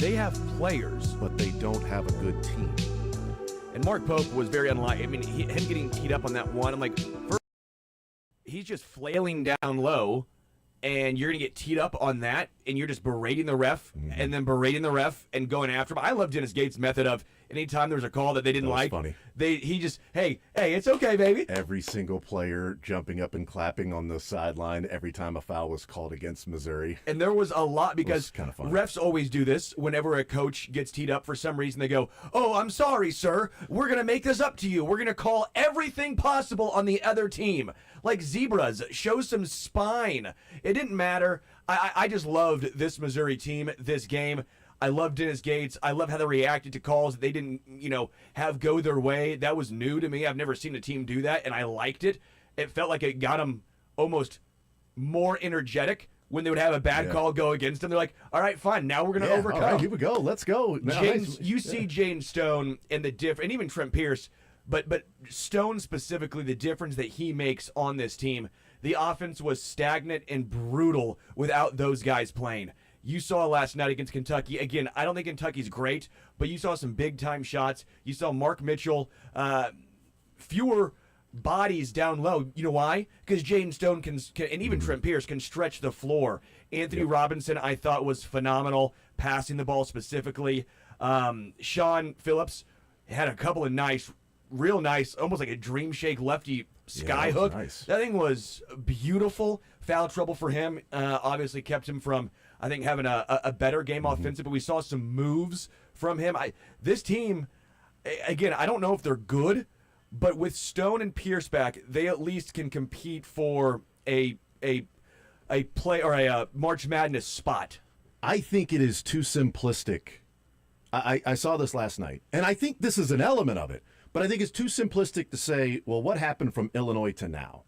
They have players, but they don't have a good team. And Mark Pope was very unlikely. I mean, him getting teed up on that one, I'm like, first, he's just flailing down low, and you're going to get teed up on that, and you're just berating the ref, and then berating the ref, and going after him. I love Dennis Gates' method of anytime there was a call that they didn't like, funny. He just, hey, it's okay, baby. Every single player jumping up and clapping on the sideline every time a foul was called against Missouri. And there was a lot because kind of funny. Refs always do this. Whenever a coach gets teed up for some reason, they go, "Oh, I'm sorry, sir. We're going to make this up to you. We're going to call everything possible on the other team." Like zebras, show some spine. It didn't matter. I just loved this Missouri team, this game. I love Dennis Gates. I love how they reacted to calls that they didn't, have go their way. That was new to me. I've never seen a team do that, and I liked it. It felt like it got them almost more energetic when they would have a bad call go against them. They're like, all right, fine, now we're going to overcome. All right, here we go. Let's go. You see James Stone and and even Trent Pierce, but Stone specifically, the difference that he makes on this team. The offense was stagnant and brutal without those guys playing. You saw last night against Kentucky. Again, I don't think Kentucky's great, but you saw some big-time shots. You saw Mark Mitchell, fewer bodies down low. You know why? Because James Stone can and even Trent Pierce can stretch the floor. Anthony Robinson, I thought, was phenomenal, passing the ball specifically. Sean Phillips had a couple of real nice, almost like a dream shake lefty sky hook. Nice. That thing was beautiful. Foul trouble for him obviously kept him from, I think, having a better game offensive, but we saw some moves from him. This team, again, I don't know if they're good, but with Stone and Pierce back, they at least can compete for a play or a March Madness spot. I think it is too simplistic. I saw this last night, and I think this is an element of it, but I think it's too simplistic to say, well, what happened from Illinois to now?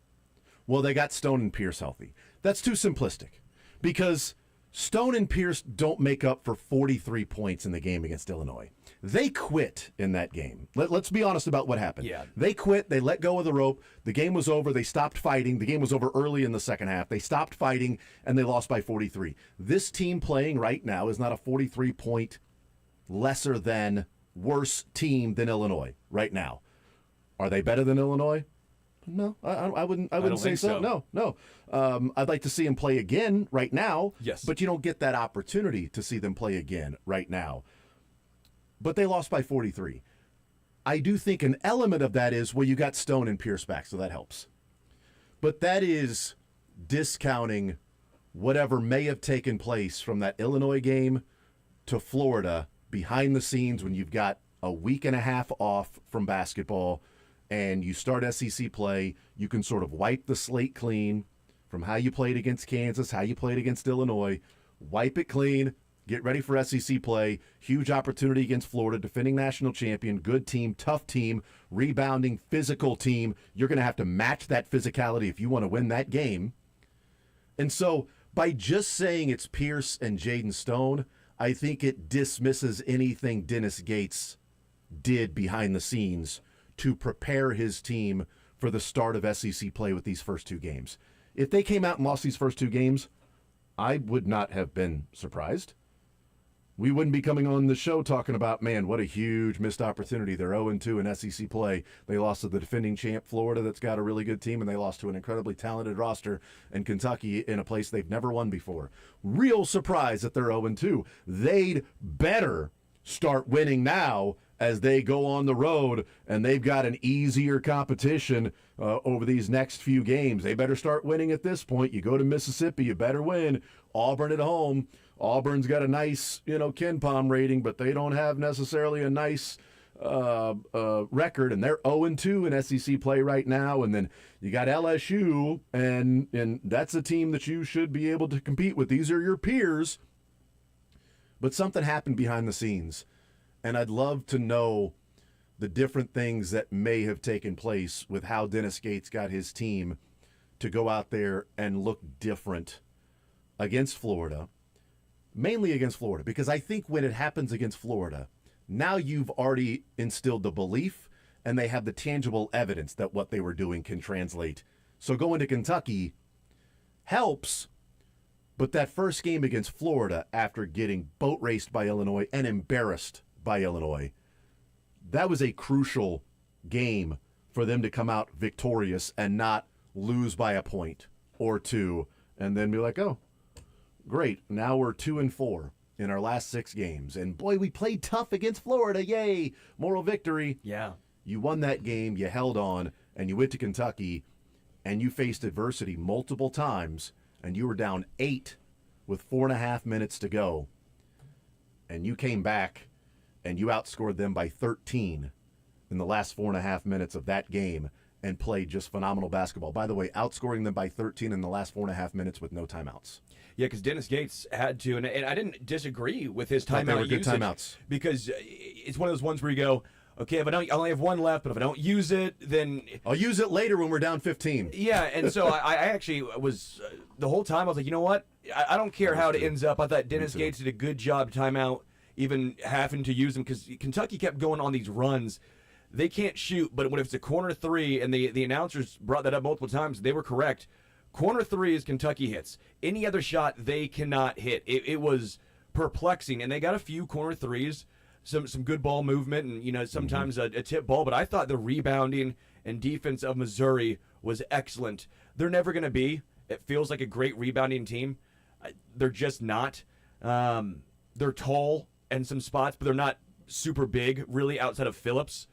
Well, they got Stone and Pierce healthy. That's too simplistic because Stone and Pierce don't make up for 43 points in the game against Illinois. They quit in that game. Let's be honest about what happened. Yeah. They quit. They let go of the rope. The game was over. They stopped fighting. The game was over early in the second half. They stopped fighting, and they lost by 43. This team playing right now is not a 43-point lesser than, worse team than Illinois right now. Are they better than Illinois? No, I wouldn't say so. No. I'd like to see them play again right now. Yes. But you don't get that opportunity to see them play again right now. But they lost by 43. I do think an element of that is, well, you got Stone and Pierce back, so that helps. But that is discounting whatever may have taken place from that Illinois game to Florida behind the scenes when you've got a week and a half off from basketball and you start SEC play. You can sort of wipe the slate clean from how you played against Kansas, how you played against Illinois, wipe it clean, get ready for SEC play. Huge opportunity against Florida, defending national champion, good team, tough team, rebounding, physical team. You're going to have to match that physicality if you want to win that game. And so by just saying it's Pierce and Jaden Stone, I think it dismisses anything Dennis Gates did behind the scenes to prepare his team for the start of SEC play with these first two games. If they came out and lost these first two games, I would not have been surprised. We wouldn't be coming on the show talking about, man, what a huge missed opportunity. They're 0-2 in SEC play. They lost to the defending champ Florida that's got a really good team, and they lost to an incredibly talented roster in Kentucky in a place they've never won before. Real surprise that they're 0-2. They'd better start winning now as they go on the road, and they've got an easier competition over these next few games. They better start winning at this point. You go to Mississippi, you better win. Auburn at home. Auburn's got a nice, Ken Pom rating, but they don't have necessarily a nice record, and they're 0-2 in SEC play right now. And then you got LSU, and that's a team that you should be able to compete with. These are your peers. But something happened behind the scenes, and I'd love to know the different things that may have taken place with how Dennis Gates got his team to go out there and look different against Florida. Mainly against Florida, because I think when it happens against Florida, now you've already instilled the belief and they have the tangible evidence that what they were doing can translate. So going to Kentucky helps, But that first game against Florida, after getting boat raced by Illinois and embarrassed by Illinois, that was a crucial game for them to come out victorious and not lose by a point or two and then be like, oh, great, now we're 2-4 in our last 6 games. And boy, we played tough against Florida. Yay, moral victory. Yeah. You won that game, you held on, and you went to Kentucky, and you faced adversity multiple times, and you were down 8 with 4.5 minutes to go. And you came back, and you outscored them by 13 in the last 4.5 minutes of that game and played just phenomenal basketball. By the way, outscoring them by 13 in the last 4.5 minutes with no timeouts. Yeah, because Dennis Gates had to, and I didn't disagree with his Thought they timeout were good usage timeouts. because it's one of those ones where you go, okay, if I only have one left, but if I don't use it, then I'll use it later when we're down 15. yeah. And so I actually was the whole time I was like, you know what? I don't care how it ends up. I thought Dennis Gates did a good job timeout, even having to use them because Kentucky kept going on these runs. They can't shoot, but when it's a corner 3, and the announcers brought that up multiple times, they were correct. Corner 3 is Kentucky hits. Any other shot they cannot hit. It was perplexing, and they got a few corner 3s, some good ball movement, and sometimes a tip ball. But I thought the rebounding and defense of Missouri was excellent. They're never going to be. It feels like a great rebounding team. They're just not. They're tall in some spots, but they're not super big, really, outside of Phillips.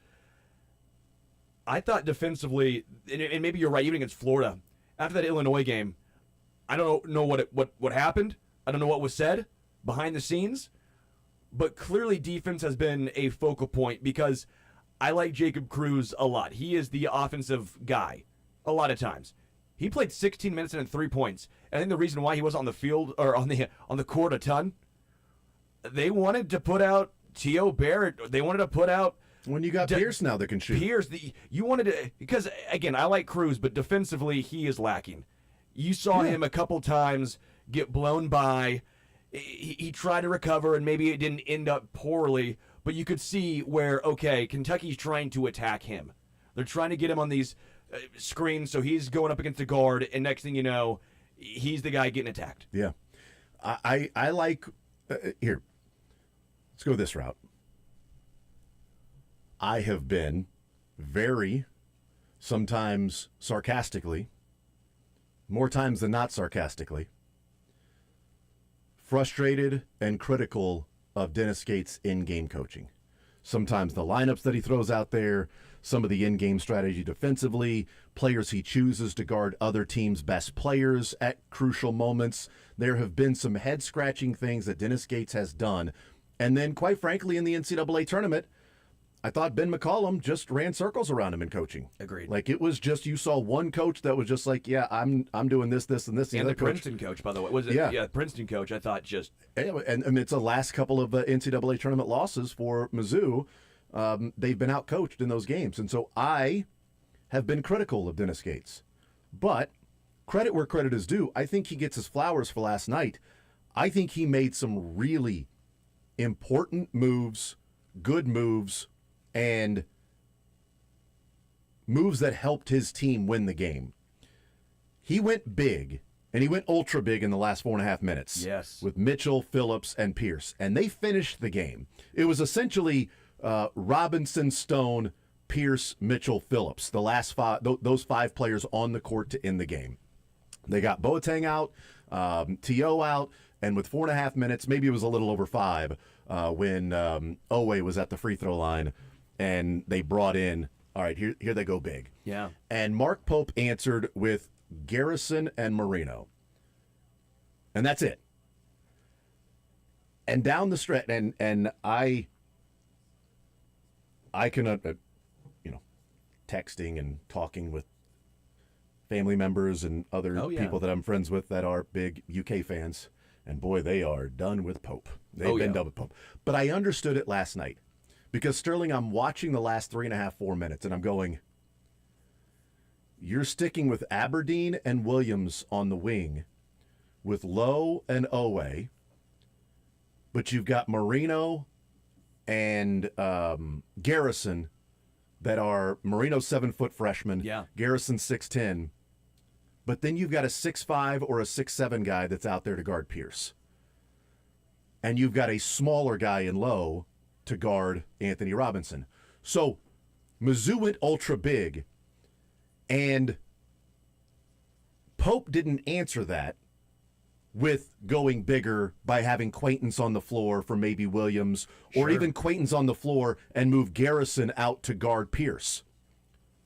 I thought defensively, and maybe you're right, even against Florida, after that Illinois game, I don't know what happened. I don't know what was said behind the scenes, but clearly defense has been a focal point because I like Jacob Cruz a lot. He is the offensive guy a lot of times. He played 16 minutes and had 3 points. And I think the reason why he wasn't on the field or on the court a ton, they wanted to put out T.O. Barrett. They wanted to put out When you got Pierce now that can shoot. Pierce, you wanted to, because again, I like Cruz, but defensively he is lacking. You saw him a couple times get blown by. He tried to recover, and maybe it didn't end up poorly, but you could see where, okay, Kentucky's trying to attack him. They're trying to get him on these screens, so he's going up against the guard, and next thing you know, he's the guy getting attacked. Yeah. I like, here, let's go this route. I have been very, sometimes sarcastically, more times than not sarcastically, frustrated and critical of Dennis Gates' in-game coaching. Sometimes the lineups that he throws out there, some of the in-game strategy defensively, players he chooses to guard other teams' best players at crucial moments. There have been some head-scratching things that Dennis Gates has done. And then, quite frankly, in the NCAA tournament, I thought Ben McCollum just ran circles around him in coaching. Agreed. Like, it was just, you saw one coach that was just like, yeah, I'm doing this, and this. And the Princeton coach, by the way. Was it? Yeah, Princeton coach, I thought just... And it's the last couple of NCAA tournament losses for Mizzou. They've been outcoached in those games. And so I have been critical of Dennis Gates. But credit where credit is due. I think he gets his flowers for last night. I think he made some really important moves, good moves, and moves that helped his team win the game. He went big, and he went ultra big in the last 4.5 minutes. Yes. With Mitchell, Phillips, and Pierce. And they finished the game. It was essentially Robinson, Stone, Pierce, Mitchell, Phillips, the last 5, those 5 players on the court to end the game. They got Boateng out, T.O. out, and with 4.5 minutes, maybe it was a little over 5, when Owe was at the free throw line, and they brought in, all right, here they go big. Yeah. And Mark Pope answered with Garrison and Marino. And that's it. And down the stretch, and I can, texting and talking with family members and other people that I'm friends with that are big UK fans. And boy, they are done with Pope. They've been done with Pope. But I understood it last night. Because, Sterling, I'm watching the last 3.5, 4 minutes, and I'm going, you're sticking with Aberdeen and Williams on the wing, with Lowe and Owe, but you've got Marino and Garrison that are Marino 7-foot freshman, Garrison 6'10", But then you've got a 6'5" or a 6'7" guy that's out there to guard Pierce. And you've got a smaller guy in low to guard Anthony Robinson. So Mizzou went ultra big, and Pope didn't answer that with going bigger by having Quaintance on the floor for maybe Williams, or even Quaintance on the floor and move Garrison out to guard Pierce.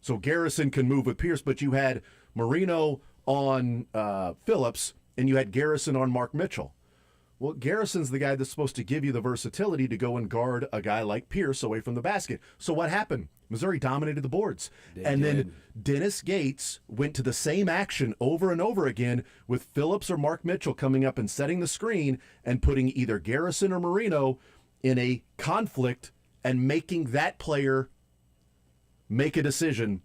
So Garrison can move with Pierce, but you had Marino on Phillips, and you had Garrison on Mark Mitchell. Well, Garrison's the guy that's supposed to give you the versatility to go and guard a guy like Pierce away from the basket. So what happened? Missouri dominated the boards. Then Dennis Gates went to the same action over and over again with Phillips or Mark Mitchell coming up and setting the screen and putting either Garrison or Marino in a conflict and making that player make a decision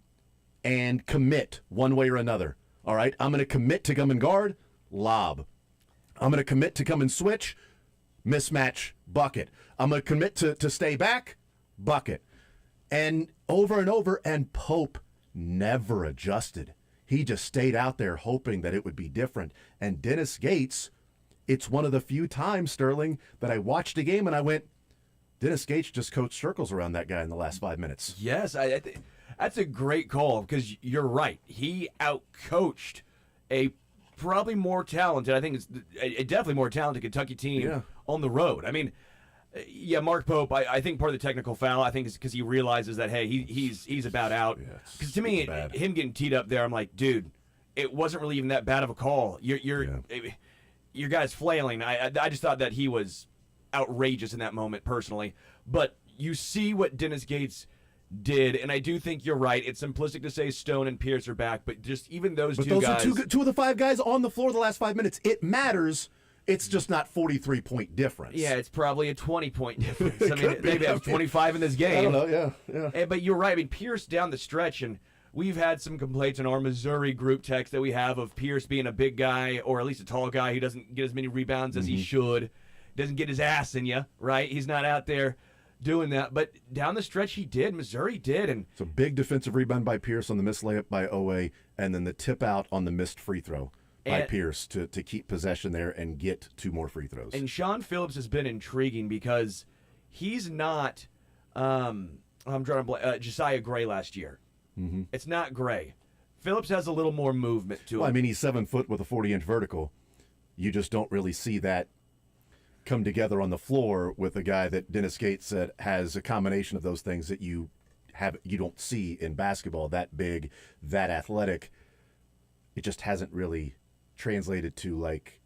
and commit one way or another. All right, I'm going to commit to come and guard, lob. I'm going to commit to come and switch, mismatch, bucket. I'm going to commit to stay back, bucket. And over, and Pope never adjusted. He just stayed out there hoping that it would be different. And Dennis Gates, it's one of the few times, Sterling, that I watched a game and I went, Dennis Gates just coached circles around that guy in the last 5 minutes. Yes, I think that's a great call because you're right. He outcoached a probably more talented, I think it's a definitely more talented Kentucky team on the road. I mean, yeah, Mark Pope, I think part of the technical foul, I think, is because he realizes that, hey, he's about out. Because to me, him getting teed up there, I'm like, dude, it wasn't really even that bad of a call. Your guy's flailing. I just thought that he was outrageous in that moment, personally. But you see what Dennis Gates did, and I do think you're right. It's simplistic to say Stone and Pierce are back, but just even those two guys. Those are two of the 5 guys on the floor the last 5 minutes. It matters. It's just not 43-point difference. Yeah, it's probably a 20-point difference. I mean, maybe have 25 in this game. I don't know, yeah. But you're right. I mean, Pierce down the stretch, and we've had some complaints in our Missouri group text that we have of Pierce being a big guy, or at least a tall guy who doesn't get as many rebounds as he should, doesn't get his ass in you, right? He's not out there doing that. But down the stretch, he did. Missouri did. And it's a big defensive rebound by Pierce on the missed layup by Owe, and then the tip out on the missed free throw by Pierce to keep possession there and get 2 more free throws. And Sean Phillips has been intriguing because he's not I'm drawing Josiah Gray last year. It's not Gray. Phillips has a little more movement to him. Well, I mean, he's 7 foot with a 40-inch vertical. You just don't really see that come together on the floor with a guy that Dennis Gates said has a combination of those things that you don't see in basketball. That big, that athletic. It just hasn't really translated to, like,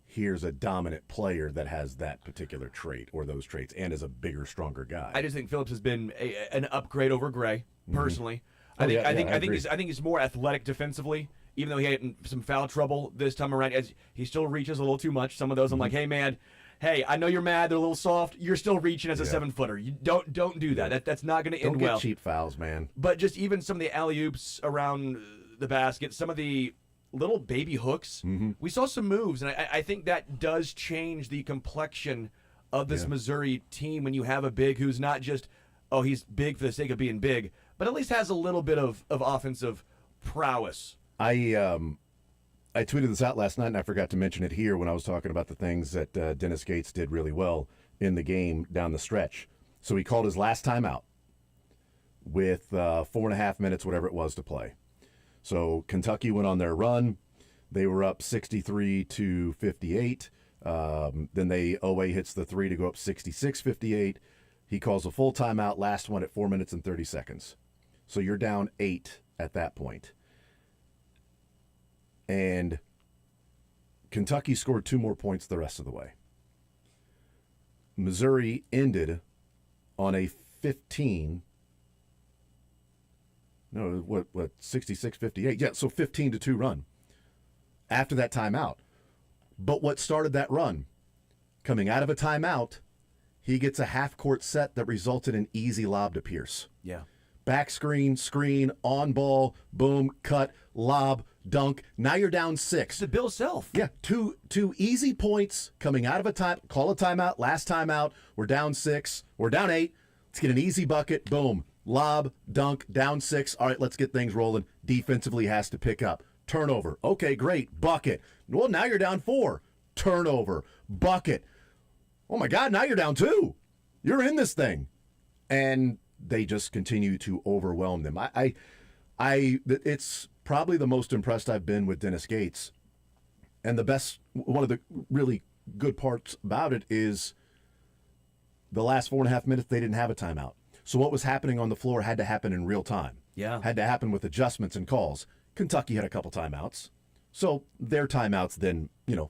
here's a dominant player that has that particular trait or those traits and is a bigger, stronger guy. I just think Phillips has been an upgrade over Gray, personally. I think he's more athletic defensively, even though he had some foul trouble this time around. As he still reaches a little too much. Some of those I'm like, hey man, I know you're mad, they're a little soft. You're still reaching as a 7-footer. You don't do that. That's not going to end well. Don't get cheap fouls, man. But just even some of the alley-oops around the basket, some of the little baby hooks. We saw some moves, and I think that does change the complexion of this Missouri team when you have a big who's not just, he's big for the sake of being big, but at least has a little bit of offensive prowess. I tweeted this out last night, and I forgot to mention it here when I was talking about the things that Dennis Gates did really well in the game down the stretch. So he called his last timeout with 4.5 minutes, whatever it was, to play. So Kentucky went on their run. They were up 63-58. Then Owe hits the 3 to go up 66-58. He calls a full timeout, last one at 4 minutes and 30 seconds. So you're down 8 at that point. And Kentucky scored 2 more points the rest of the way. Missouri ended on a 66-58. Yeah, so 15-2 run after that timeout. But what started that run? Coming out of a timeout, he gets a half-court set that resulted in easy lob to Pierce. Yeah. Back screen, on ball, boom, cut, lob, dunk. Now you're down 6. It's the Bill Self. Yeah, two easy points coming out of a time. Call a timeout, last timeout. We're down 6. We're down 8. Let's get an easy bucket. Boom. Lob, dunk, down 6. All right, let's get things rolling. Defensively has to pick up. turnover. Okay, great, bucket. Well, now you're down 4. Turnover, bucket. Oh my God, now you're down 2. You're in this thing. And they just continue to overwhelm them. It's probably the most impressed I've been with Dennis Gates. And one of the really good parts about it is the last 4.5 minutes, they didn't have a timeout. So what was happening on the floor had to happen in real time. Yeah. Had to happen with adjustments and calls. Kentucky had a couple timeouts. So their timeouts then,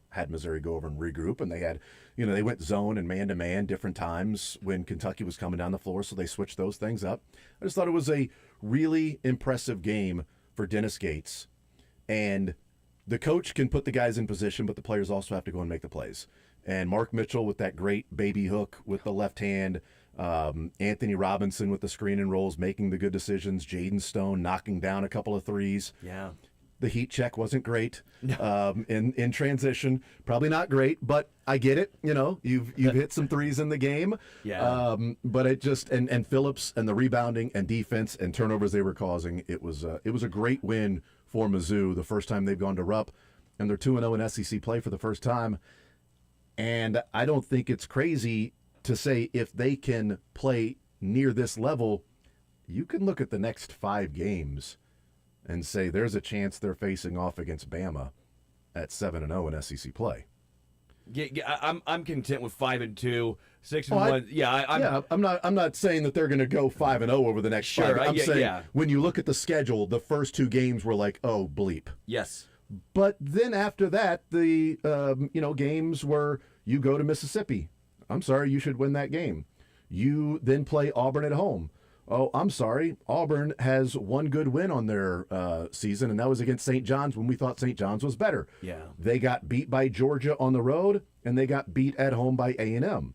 had Missouri go over and regroup, and they had, they went zone and man-to-man different times when Kentucky was coming down the floor, so they switched those things up. I just thought it was a really impressive game for Dennis Gates. And the coach can put the guys in position, but the players also have to go and make the plays. And Mark Mitchell with that great baby hook with the left hand, Anthony Robinson with the screen and rolls, making the good decisions, Jaden Stone knocking down a couple of threes. Yeah. The heat check wasn't great in transition. Probably not great, but I get it. You've hit some threes in the game. Yeah. But it just and Phillips and the rebounding and defense and turnovers they were causing. It was a great win for Mizzou. The first time they've gone to Rupp, and they're 2-0 in SEC play for the first time. And I don't think it's crazy to say if they can play near this level, you can look at the next 5 games and say there's a chance they're facing off against Bama at 7-0 in SEC play. Yeah, I'm content with 5-2, 6-1. I'm not saying that they're going to go 5-0 over the next 5. I'm saying when you look at the schedule, the first 2 games were like, oh bleep. Yes. But then after that, the games where you go to Mississippi. I'm sorry, you should win that game. You then play Auburn at home. Oh, I'm sorry. Auburn has one good win on their season, and that was against St. John's when we thought St. John's was better. Yeah. They got beat by Georgia on the road, and they got beat at home by A&M.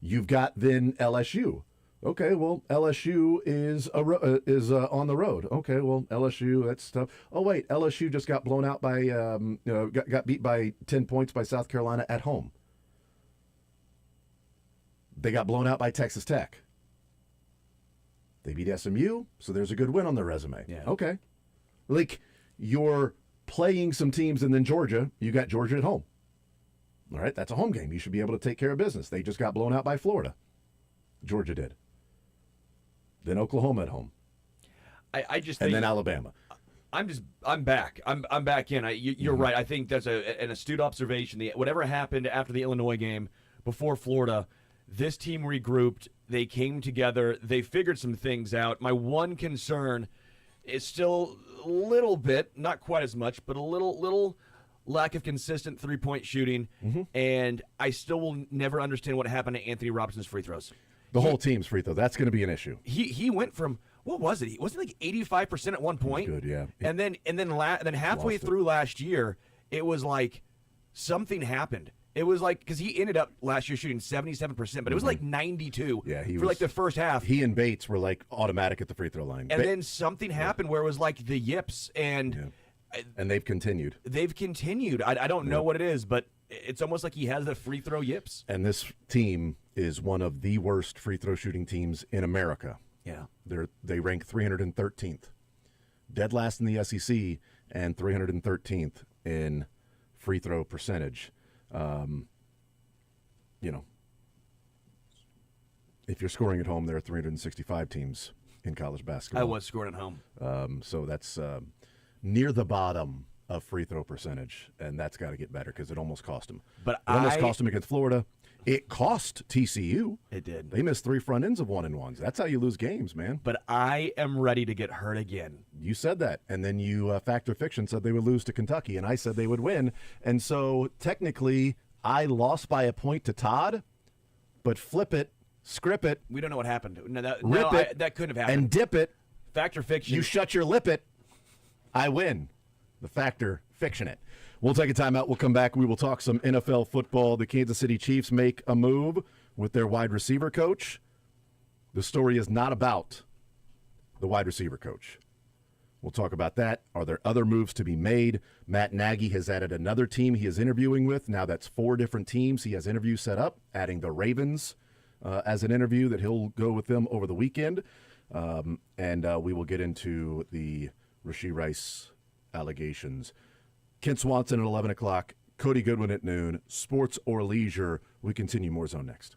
You've got then LSU. Okay, well, LSU is on the road. Okay, well, LSU, that's tough. Oh, wait, LSU just got blown out by, got beat by 10 points by South Carolina at home. They got blown out by Texas Tech. They beat SMU, so there's a good win on their resume. Yeah. Okay. Like, you're playing some teams, and then Georgia, you got Georgia at home. All right, that's a home game. You should be able to take care of business. They just got blown out by Florida. Georgia did. Then Oklahoma at home. I just and think, then Alabama. I'm back. I'm back in. You're right. I think that's an astute observation. Whatever happened after the Illinois game before Florida, this team regrouped. They came together. They figured some things out. My one concern is still a little bit, not quite as much, but a little lack of consistent three-point shooting. Mm-hmm. And I still will never understand what happened to Anthony Robinson's free throws. The whole team's free throw. That's going to be an issue. He went from, what was it? He wasn't like 85% at one point. Good, yeah. And then halfway through last year, it was like something happened. It was like, because he ended up last year shooting 77%, but it was like 92 for like the first half. He and Bates were like automatic at the free throw line. And then something happened where it was like the yips, and they've continued. I don't know what it is, but it's almost like he has the free throw yips. And this team is one of the worst free throw shooting teams in America. Yeah. They rank 313th. Dead last in the SEC and 313th in free throw percentage. If you're scoring at home, there are 365 teams in college basketball. I was scoring at home. So that's near the bottom of free throw percentage, and that's got to get better because it almost cost them. It almost cost them against Florida. It cost TCU. It did. They missed 3 front ends of 1-and-1s. That's how you lose games, man. But I am ready to get hurt again. You said that, and then you, Factor Fiction, said they would lose to Kentucky, and I said they would win. And so technically, I lost by a point to Todd, but flip it, script it. We don't know what happened. That couldn't have happened. And dip it. Factor Fiction. You shut your lip it. I win. The Factor Fiction it. We'll take a timeout. We'll come back. We will talk some NFL football. The Kansas City Chiefs make a move with their wide receiver coach. The story is not about the wide receiver coach. We'll talk about that. Are there other moves to be made? Matt Nagy has added another team he is interviewing with. Now that's 4 different teams he has interviews set up, adding the Ravens as an interview that he'll go with them over the weekend. And we will get into the Rashee Rice allegations. Kent Swanson at 11 o'clock, Cody Goodwin at noon, sports or leisure. We continue More Zone next.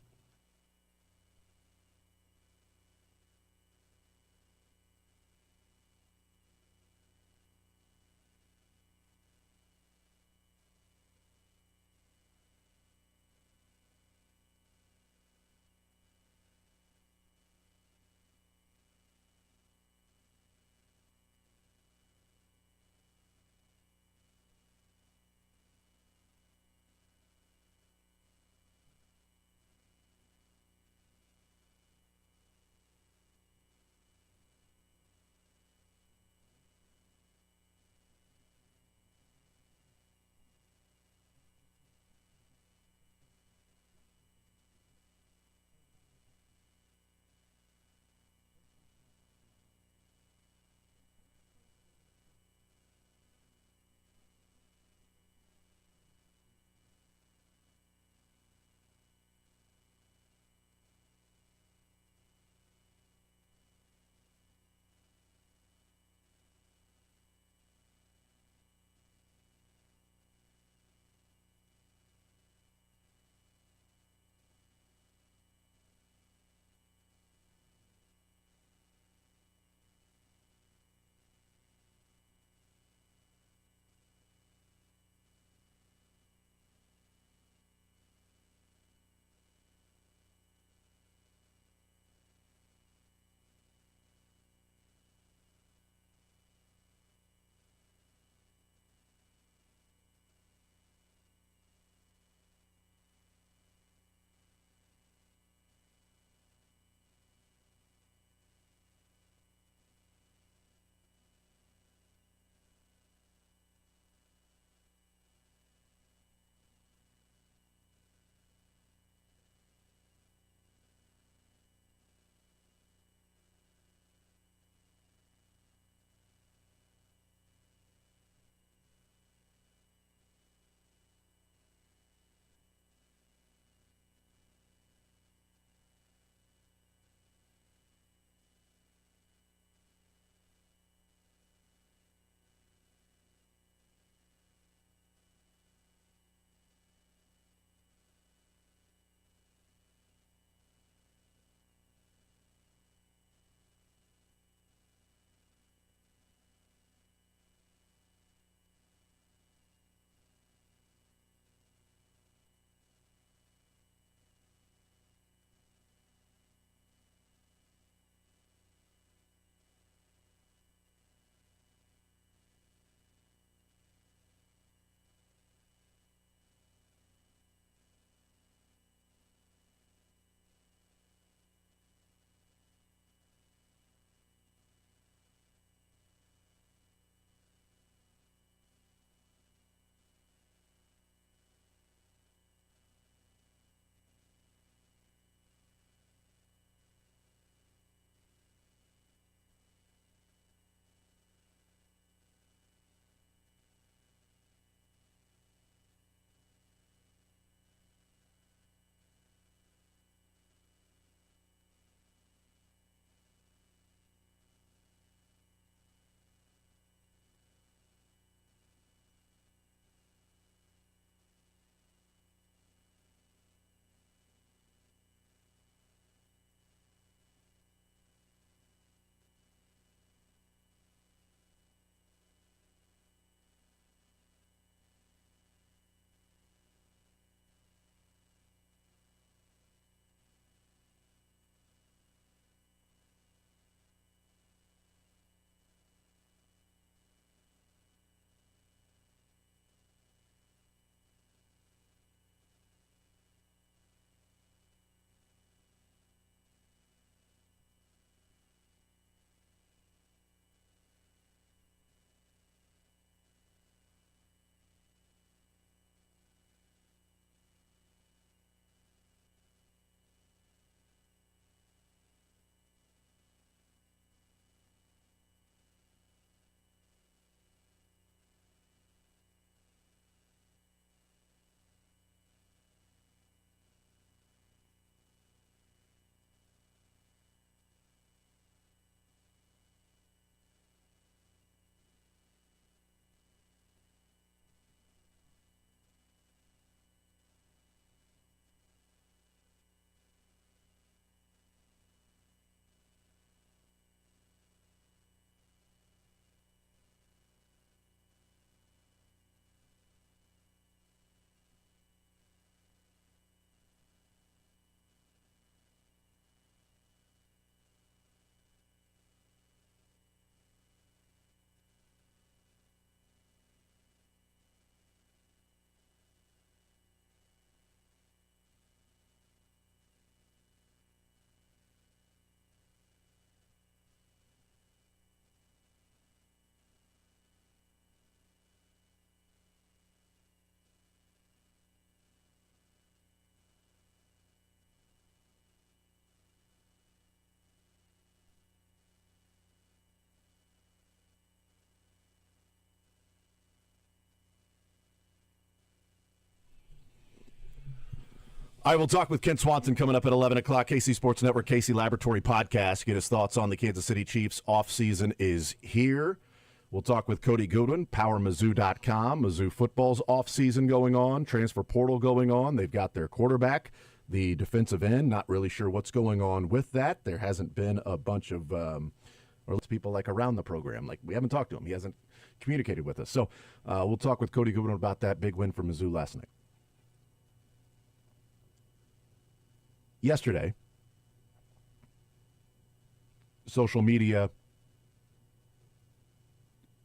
I will talk with Ken Swanson coming up at 11 o'clock. KC Sports Network, KC Laboratory Podcast. Get his thoughts on the Kansas City Chiefs. Offseason is here. We'll talk with Cody Goodwin, PowerMizzou.com. Mizzou football's offseason going on, transfer portal going on. They've got their quarterback, the defensive end. Not really sure what's going on with that. There hasn't been a bunch of or people like around the program. Like, we haven't talked to him. He hasn't communicated with us. So we'll talk with Cody Goodwin about that big win for Mizzou last night. Yesterday, social media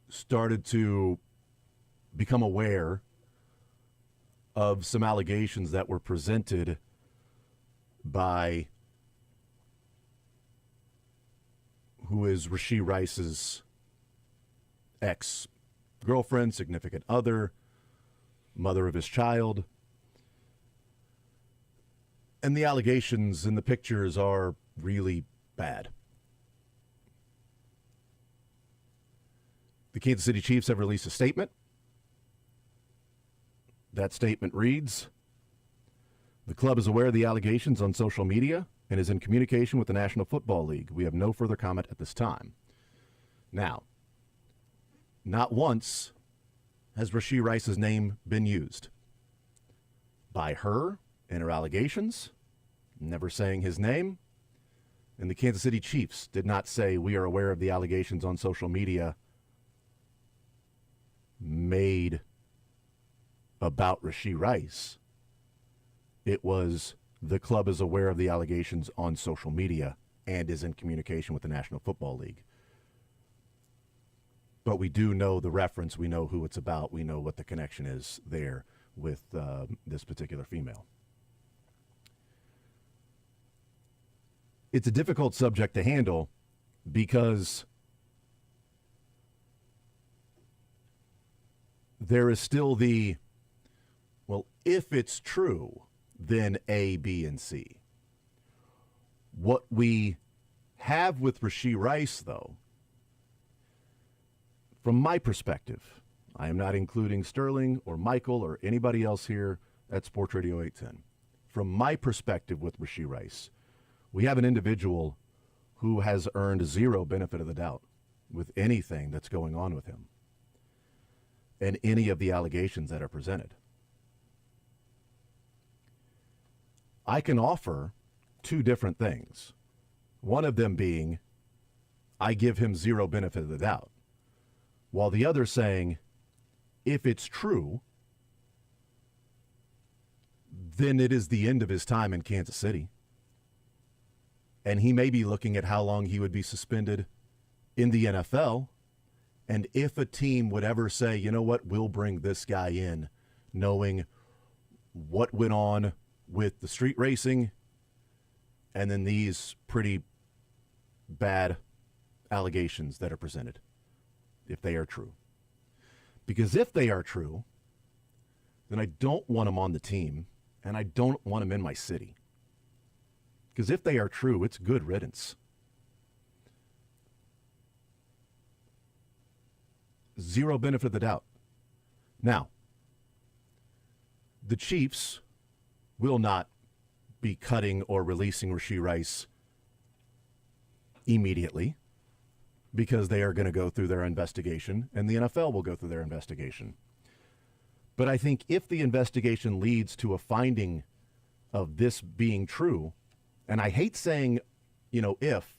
started to become aware of some allegations that were presented by who is Rashee Rice's ex-girlfriend, significant other, mother of his child. And the allegations and the pictures are really bad. The Kansas City Chiefs have released a statement. That statement reads, "The club is aware of the allegations on social media and is in communication with the National Football League. We have no further comment at this time." Now, not once has Rashee Rice's name been used by her in her allegations, never saying his name. And the Kansas City Chiefs did not say, "We are aware of the allegations on social media made about Rashee Rice." It was, "The club is aware of the allegations on social media and is in communication with the National Football League." But we do know the reference. We know who it's about. We know what the connection is there with this particular female. It's a difficult subject to handle because there is still the, well, if it's true, then A, B, and C. What we have with Rashee Rice, though, from my perspective, I am not including Sterling or Michael or anybody else here at Sports Radio 810. From my perspective with Rashee Rice, we have an individual who has earned zero benefit of the doubt with anything that's going on with him and any of the allegations that are presented. I can offer two different things. One of them being, I give him zero benefit of the doubt, while the other saying, if it's true, then it is the end of his time in Kansas City. And he may be looking at how long he would be suspended in the NFL. And if a team would ever say, you know what, we'll bring this guy in, knowing what went on with the street racing and then these pretty bad allegations that are presented, if they are true. Because if they are true, then I don't want him on the team, and I don't want him in my city. Because if they are true, it's good riddance. Zero benefit of the doubt. Now, the Chiefs will not be cutting or releasing Rashee Rice immediately because they are going to go through their investigation, and the NFL will go through their investigation. But I think if the investigation leads to a finding of this being true, and I hate saying, if,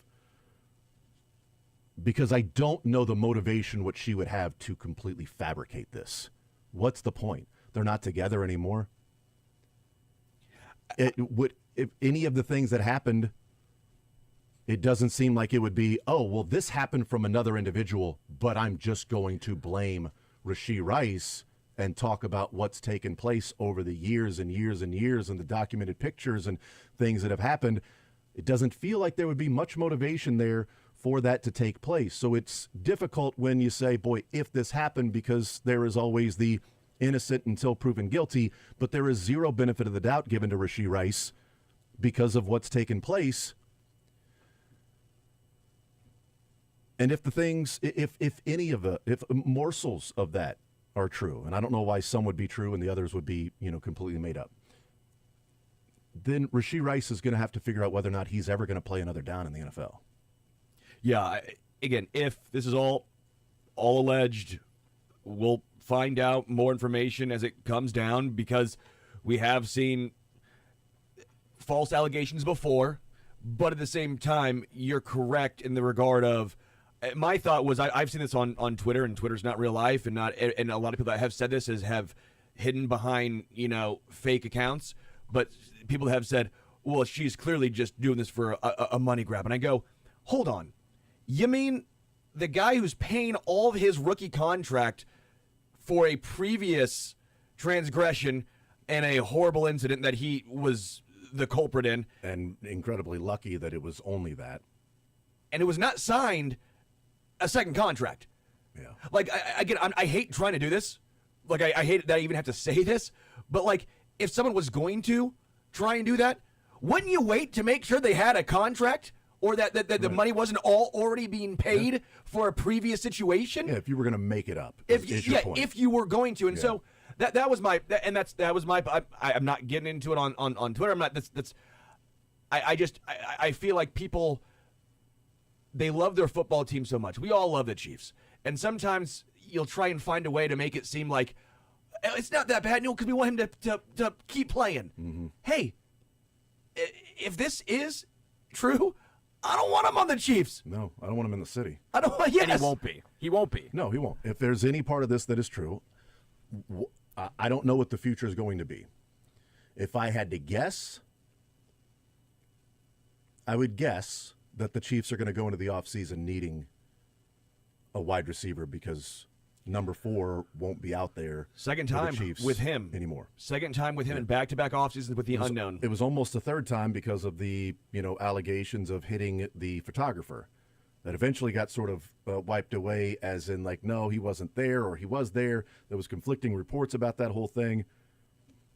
because I don't know the motivation what she would have to completely fabricate this. What's the point? They're not together anymore. If any of the things that happened, it doesn't seem like it would be, oh, well, this happened from another individual, but I'm just going to blame Rashee Rice and talk about what's taken place over the years and years and years and the documented pictures and things that have happened. It doesn't feel like there would be much motivation there for that to take place. So it's difficult when you say, boy, if this happened, because there is always the innocent until proven guilty, but there is zero benefit of the doubt given to Rashee Rice because of what's taken place. And if the things, if any of the, if morsels of that are true, and I don't know why some would be true and the others would be, completely made up. then Rashee Rice is going to have to figure out whether or not he's ever going to play another down in the NFL. Yeah, again, if this is all alleged, we'll find out more information as it comes down, because we have seen false allegations before, but at the same time, you're correct in the regard of, my thought was, I've seen this on Twitter, and Twitter's not real life, and a lot of people that have said this have hidden behind, fake accounts, but people have said, well, she's clearly just doing this for a money grab. And I go, hold on. You mean the guy who's paying all of his rookie contract for a previous transgression and a horrible incident that he was the culprit in? And incredibly lucky that it was only that. And it was not signed a second contract. Yeah. Like, I hate trying to do this. Like, I hate that I even have to say this. But, like, if someone was going to try and do that, wouldn't you wait to make sure they had a contract? Or that the money wasn't already being paid for a previous situation? Yeah, if you were going to make it up. If you were going to. And so that was my, and that was my, I'm not getting into it on Twitter. I'm not, I feel like people, they love their football team so much. We all love the Chiefs. And sometimes you'll try and find a way to make it seem like it's not that bad, because we want him to keep playing. Mm-hmm. Hey, if this is true, I don't want him on the Chiefs. No, I don't want him in the city. I don't want. Yes. And he won't be. He won't be. No, he won't. If there's any part of this that is true, I don't know what the future is going to be. If I had to guess, I would guess that the Chiefs are going to go into the offseason needing a wide receiver, because number 4 won't be out there. Second for the time Chiefs with him anymore. Second time with him in back-to-back offseasons with the unknown. It was almost the third time because of the allegations of hitting the photographer that eventually got sort of wiped away, as in, like, no, he wasn't there, or he was there. There was conflicting reports about that whole thing.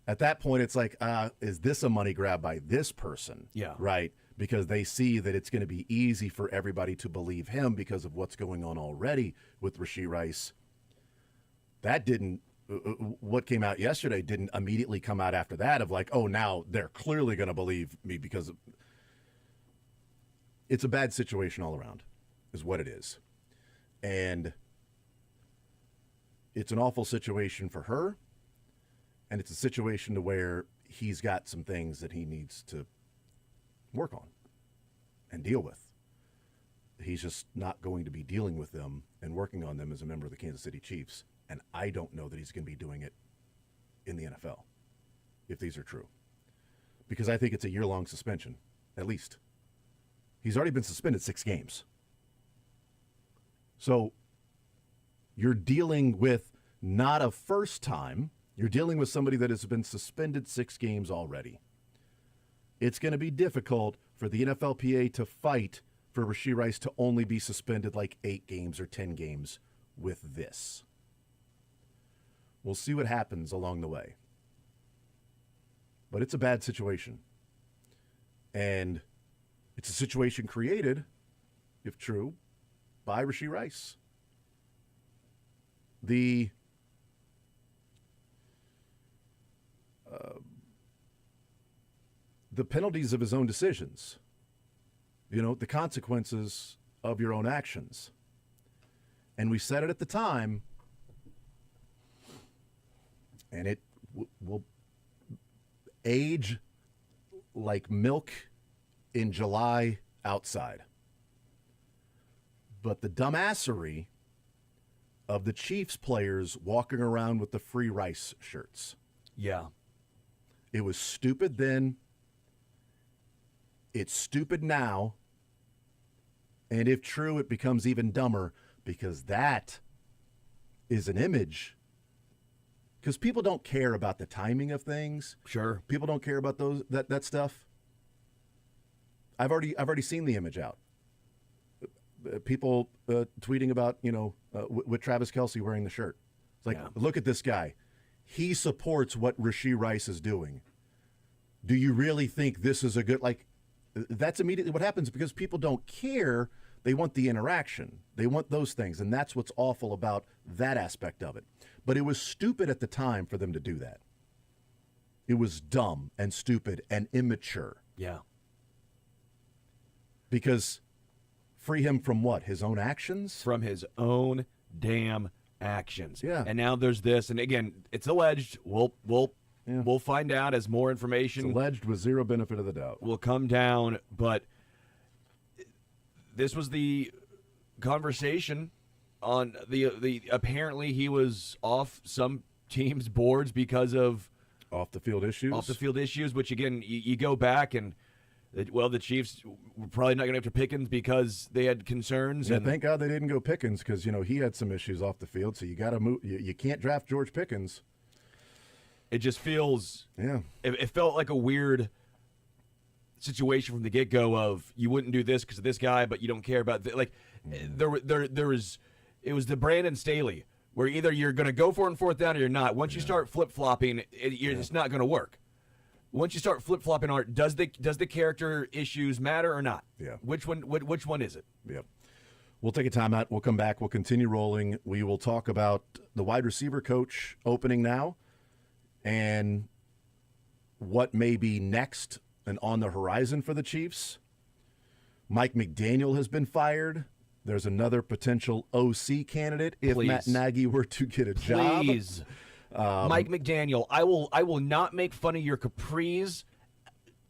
At that point, it's like, is this a money grab by this person? Yeah. Right? Because they see that it's going to be easy for everybody to believe him because of what's going on already with Rashee Rice. That didn't, what came out yesterday didn't immediately come out after that of like, oh, now they're clearly going to believe me, because it's a bad situation all around is what it is. And it's an awful situation for her. And it's a situation to where he's got some things that he needs to work on and deal with. He's just not going to be dealing with them and working on them as a member of the Kansas City Chiefs. And I don't know that he's going to be doing it in the NFL, if these are true. Because I think it's a year-long suspension, at least. He's already been suspended 6 games. So you're dealing with not a first time. You're dealing with somebody that has been suspended 6 games already. It's going to be difficult for the NFLPA to fight for Rashee Rice to only be suspended like 8 games or 10 games with this. We'll see what happens along the way. But it's a bad situation. And it's a situation created, if true, by Rashee Rice. The penalties of his own decisions, the consequences of your own actions. And we said it at the time, and it will age like milk in July outside. But the dumbassery of the Chiefs players walking around with the free Rice shirts. Yeah. It was stupid then. It's stupid now. And if true, it becomes even dumber, because that is an image. Because people don't care about the timing of things. Sure. People don't care about that stuff. I've already seen the image out. People tweeting about, with Travis Kelce wearing the shirt. It's like, Look at this guy. He supports what Rashee Rice is doing. Do you really think this is a good, that's immediately what happens, because people don't care. They want the interaction. They want those things. And that's what's awful about that aspect of it. But it was stupid at the time for them to do that. It was dumb and stupid and immature. Yeah. Because free him from what? His own actions? From his own damn actions. Yeah. And now there's this, and again, it's alleged. We'll find out as more information. It's alleged with zero benefit of the doubt. Will come down, but this was the conversation on the apparently he was off some teams' boards because of Off the field issues, which again you go back and the Chiefs were probably not going to have to Pickens because they had concerns. Yeah, and thank God they didn't go Pickens because he had some issues off the field. So you got to move. You can't draft George Pickens. it just feels Yeah. It felt like a weird situation from the get-go of you wouldn't do this because of this guy, but you don't care about there was it was the Brandon Staley where either you're going to go for it on fourth down or you're not. Once you start flip-flopping, it's not going to work. Once you start flip-flopping, Art, does the character issues matter or not? Yeah. Which one is it? Yep. We'll take a timeout. We'll come back. We'll continue rolling. We will talk about the wide receiver coach opening now and what may be next and on the horizon for the Chiefs. Mike McDaniel has been fired. There's another potential OC candidate if Please. Matt Nagy were to get a job. Please. Mike McDaniel, I will not make fun of your capris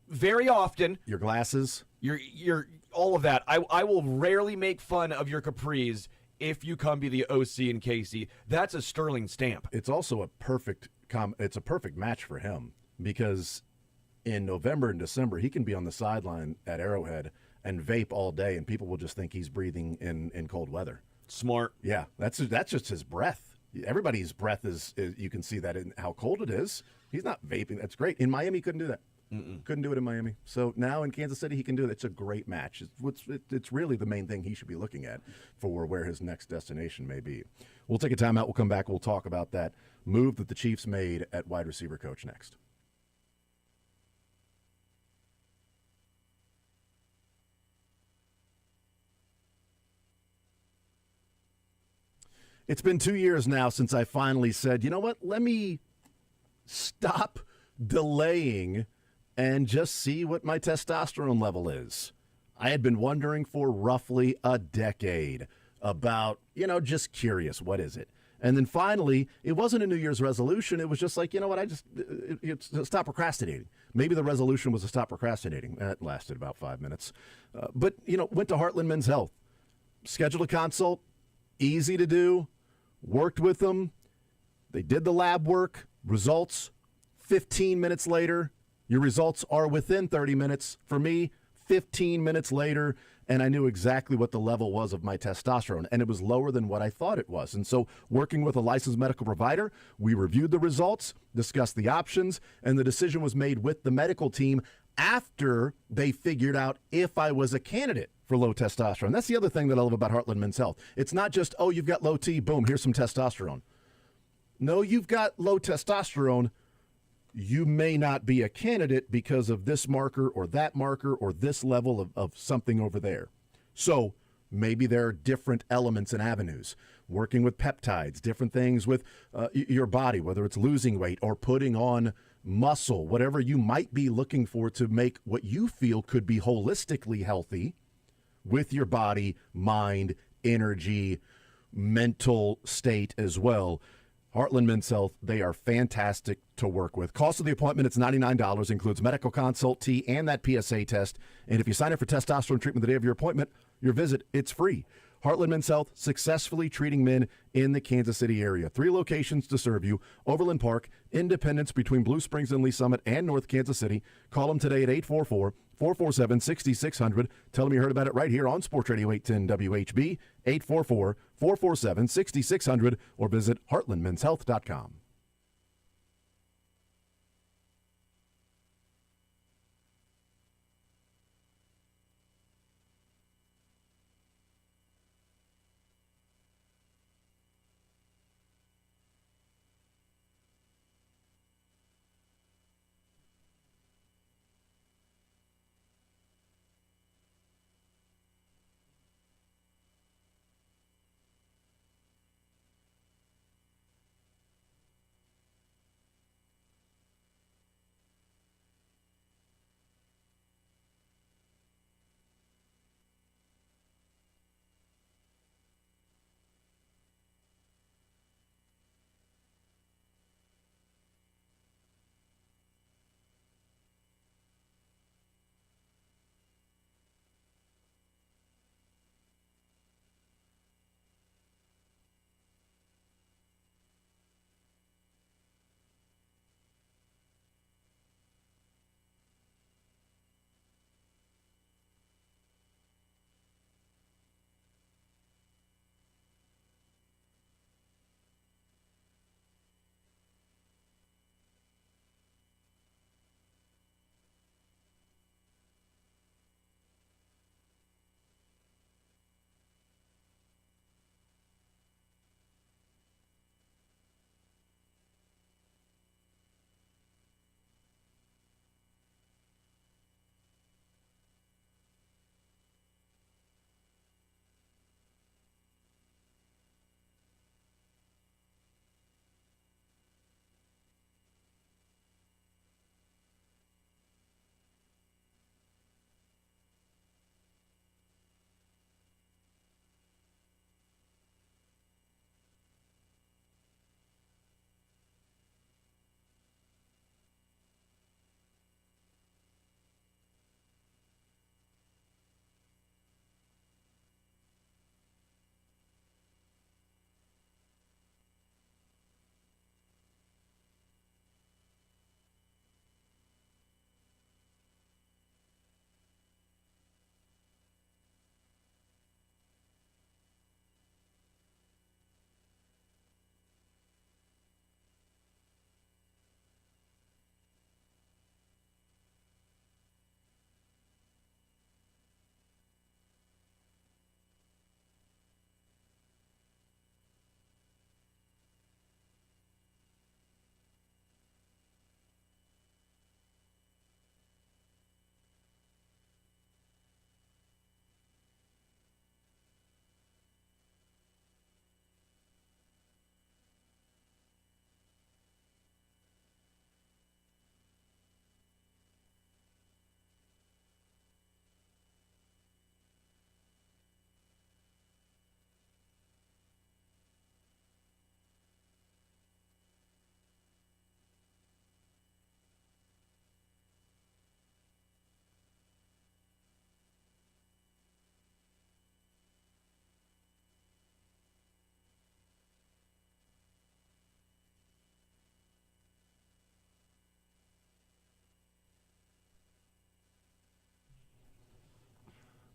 very often. Your glasses. Your all of that. I will rarely make fun of your capris if you come be the OC in KC. That's a sterling stamp. It's also a perfect it's a perfect match for him because in November and December he can be on the sideline at Arrowhead and vape all day and people will just think he's breathing in cold weather. Smart. Yeah, that's just his breath. Everybody's breath is you can see that in how cold it is. He's not vaping. That's great. In Miami, he couldn't do that. Couldn't do it in Miami. So now in Kansas City, he can do it. It's a great match. It's really the main thing he should be looking at for where his next destination may be. We'll take a timeout. We'll come back. We'll talk about that move that the Chiefs made at wide receiver coach next. It's been 2 years now since I finally said, you know what, let me stop delaying and just see what my testosterone level is. I had been wondering for roughly a decade about, just curious, what is it? And then finally, it wasn't a New Year's resolution. It was just like, you know what, it's stop procrastinating. Maybe the resolution was to stop procrastinating. That lasted about 5 minutes. But went to Heartland Men's Health. Scheduled a consult, easy to do. Worked with them. They did the lab work. Results, 15 minutes later. Your results are within 30 minutes. For me, 15 minutes later, and I knew exactly what the level was of my testosterone, and it was lower than what I thought it was. And so working with a licensed medical provider, we reviewed the results, discussed the options, and the decision was made with the medical team after they figured out if I was a candidate for low testosterone. That's the other thing that I love about Heartland Men's Health. It's not just, oh, you've got low T, boom, here's some testosterone. No, you've got low testosterone. You may not be a candidate because of this marker or that marker or this level of something over there. So maybe there are different elements and avenues. Working with peptides, different things with your body, whether it's losing weight or putting on muscle, whatever you might be looking for to make what you feel could be holistically healthy with your body, mind, energy, mental state as well. Heartland Men's Health, they are fantastic to work with. Cost of the appointment, it's $99, includes medical consult, T, and that PSA test. And if you sign up for testosterone treatment the day of your appointment, your visit, it's free. Heartland Men's Health, successfully treating men in the Kansas City area. 3 locations to serve you: Overland Park, Independence between Blue Springs and Lee Summit, and North Kansas City. Call them today at 844-447-6600. Tell them you heard about it right here on Sports Radio 810 WHB, 844-447-6600, or visit heartlandmenshealth.com.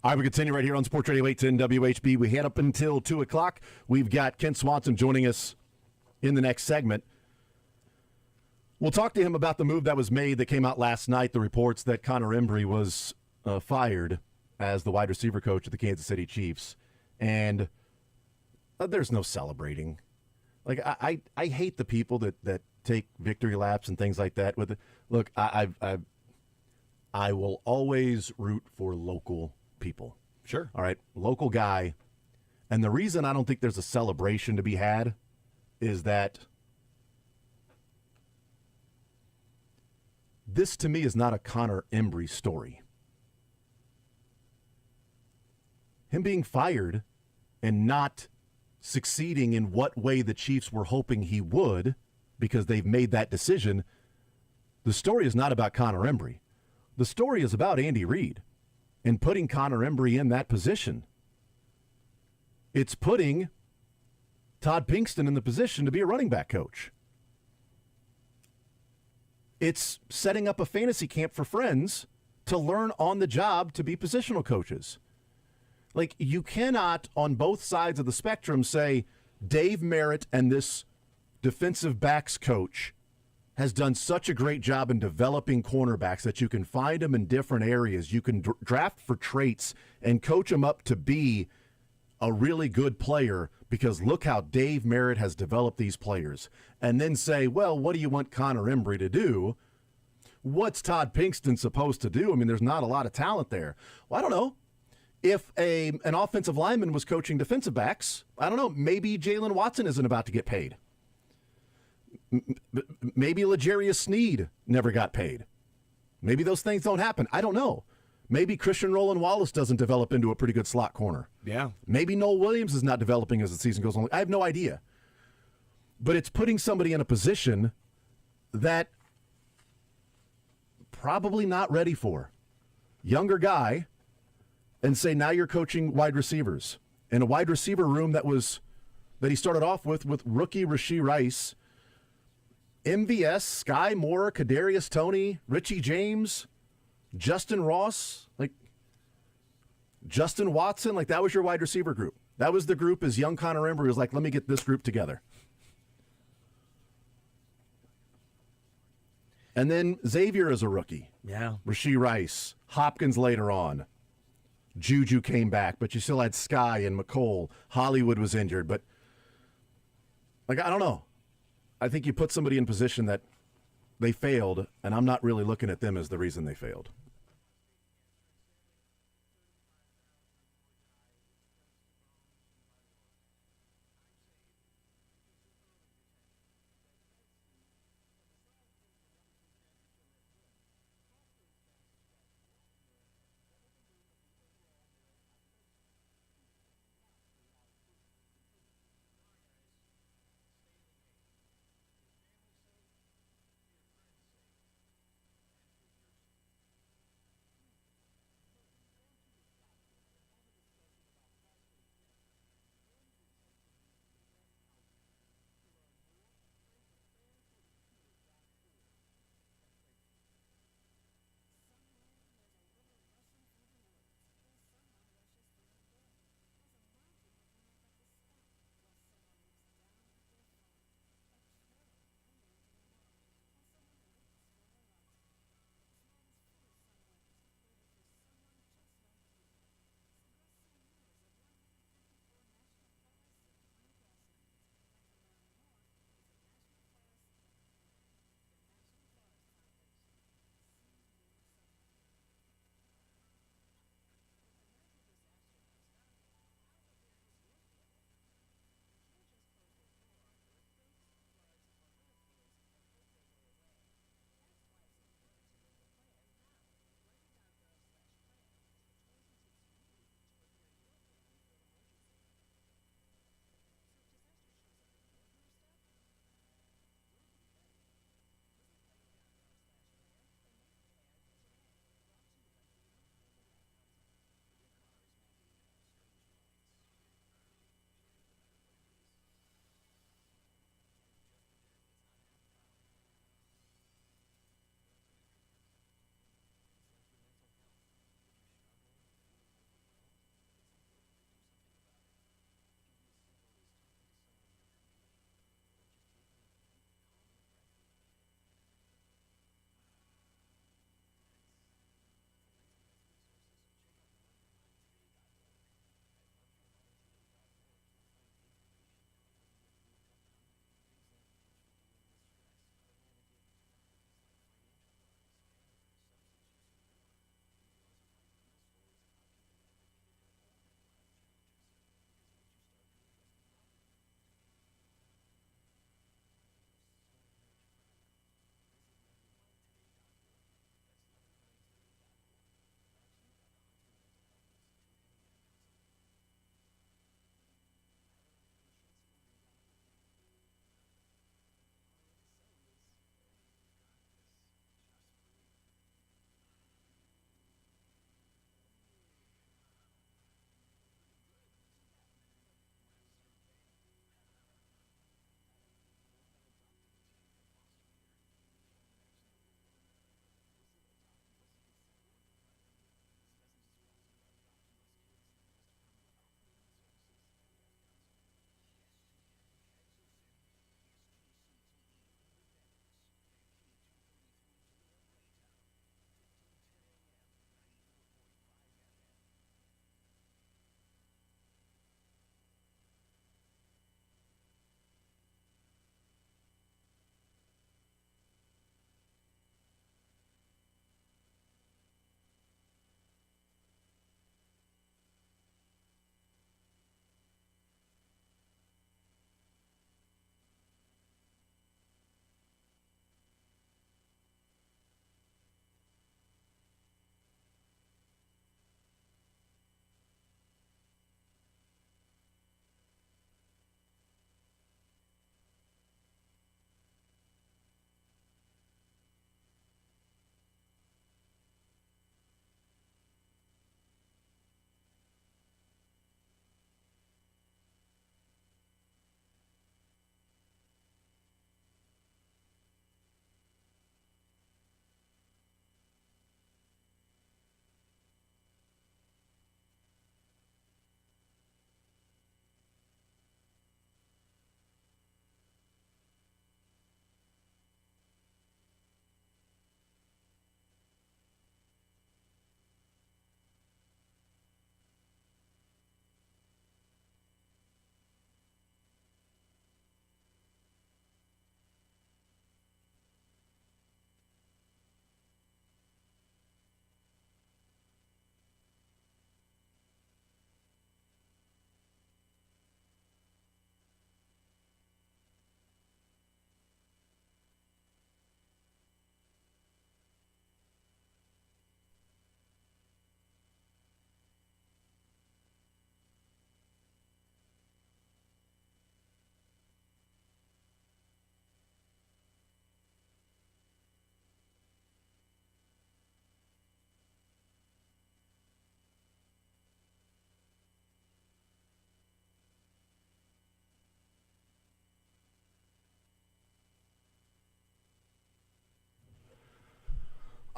All right, we continue right here on Sports Radio 810 WHB. We head up until 2 o'clock. We've got Ken Swanson joining us in the next segment. We'll talk to him about the move that was made that came out last night, the reports that Connor Embry was fired as the wide receiver coach of the Kansas City Chiefs. And there's no celebrating. Like, I hate the people that take victory laps and things like that. Look, I will always root for local people. Sure. All right, local guy. And the reason I don't think there's a celebration to be had is that this, to me, is not a Connor Embry story. Him being fired and not succeeding in what way the Chiefs were hoping he would, because they've made that decision, the story is not about Connor Embry. The story is about Andy Reid and putting Connor Embry in that position. It's putting Todd Pinkston in the position to be a running back coach. It's setting up a fantasy camp for friends to learn on the job to be positional coaches. Like, you cannot, on both sides of the spectrum, say Dave Merritt and this defensive backs coach has done such a great job in developing cornerbacks that you can find them in different areas. You can draft for traits and coach them up to be a really good player because look how Dave Merritt has developed these players. And then say, well, what do you want Connor Embry to do? What's Todd Pinkston supposed to do? I mean, there's not a lot of talent there. Well, I don't know. If an offensive lineman was coaching defensive backs, I don't know, maybe Jalen Watson isn't about to get paid. Maybe L'Jarius Sneed never got paid. Maybe those things don't happen. I don't know. Maybe Christian Roland Wallace doesn't develop into a pretty good slot corner. Yeah. Maybe Noel Williams is not developing as the season goes on. I have no idea. But it's putting somebody in a position that probably not ready for. Younger guy, and say now you're coaching wide receivers. In a wide receiver room that he started off with rookie Rashee Rice, MVS, Sky Moore, Kadarius Toney, Richie James, Justin Ross, like Justin Watson, like that was your wide receiver group. That was the group as young Connor Embry was like, let me get this group together. And then Xavier is a rookie. Yeah. Rashee Rice, Hopkins later on. Juju came back, but you still had Sky and McCole. Hollywood was injured, but like, I don't know. I think you put somebody in position that they failed, and I'm not really looking at them as the reason they failed.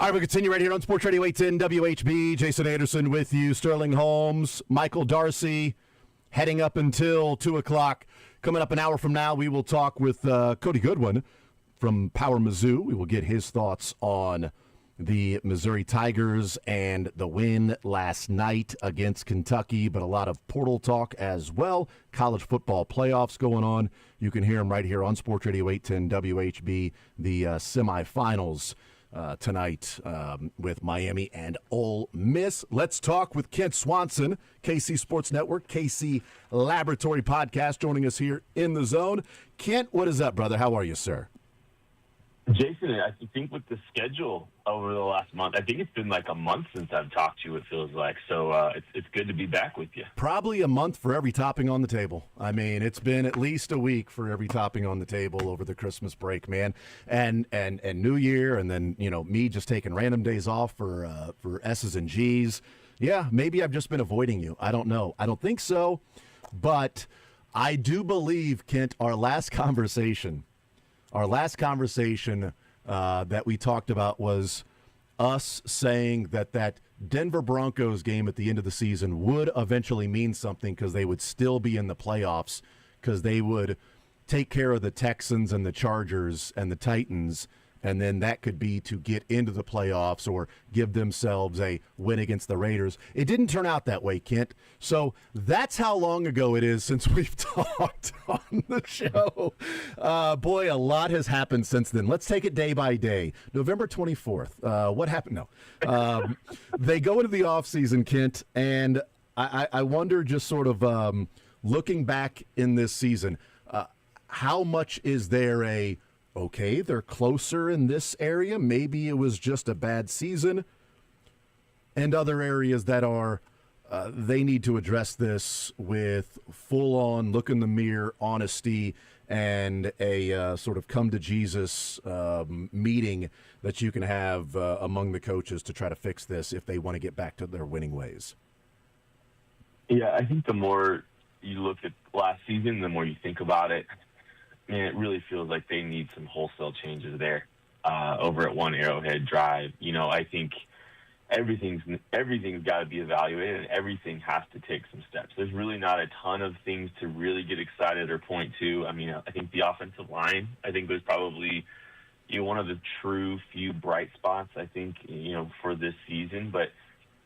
All right, we continue right here on Sports Radio 810 WHB. Jason Anderson with you. Sterling Holmes, Michael Darcy, heading up until 2 o'clock. Coming up an hour from now, we will talk with Cody Goodwin from Power Mizzou. We will get his thoughts on the Missouri Tigers and the win last night against Kentucky, but a lot of portal talk as well. College football playoffs going on. You can hear them right here on Sports Radio 810 WHB, the semifinals tonight with Miami and Ole Miss. Let's talk with Kent Swanson, KC Sports Network, KC Laboratory Podcast, joining us here in the zone. Kent, what is up, brother? How are you, sir? Jason, I think with the schedule over the last month, I think it's been like a month since I've talked to you, it feels like. So it's good to be back with you. Probably a month for every topping on the table. I mean, it's been at least a week for every topping on the table over the Christmas break, man. And New Year, and then, me just taking random days off for S's and G's. Yeah, maybe I've just been avoiding you. I don't know. I don't think so. But I do believe, Kent, our last conversation that we talked about was us saying that Denver Broncos game at the end of the season would eventually mean something because they would still be in the playoffs because they would take care of the Texans and the Chargers and the Titans, and then that could be to get into the playoffs or give themselves a win against the Raiders. It didn't turn out that way, Kent. So that's how long ago it is since we've talked on the show. Boy, a lot has happened since then. Let's take it day by day. November 24th. What happened? No. They go into the offseason, Kent, and I wonder, just sort of looking back in this season, how much is there okay, they're closer in this area, maybe it was just a bad season, and other areas that are they need to address this with full-on look in the mirror, honesty, and a sort of come-to-Jesus meeting that you can have among the coaches to try to fix this if they want to get back to their winning ways? Yeah, I think the more you look at last season, the more you think about it, and it really feels like they need some wholesale changes there over at One Arrowhead Drive. I think everything's got to be evaluated, and everything has to take some steps. There's really not a ton of things to really get excited or point to. I mean, I think the offensive line, I think was probably one of the true few bright spots, I think, for this season. But,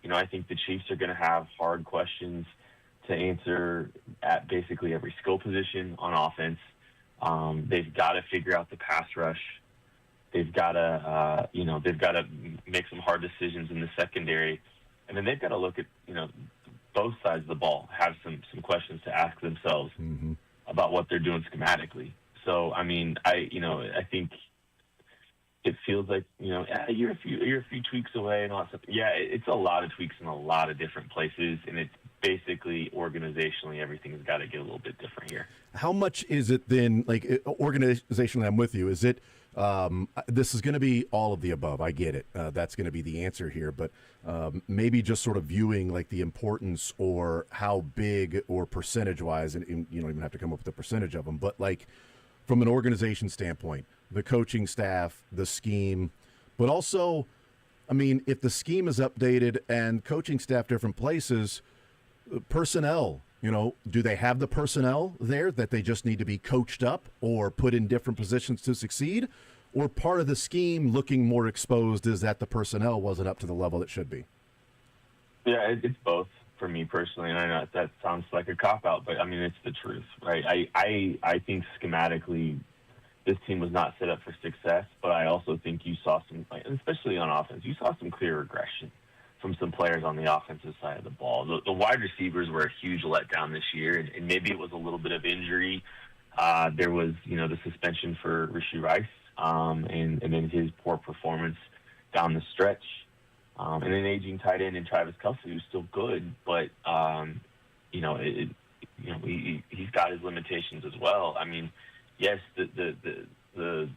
I think the Chiefs are going to have hard questions to answer at basically every skill position on offense. They've got to figure out the pass rush. They've got to, make some hard decisions in the secondary, and then they've got to look at, both sides of the ball, have some questions to ask themselves about what they're doing schematically. So, I mean, I think it feels like, you're a few tweaks away and all that stuff. Yeah, it's a lot of tweaks in a lot of different places, and it's basically organizationally everything's got to get a little bit different here. How much is it then, like organizationally, I'm with you, is it this is going to be all of the above. I get it. That's going to be the answer here, but maybe just sort of viewing like the importance or how big or percentage-wise, and you don't even have to come up with a percentage of them, but like from an organization standpoint, the coaching staff, the scheme, but also, I mean, if the scheme is updated and coaching staff different places, personnel, do they have the personnel there that they just need to be coached up or put in different positions to succeed? Or part of the scheme looking more exposed is that the personnel wasn't up to the level it should be? Yeah, it's both for me personally. And I know that sounds like a cop-out, but I mean, it's the truth, right? I think schematically this team was not set up for success, but I also think you saw some, especially on offense, you saw some clear regression from some players on the offensive side of the ball. The wide receivers were a huge letdown this year, and maybe it was a little bit of injury. There was, the suspension for Rashee Rice, and then his poor performance down the stretch. And then aging tight end and Travis Kelce, who's still good, but, he's got his limitations as well. I mean, yes, the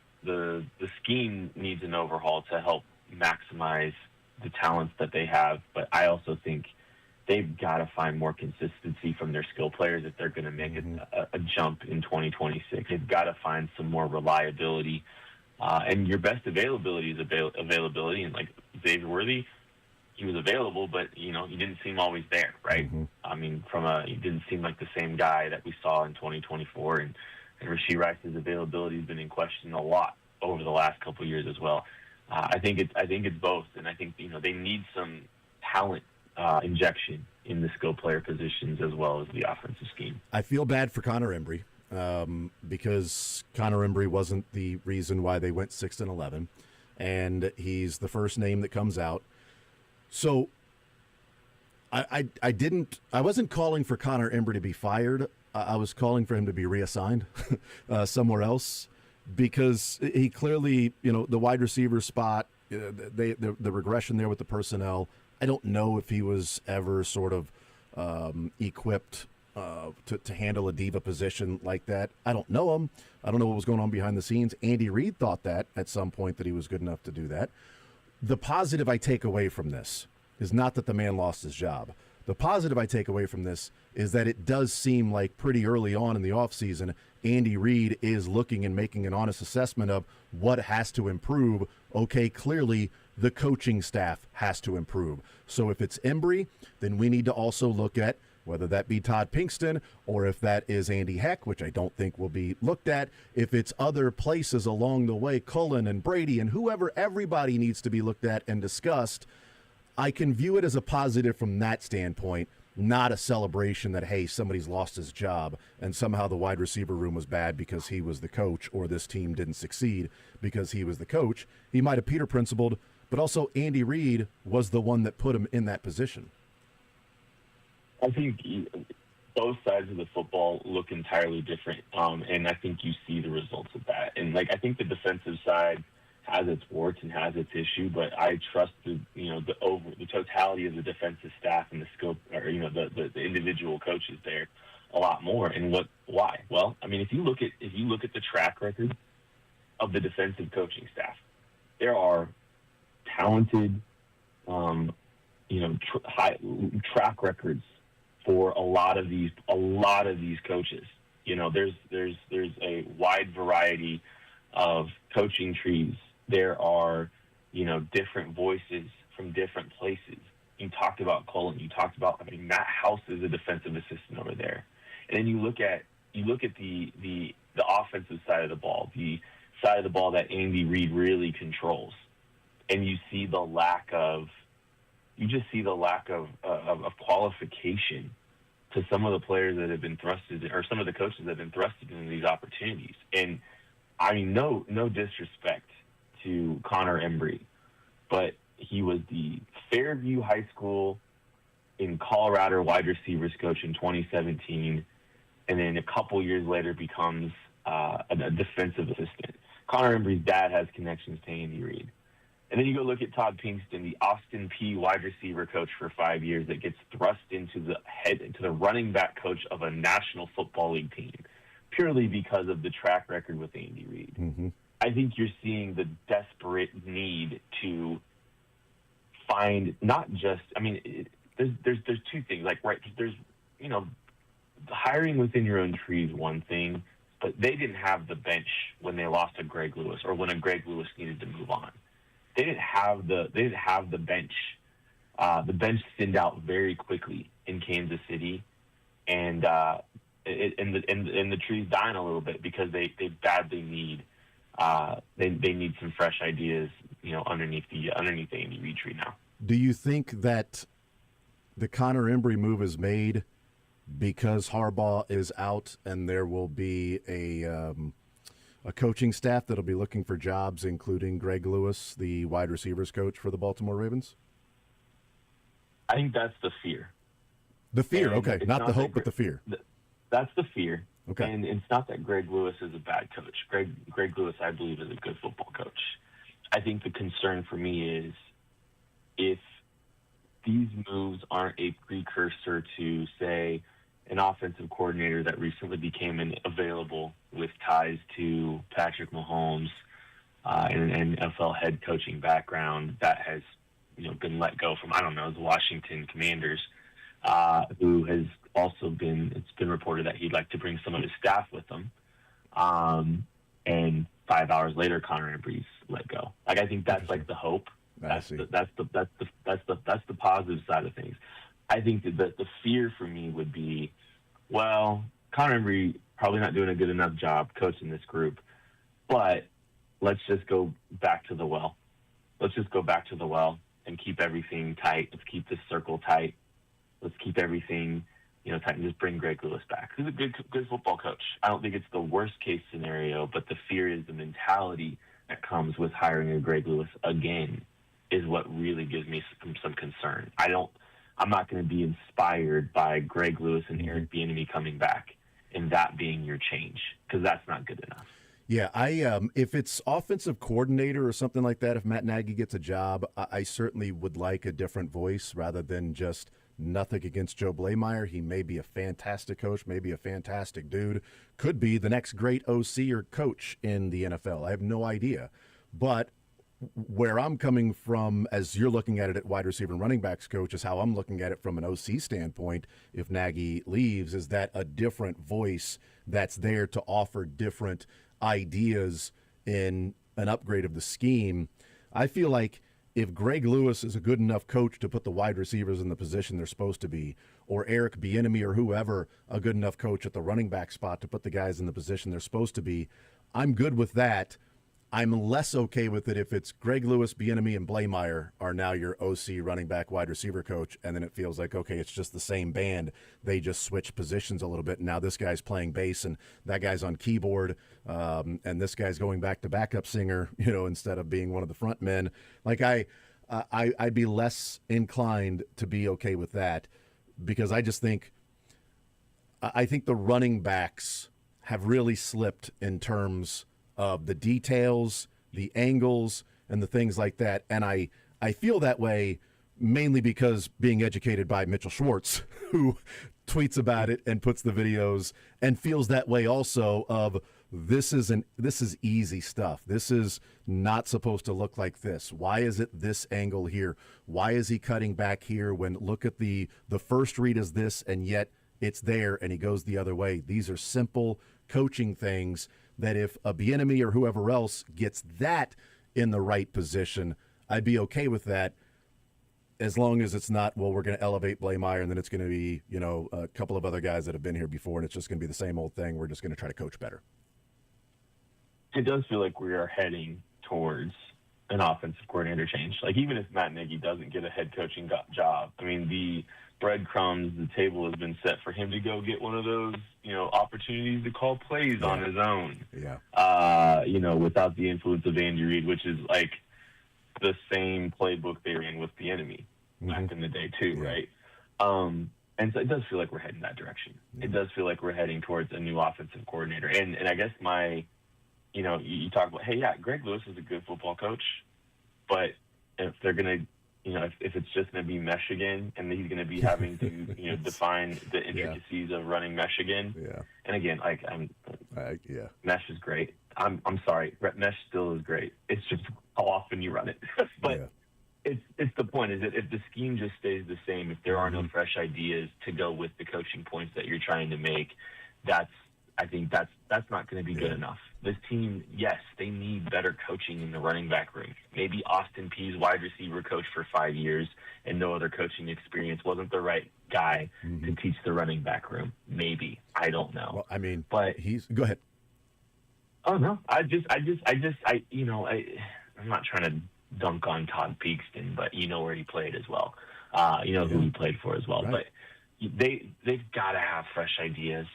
scheme needs an overhaul to help maximize the talents that they have, but I also think they've got to find more consistency from their skill players if they're going to make a jump in 2026. They've got to find some more reliability, and your best availability is availability, and like Xavier Worthy, he was available, but he didn't seem always there, right? Mm-hmm. I mean, he didn't seem like the same guy that we saw in 2024, and Rashee Rice's availability has been in question a lot over the last couple of years as well. I think it's both, and I think they need some talent injection in the skill player positions as well as the offensive scheme. I feel bad for Connor Embry because Connor Embry wasn't the reason why they went 6-11, and he's the first name that comes out. So I wasn't calling for Connor Embry to be fired. I was calling for him to be reassigned somewhere else, because he clearly, the wide receiver spot, the regression there with the personnel. I don't know if he was ever sort of equipped to handle a diva position like that. I don't know him. I don't know what was going on behind the scenes. Andy Reid thought that at some point that he was good enough to do that. The positive I take away from this is not that the man lost his job. The positive I take away from this is that it does seem like pretty early on in the offseason, Andy Reid is looking and making an honest assessment of what has to improve. Okay, clearly the coaching staff has to improve. So if it's Embry, then we need to also look at whether that be Todd Pinkston or if that is Andy Heck, which I don't think will be looked at. If it's other places along the way, Cullen and Brady and whoever, everybody needs to be looked at and discussed. I can view it as a positive from that standpoint, not a celebration that, hey, somebody's lost his job and somehow the wide receiver room was bad because he was the coach, or this team didn't succeed because he was the coach. He might have Peter principled, but also Andy Reid was the one that put him in that position. I think both sides of the football look entirely different, and I think you see the results of that. And I think the defensive side has its warts and has its issue, but I trust the totality of the defensive staff and the scope, or the individual coaches there a lot more. And why? Well, I mean, if you look at the track record of the defensive coaching staff, there are talented, high track records for a lot of these coaches. There's a wide variety of coaching trees. There are, different voices from different places. You talked about Cullen. You talked about, Matt House is a defensive assistant over there. And then you look at the offensive side of the ball, the side of the ball that Andy Reid really controls, and you see the lack of qualification to some of the players that have been thrusted, or some of the coaches that have been thrusted into these opportunities. And I mean, no disrespect to Connor Embry, but he was the Fairview High School in Colorado wide receivers coach in 2017, and then a couple years later becomes a defensive assistant. Connor Embry's dad has connections to Andy Reid. And then you go look at Todd Pinkston, the Austin P wide receiver coach for 5 years, that gets thrust into the running back coach of a National Football League team purely because of the track record with Andy Reid. Mm-hmm. I think you're seeing the desperate need to find not just, there's two things, there's, hiring within your own tree is one thing, but they didn't have the bench when they lost a Greg Lewis, or when a Greg Lewis needed to move on. They didn't have the bench. The bench thinned out very quickly in Kansas City, and the tree's dying a little bit because they badly need they need some fresh ideas, underneath the Andy Reid tree now. Do you think that the Connor Embry move is made because Harbaugh is out, and there will be a coaching staff that'll be looking for jobs, including Greg Lewis, the wide receivers coach for the Baltimore Ravens? I think that's the fear. The fear, okay. Not the hope, but the fear. That's the fear. Okay. And it's not that Greg Lewis is a bad coach. Greg Lewis, I believe, is a good football coach. I think the concern for me is if these moves aren't a precursor to, say, an offensive coordinator that recently became available with ties to Patrick Mahomes and an NFL head coaching background that has, been let go from, the Washington Commanders, who has also it's been reported that he'd like to bring some of his staff with him. And 5 hours later, Connor Embry's let go. I think that's the hope. That's see. the positive side of things. I think that the fear for me would be, well, Connor Embry probably not doing a good enough job coaching this group, but let's just go back to the well. Let's just go back to the well and keep everything tight. Let's keep this circle tight. Let's keep everything, tight, and just bring Greg Lewis back. He's a good football coach. I don't think it's the worst case scenario, but the fear is the mentality that comes with hiring a Greg Lewis again is what really gives me some concern. I'm not going to be inspired by Greg Lewis and Eric Bieniemy coming back and that being your change, because that's not good enough. Yeah, if it's offensive coordinator or something like that, if Matt Nagy gets a job, I certainly would like a different voice rather than just nothing against Joe Blameyer. He may be a fantastic coach, maybe a fantastic dude, could be the next great OC or coach in the NFL. I have no idea. But where I'm coming from, as you're looking at it at wide receiver and running backs coach, is how I'm looking at it from an OC standpoint. If Nagy leaves, is that a different voice that's there to offer different ideas in an upgrade of the scheme? I feel like if Greg Lewis is a good enough coach to put the wide receivers in the position they're supposed to be, or Eric Bieniemy or whoever a good enough coach at the running back spot to put the guys in the position they're supposed to be, I'm good with that. I'm less okay with it if it's Greg Lewis, Bieniemy, and Blameyer are now your OC running back wide receiver coach, and then it feels like, okay, it's just the same band. They just switch positions a little bit. And now this guy's playing bass, and that guy's on keyboard, and this guy's going back to backup singer, instead of being one of the front men. Like I'd be less inclined to be okay with that, because I just think the running backs have really slipped in terms of the details, the angles, and the things like that. And I feel that way mainly because being educated by Mitchell Schwartz, who tweets about it and puts the videos, and feels that way also of this is easy stuff. This is not supposed to look like this. Why is it this angle here? Why is he cutting back here when look at the first read is this and yet it's there and he goes the other way? These are simple coaching things that if a Bieniemy or whoever else gets that in the right position, I'd be okay with that, as long as it's not, well, we're going to elevate Blameyer and then it's going to be, a couple of other guys that have been here before and it's just going to be the same old thing. We're just going to try to coach better. It does feel like we are heading towards an offensive coordinator change. Like, even if Matt Nagy doesn't get a head coaching job, I mean, the breadcrumbs, the table has been set for him to go get one of those, opportunities to call plays on his own. Yeah. Without the influence of Andy Reid, which is like the same playbook they ran with the enemy back in the day too, right? And so it does feel like we're heading that direction. It does feel like we're heading towards a new offensive coordinator. And I guess you talk about, hey, yeah, Greg Lewis is a good football coach, but if they're going to, if it's just going to be mesh again, and he's going to be having to, define the intricacies of running mesh again. Yeah. And again, mesh is great. I'm sorry, mesh still is great. It's just how often you run it. But it's the point is that if the scheme just stays the same, if there are no fresh ideas to go with the coaching points that you're trying to make, I think that's not going to be good enough. This team, yes, they need better coaching in the running back room. Maybe Austin Peay's wide receiver coach for 5 years and no other coaching experience wasn't the right guy to teach the running back room. Maybe. I don't know. Well, I mean, but go ahead. Oh no, I'm not trying to dunk on Todd Peakston, but where he played as well. Who he played for as well. Right. But they've got to have fresh ideas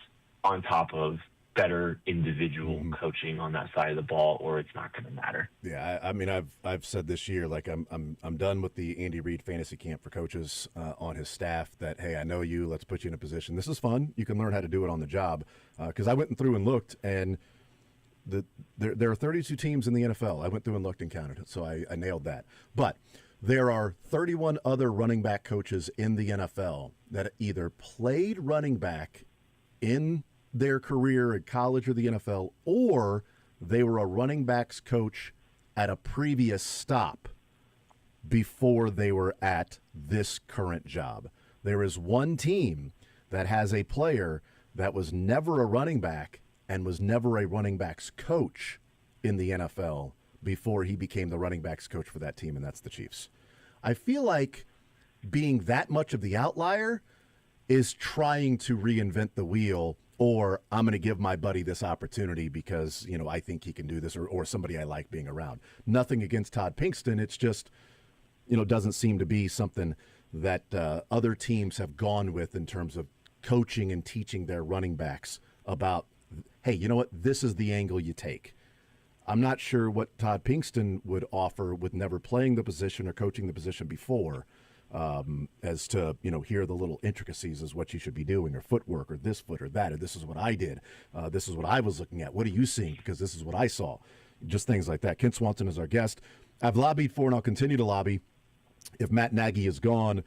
on top of better individual coaching on that side of the ball, or it's not going to matter. Yeah, I mean, I've said this year, like I'm done with the Andy Reid fantasy camp for coaches on his staff. That, hey, I know you. Let's put you in a position. This is fun. You can learn how to do it on the job. Because I went through and looked, and there are 32 teams in the NFL. I went through and looked and counted it, so I nailed that. But there are 31 other running back coaches in the NFL that either played running back in their career at college or the NFL, or they were a running backs coach at a previous stop before they were at this current job. There is one team that has a player that was never a running back and was never a running backs coach in the NFL, before he became the running backs coach for that team, and that's the Chiefs. I feel like being that much of the outlier is trying to reinvent the wheel, or I'm going to give my buddy this opportunity because, I think he can do this, or somebody I like being around. Nothing against Todd Pinkston. It's just, doesn't seem to be something that other teams have gone with in terms of coaching and teaching their running backs about, hey, you know what? This is the angle you take. I'm not sure what Todd Pinkston would offer with never playing the position or coaching the position before, as to, here are the little intricacies is what you should be doing, or footwork, or this foot or that, or this is what I did. This is what I was looking at. What are you seeing? Because this is what I saw. Just things like that. Kent Swanson is our guest. I've lobbied for, and I'll continue to lobby, if Matt Nagy is gone,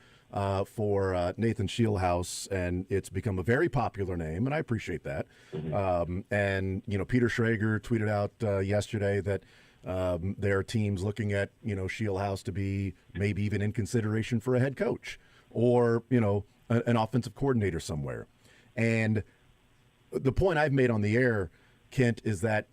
for Nathan Shieldhouse, and it's become a very popular name, and I appreciate that. And Peter Schrager tweeted out yesterday that there are teams looking at Shieldhouse to be maybe even in consideration for a head coach, or an offensive coordinator somewhere. And the point I've made on the air, Kent, is that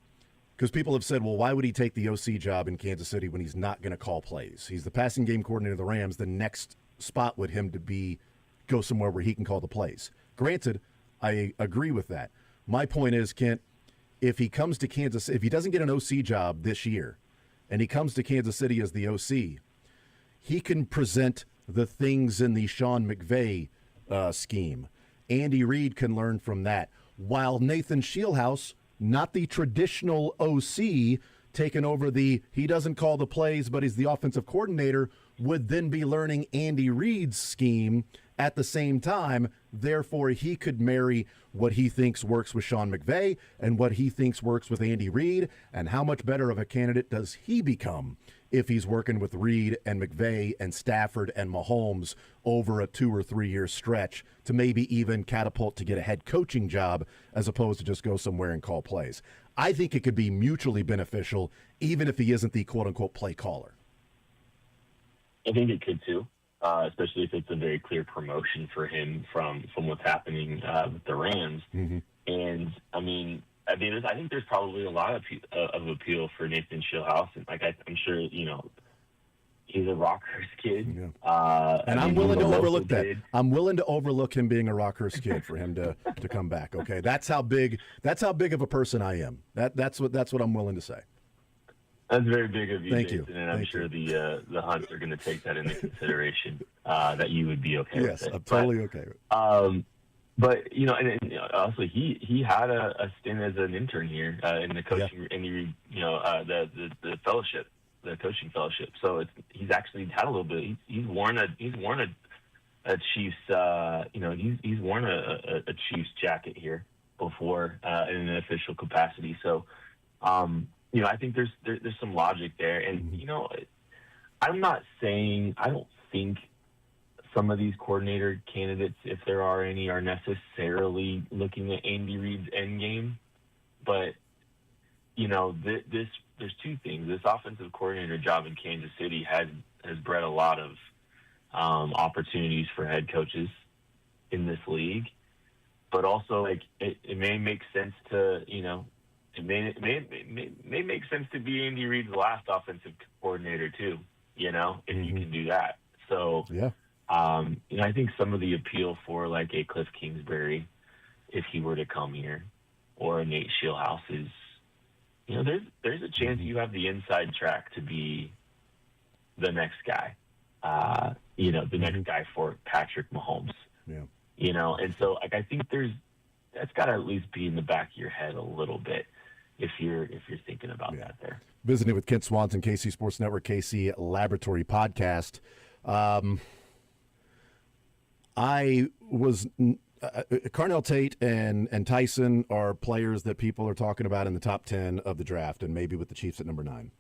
because people have said, well, why would he take the OC job in Kansas City when he's not going to call plays? He's the passing game coordinator of the Rams. The next spot with him to be go somewhere where he can call the plays. Granted, I agree with that. My point is, Kent, if he comes to Kansas, if he doesn't get an OC job this year and he comes to Kansas City as the OC, he can present the things in the Sean McVay scheme. Andy Reid can learn from that, while Nathan Shieldhouse, not the traditional OC, taking over he doesn't call the plays, but he's the offensive coordinator, would then be learning Andy Reid's scheme at the same time. Therefore, he could marry what he thinks works with Sean McVay and what he thinks works with Andy Reid. And how much better of a candidate does he become if he's working with Reid and McVay and Stafford and Mahomes over a 2 or 3 year stretch to maybe even catapult to get a head coaching job as opposed to just go somewhere and call plays? I think it could be mutually beneficial, even if he isn't the quote-unquote play caller. I think it could too, especially if it's a very clear promotion for him from what's happening with the Rams. Mm-hmm. And I think there's probably a lot of appeal for Nathan Shieldhouse, and I'm sure he's a Rockhurst kid. Yeah. And I'm willing to overlook that. I'm willing to overlook him being a Rockhurst kid for him to come back. Okay, that's how big of a person I am. That's what I'm willing to say. That's very big of you, Thank Jason, you. And I'm sure the Hunts are going to take that into consideration, that you would be okay with it. Yes, I'm totally okay with it. But and honestly, he had a stint as an intern here in the coaching, the fellowship, the coaching fellowship. So he's actually had a little bit. He's worn a Chiefs, he's worn a Chiefs jacket here before in an official capacity. So. I think there's some logic there, and I'm not saying I don't think some of these coordinator candidates, if there are any, are necessarily looking at Andy Reid's end game, but there's two things. This offensive coordinator job in Kansas City has bred a lot of opportunities for head coaches in this league, but also it may make sense to It may make sense to be Andy Reid's last offensive coordinator too, if you can do that. So, yeah. I think some of the appeal for like a Cliff Kingsbury, if he were to come here, or a Nate Shieldhouse is, there's a chance you have the inside track to be the next guy, the next guy for Patrick Mahomes. Yeah. And so I think that's got to at least be in the back of your head a little bit. If you're thinking about that there. Visiting with Kent Swanson, KC Sports Network, KC Laboratory Podcast. I was Carnell Tate and Tyson are players that people are talking about in the top 10 of the draft, and maybe with the Chiefs at number 9.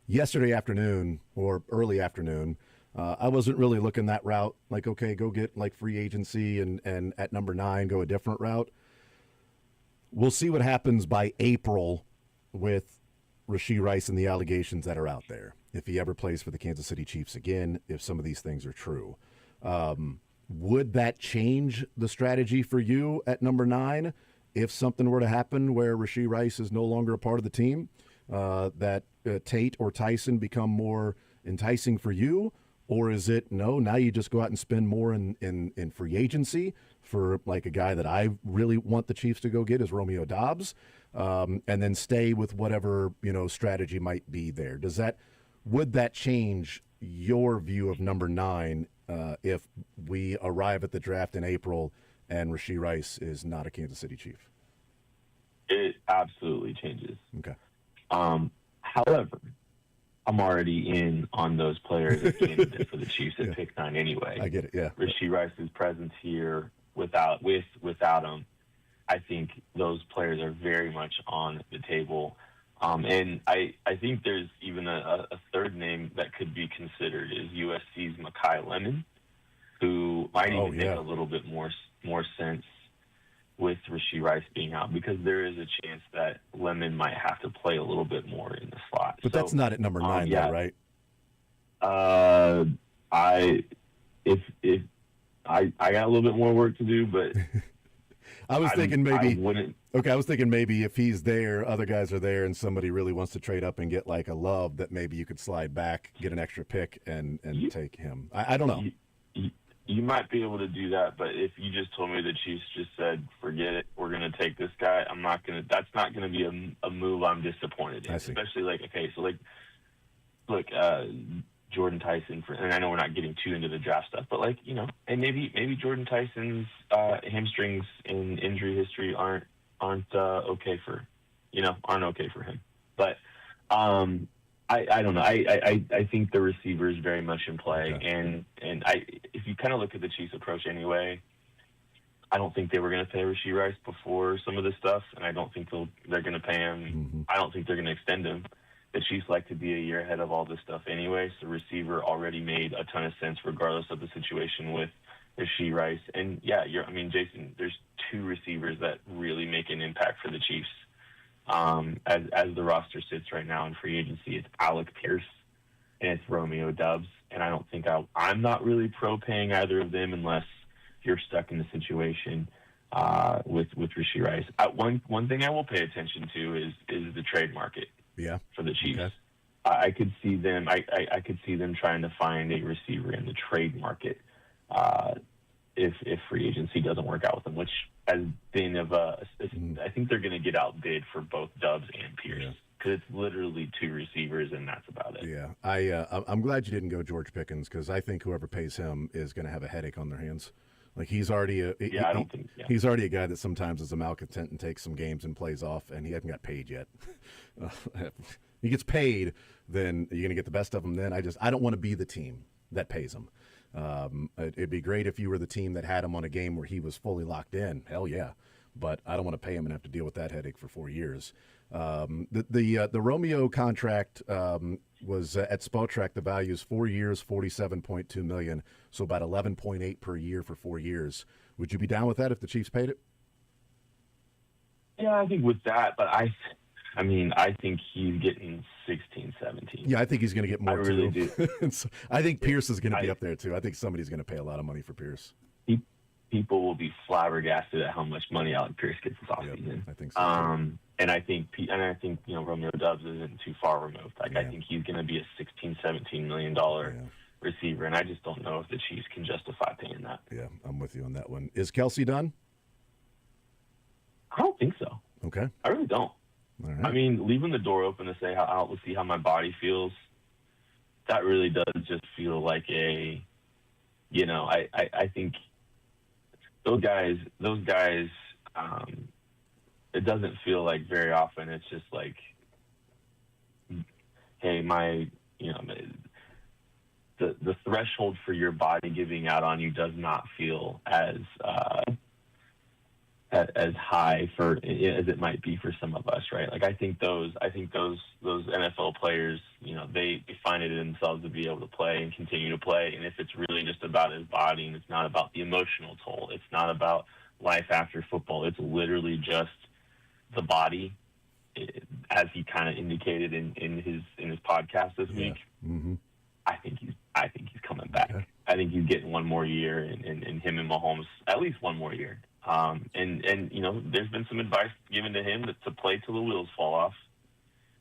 Yesterday afternoon or early afternoon, I wasn't really looking that route. Like, okay, go get like free agency and at number 9, go a different route. We'll see what happens by April with Rashee Rice and the allegations that are out there. If he ever plays for the Kansas City Chiefs again, if some of these things are true. Would that change the strategy for you at number 9 if something were to happen where Rashee Rice is no longer a part of the team? that Tate or Tyson become more enticing for you? Or is it, no, now you just go out and spend more in free agency for like a guy that I really want the Chiefs to go get is Romeo Dobbs, and then stay with whatever, strategy might be there. Would that change your view of number 9 if we arrive at the draft in April and Rashee Rice is not a Kansas City Chief? It absolutely changes. Okay. However, I'm already in on those players as candidates for the Chiefs at pick 9 anyway. I get it, yeah. Rashee Rice's presence here without him, I think those players are very much on the table. And I think there's even a third name that could be considered is USC's Mekhi Lemon, who might even make a little bit more sense with Rashee Rice being out, because there is a chance that Lemon might have to play a little bit more in the slot. But that's not at number 9, though, right? I got a little bit more work to do, but I was thinking maybe. I wouldn't. Okay, I was thinking maybe if he's there, other guys are there, and somebody really wants to trade up and get like a Love, that maybe you could slide back, get an extra pick, and take him. I don't know. You might be able to do that, but if you just told me the Chiefs just said, forget it, we're going to take this guy, that's not going to be a move I'm disappointed in. Especially Jordan Tyson, and I know we're not getting too into the draft stuff, but and maybe Jordan Tyson's hamstrings in injury history aren't okay for him. But I don't know. I think the receiver is very much in play, and if you kind of look at the Chiefs' approach anyway, I don't think they were going to pay Rashee Rice before some of this stuff, and I don't think they're going to pay him. Mm-hmm. I don't think they're going to extend him. The Chiefs like to be a year ahead of all this stuff anyway, so receiver already made a ton of sense regardless of the situation with Rashee Rice. And Jason, there's 2 receivers that really make an impact for the Chiefs. As the roster sits right now in free agency, it's Alec Pierce and it's Romeo Doubs. And I don't think I'm not really pro paying either of them unless you're stuck in the situation with Rashee Rice. One thing I will pay attention to is the trade market. Yeah. For the Chiefs. Okay. I could see them. I could see them trying to find a receiver in the trade market if free agency doesn't work out with them, which has been I think they're going to get outbid for both Doubs and Pierce, because it's literally 2 receivers and that's about it. Yeah, I'm glad you didn't go George Pickens, because I think whoever pays him is going to have a headache on their hands. Like he's already he's already a guy that sometimes is a malcontent and takes some games and plays off, and he hasn't got paid yet. He gets paid, then you're gonna get the best of him. Then I don't want to be the team that pays him. It'd be great if you were the team that had him on a game where he was fully locked in. Hell yeah, but I don't want to pay him and have to deal with that headache for 4 years. The Romeo contract was at Spotrac. The value is 4 years, $47.2 million, so about 11.8 per year for 4 years. Would you be down with that if the Chiefs paid it? Yeah, I think with that, but I think he's getting 16, 17. Yeah, I think he's going to get more. I really do. So I think Pierce is going to be up there too. I think somebody's going to pay a lot of money for Pierce. People will be flabbergasted at how much money Alec Pierce gets this offseason. I think so. And I think Romeo Doubs isn't too far removed. I think he's going to be a $16, $17 million receiver, and I just don't know if the Chiefs can justify paying that. Yeah, I'm with you on that one. Is Kelsey done? I don't think so. Okay. I really don't. All right. I mean, leaving the door open to say we'll see how my body feels, that really does just feel like I think those guys, it doesn't feel like very often it's just like, hey, the threshold for your body giving out on you does not feel as high as it might be for some of us, right? Like I think those NFL players, they find it in themselves to be able to play and continue to play. And if it's really just about his body and it's not about the emotional toll, it's not about life after football, it's literally just the body, as he kind of indicated in his podcast this week. Mm-hmm. I think he's coming back. Okay. I think he's getting one more year, and him and Mahomes at least one more year. And there's been some advice given to him to play till the wheels fall off.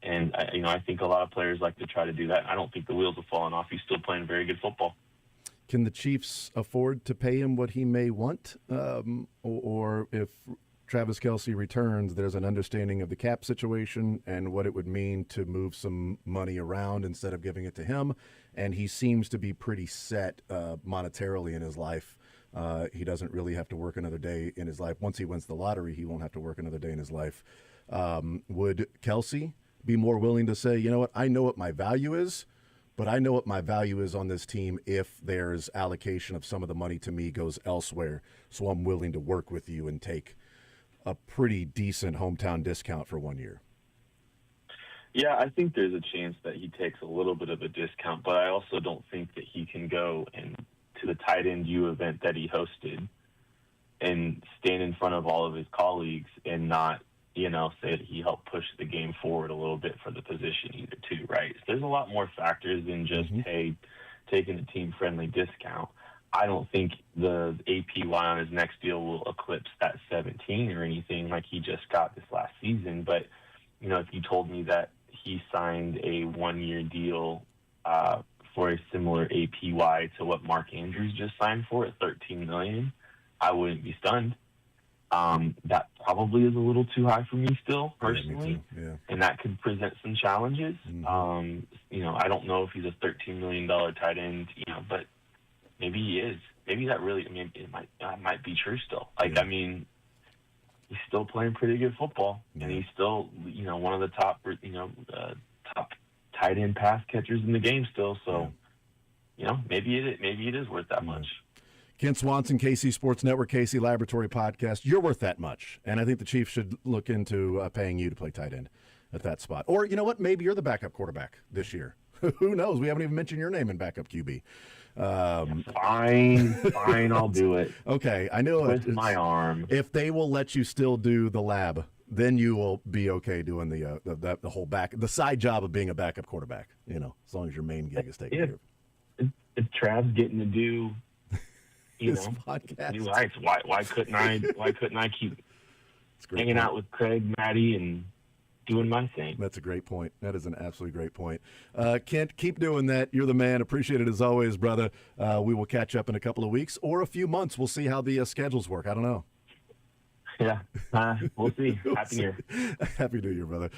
And I think a lot of players like to try to do that. I don't think the wheels have fallen off. He's still playing very good football. Can the Chiefs afford to pay him what he may want? Or if Travis Kelce returns, there's an understanding of the cap situation and what it would mean to move some money around instead of giving it to him. And he seems to be pretty set monetarily in his life. He doesn't really have to work another day in his life. Once he wins the lottery, he won't have to work another day in his life. Would Kelce be more willing to say, you know what, I know what my value is, but I know what my value is on this team if there's allocation of some of the money to me goes elsewhere, so I'm willing to work with you and take a pretty decent hometown discount for 1 year? Yeah, I think there's a chance that he takes a little bit of a discount, but I also don't think that he can go and to the tight end U event that he hosted and stand in front of all of his colleagues and not, say that he helped push the game forward a little bit for the position either too, right? So there's a lot more factors than just, hey, taking a team-friendly discount. I don't think the APY on his next deal will eclipse that 17 or anything like he just got this last season. But, if you told me that he signed a 1-year deal for a similar APY to what Mark Andrews just signed for at $13 million, I wouldn't be stunned. That probably is a little too high for me still, personally, and that could present some challenges. I don't know if he's a $13 million tight end, but maybe he is. Maybe that might be true still. He's still playing pretty good football, and he's still, one of the top, top tight end pass catchers in the game still. So, maybe it is worth that much. Kent Swanson, KC Sports Network, KC Laboratory Podcast. You're worth that much, and I think the Chiefs should look into paying you to play tight end at that spot. Or, you know what? Maybe you're the backup quarterback this year. Who knows? We haven't even mentioned your name in backup QB. Fine, I'll do it. Okay, I know. Twist my arm. If they will let you still do the lab, then you will be okay doing the whole the side job of being a backup quarterback. As long as your main gig is taken care of. If Trav's getting to do, podcast. New heights, why couldn't I keep hanging out with Craig, Maddie, and doing my thing? That's a great point. That is an absolutely great point. Kent, keep doing that. You're the man. Appreciate it as always, brother. We will catch up in a couple of weeks or a few months. We'll see how the schedules work. I don't know. Yeah, we'll see. Happy New Year. Happy New Year, brother.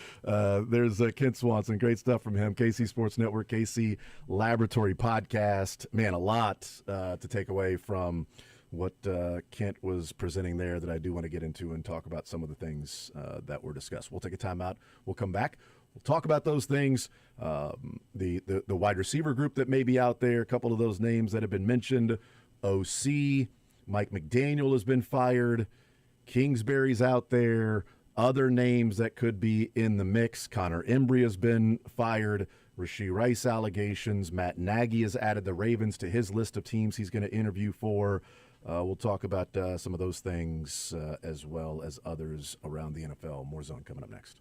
There's Kent Swanson. Great stuff from him. KC Sports Network, KC Laboratory Podcast. Man, a lot to take away from what Kent was presenting there that I do want to get into and talk about some of the things that were discussed. We'll take a time out. We'll come back. We'll talk about those things, the wide receiver group that may be out there, a couple of those names that have been mentioned. OC, Mike McDaniel has been fired. Kingsbury's out there. Other names that could be in the mix. Connor Embry has been fired. Rashee Rice allegations. Matt Nagy has added the Ravens to his list of teams he's going to interview for. We'll talk about some of those things as well as others around the NFL. More Zone coming up next.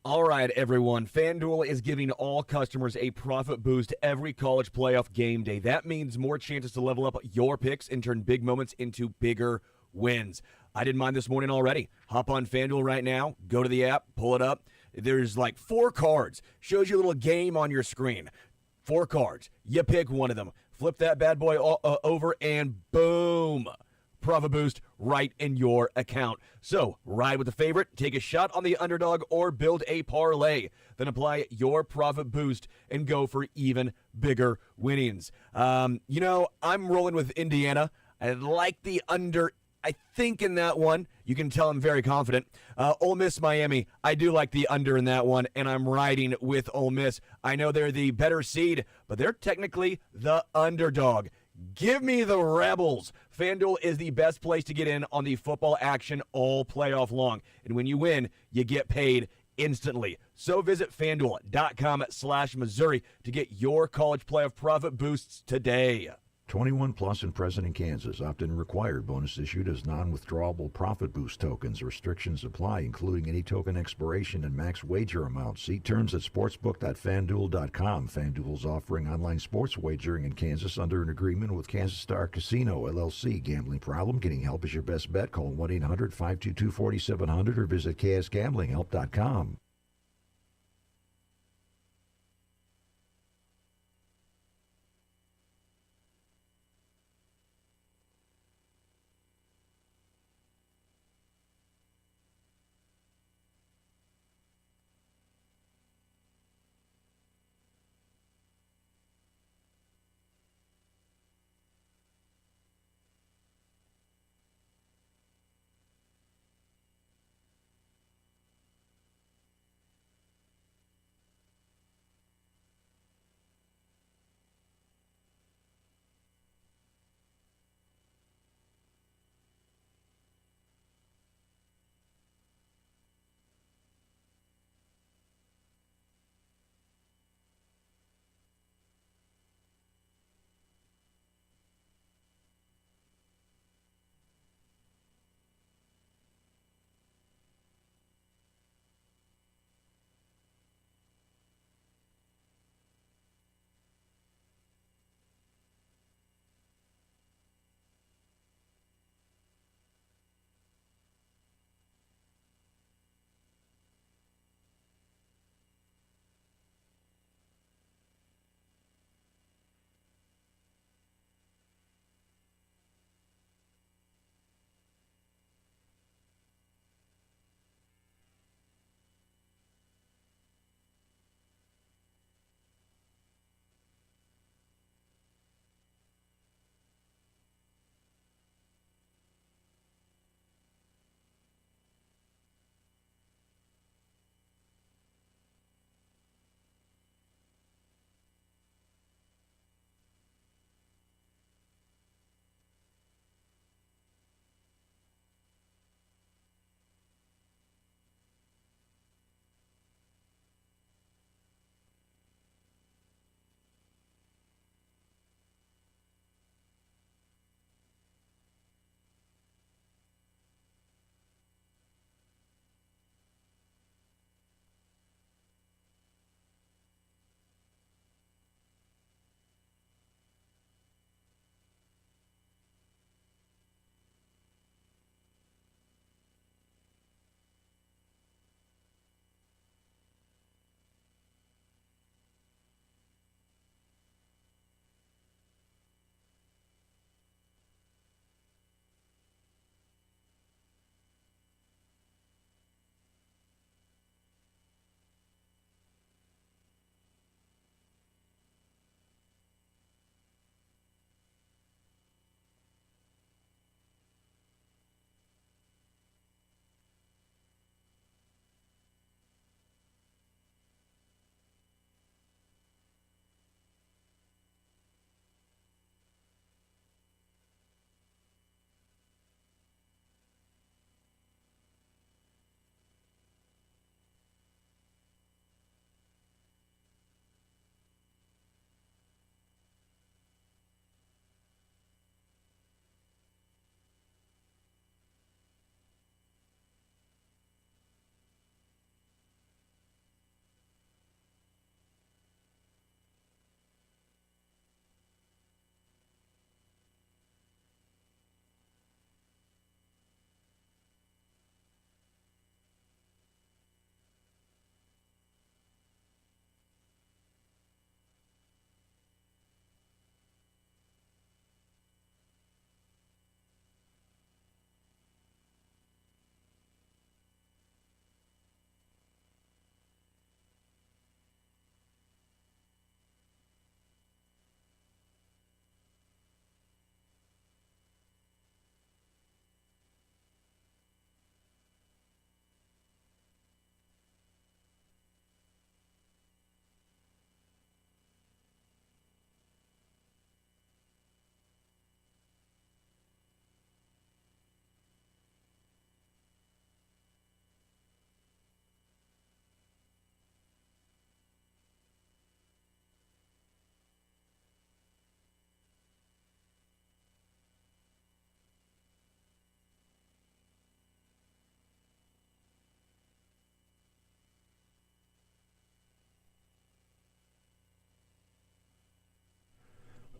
All right, everyone. FanDuel is giving all customers a profit boost every college playoff game day. That means more chances to level up your picks and turn big moments into bigger wins. I did mine this morning already. Hop on FanDuel right now. Go to the app. Pull it up. There's like 4 cards. Shows you a little game on your screen. 4 cards. You pick one of them. Flip that bad boy over and boom. Profit boost right in your account. So, ride with the favorite, take a shot on the underdog, or build a parlay. Then apply your profit boost and go for even bigger winnings. I'm rolling with Indiana. I like the under, I think, in that one. You can tell I'm very confident. Ole Miss, Miami, I do like the under in that one, and I'm riding with Ole Miss. I know they're the better seed, but they're technically the underdog. Give me the Rebels. FanDuel is the best place to get in on the football action all playoff long. And when you win, you get paid instantly. So visit FanDuel.com/Missouri to get your college playoff profit boosts today. 21 plus and present in Kansas. Opt-in required. Bonus issued as non-withdrawable profit boost tokens. Restrictions apply, including any token expiration and max wager amount. See terms at sportsbook.fanduel.com. FanDuel's offering online sports wagering in Kansas under an agreement with Kansas Star Casino, LLC. Gambling problem? Getting help is your best bet. Call 1-800-522-4700 or visit ksgamblinghelp.com.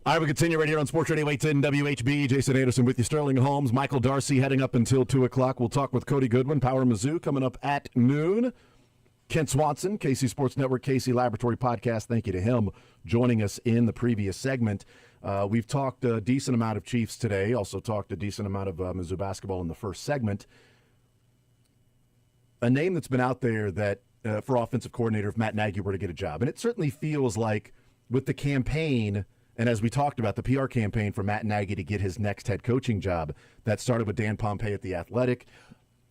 All right, we continue right here on Sports Radio 810 WHB. Jason Anderson with you, Sterling Holmes, Michael Darcy heading up until 2 o'clock. We'll talk with Cody Goodwin, Power Mizzou, coming up at noon. Kent Swanson, KC Sports Network, KC Laboratory Podcast. Thank you to him joining us in the previous segment. We've talked a decent amount of Chiefs today, also talked a decent amount of Mizzou basketball in the first segment. A name that's been out there that for offensive coordinator if Matt Nagy were to get a job. And it certainly feels like with the campaign, and as we talked about, the PR campaign for Matt Nagy to get his next head coaching job, that started with Dan Pompei at The Athletic.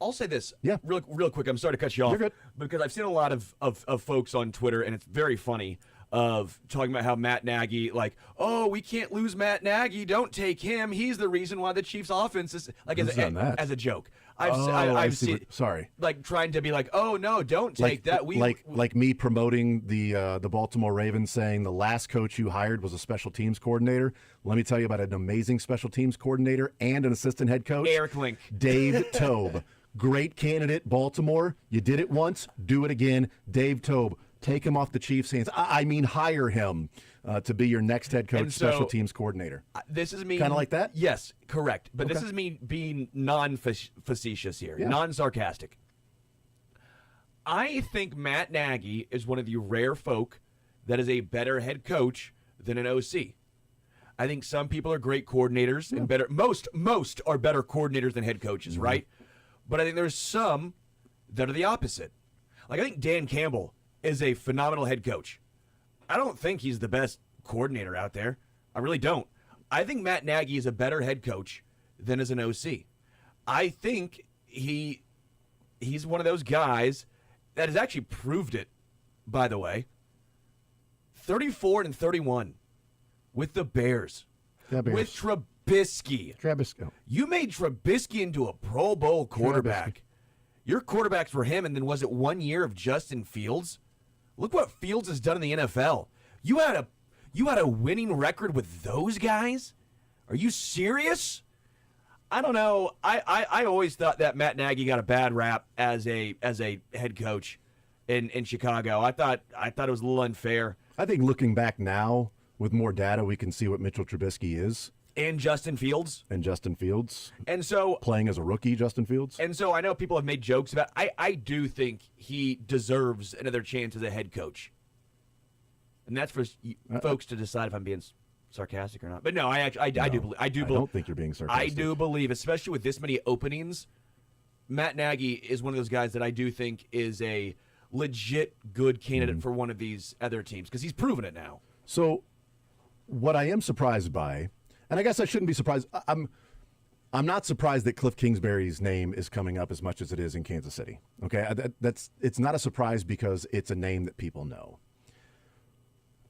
I'll say this real quick. I'm sorry to cut you off. You're good. Because I've seen a lot of folks on Twitter, and it's very funny, of talking about how Matt Nagy, like, oh, we can't lose Matt Nagy. Don't take him. He's the reason why the Chiefs' offense is like as a joke. I've seen. Sorry. Like trying to be like, oh no, don't take that. Like me promoting the Baltimore Ravens, saying the last coach you hired was a special teams coordinator. Let me tell you about an amazing special teams coordinator and an assistant head coach, Eric Link, Dave Tobe. Great candidate, Baltimore. You did it once, do it again. Dave Tobe. Take him off the Chiefs' hands. I mean, hire him to be your next head coach, special teams coordinator. This is me. Kind of like that? Yes, correct. But This is me being non-facetious here, non-sarcastic. I think Matt Nagy is one of the rare folk that is a better head coach than an OC. I think some people are great coordinators and better. Most are better coordinators than head coaches, right? But I think there's some that are the opposite. Like I think Dan Campbell is a phenomenal head coach. I don't think he's the best coordinator out there. I really don't. I think Matt Nagy is a better head coach than as an OC. I think he's one of those guys that has actually proved it, by the way. 34-31 with the Bears. Yeah, Bears. With Trubisky. You made Trubisky into a Pro Bowl quarterback. Your quarterbacks were him, and then was it 1 year of Justin Fields? Look what Fields has done in the NFL. You had a winning record with those guys? Are you serious? I don't know. I always thought that Matt Nagy got a bad rap as a head coach in Chicago. I thought it was a little unfair. I think looking back now with more data, we can see what Mitchell Trubisky is. And Justin Fields. And so playing as a rookie, Justin Fields. And so I know people have made jokes about I do think he deserves another chance as a head coach. And that's for folks to decide if I'm being sarcastic or not. But no, I do believe. I don't think you're being sarcastic. I do believe, especially with this many openings, Matt Nagy is one of those guys that I do think is a legit good candidate for one of these other teams because he's proven it now. So what I am surprised by, and I guess I shouldn't be surprised. I'm not surprised that Cliff Kingsbury's name is coming up as much as it is in Kansas City. Okay, it's not a surprise because it's a name that people know,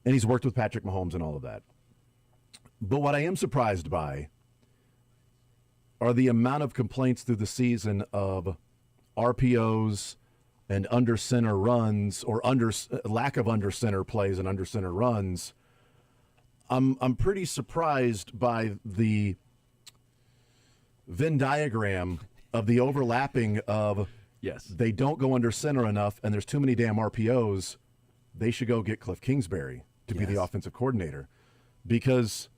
and he's worked with Patrick Mahomes and all of that. But what I am surprised by are the amount of complaints through the season of RPOs and under center runs, or lack of under center plays and under center runs. I'm pretty surprised by the Venn diagram of the overlapping of they don't go under center enough and there's too many damn RPOs. They should go get Cliff Kingsbury to be the offensive coordinator, because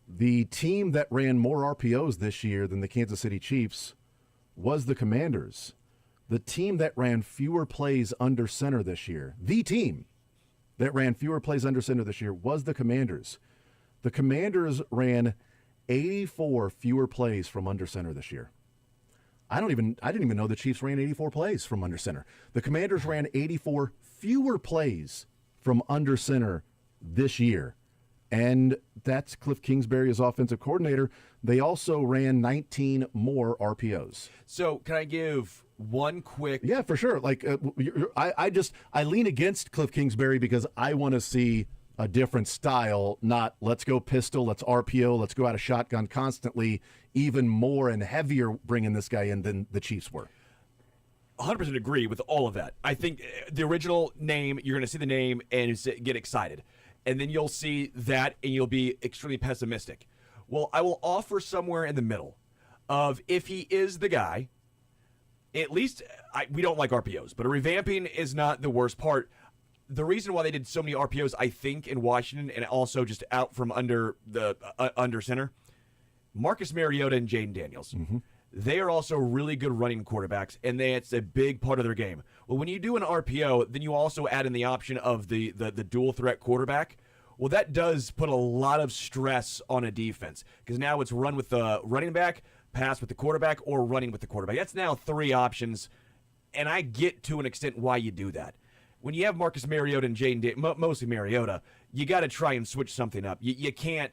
the team that ran more RPOs this year than the Kansas City Chiefs was the Commanders. The team that ran fewer plays under center this year, the team that ran fewer plays under center this year was the Commanders. The Commanders ran 84 fewer plays from under center this year. I didn't even know the Chiefs ran 84 plays from under center. The Commanders ran 84 fewer plays from under center this year. And that's Cliff Kingsbury as offensive coordinator. They also ran 19 more RPOs. So can I give one quick? Yeah, for sure. Like I lean against Cliff Kingsbury because I want to see a different style, not let's go pistol, let's RPO, let's go out of shotgun constantly, even more and heavier bringing this guy in than the Chiefs were. 100% agree with all of that. I think the original name, you're going to see the name and get excited. And then you'll see that and you'll be extremely pessimistic. Well, I will offer somewhere in the middle of, if he is the guy, at least we don't like RPOs, but a revamping is not the worst part. the reason why they did so many RPOs, I think, in Washington, and also just out from under the under center, Marcus Mariota and Jaden Daniels. They are also really good running quarterbacks, and it's a big part of their game. Well, when you do an RPO, then you also add in the option of the dual threat quarterback. Well, that does put a lot of stress on a defense because now it's run with the running back, pass with the quarterback, or running with the quarterback. That's now 3 options, and I get to an extent why you do that. When you have Marcus Mariota and Jaden, mostly Mariota, you got to try and switch something up. You can't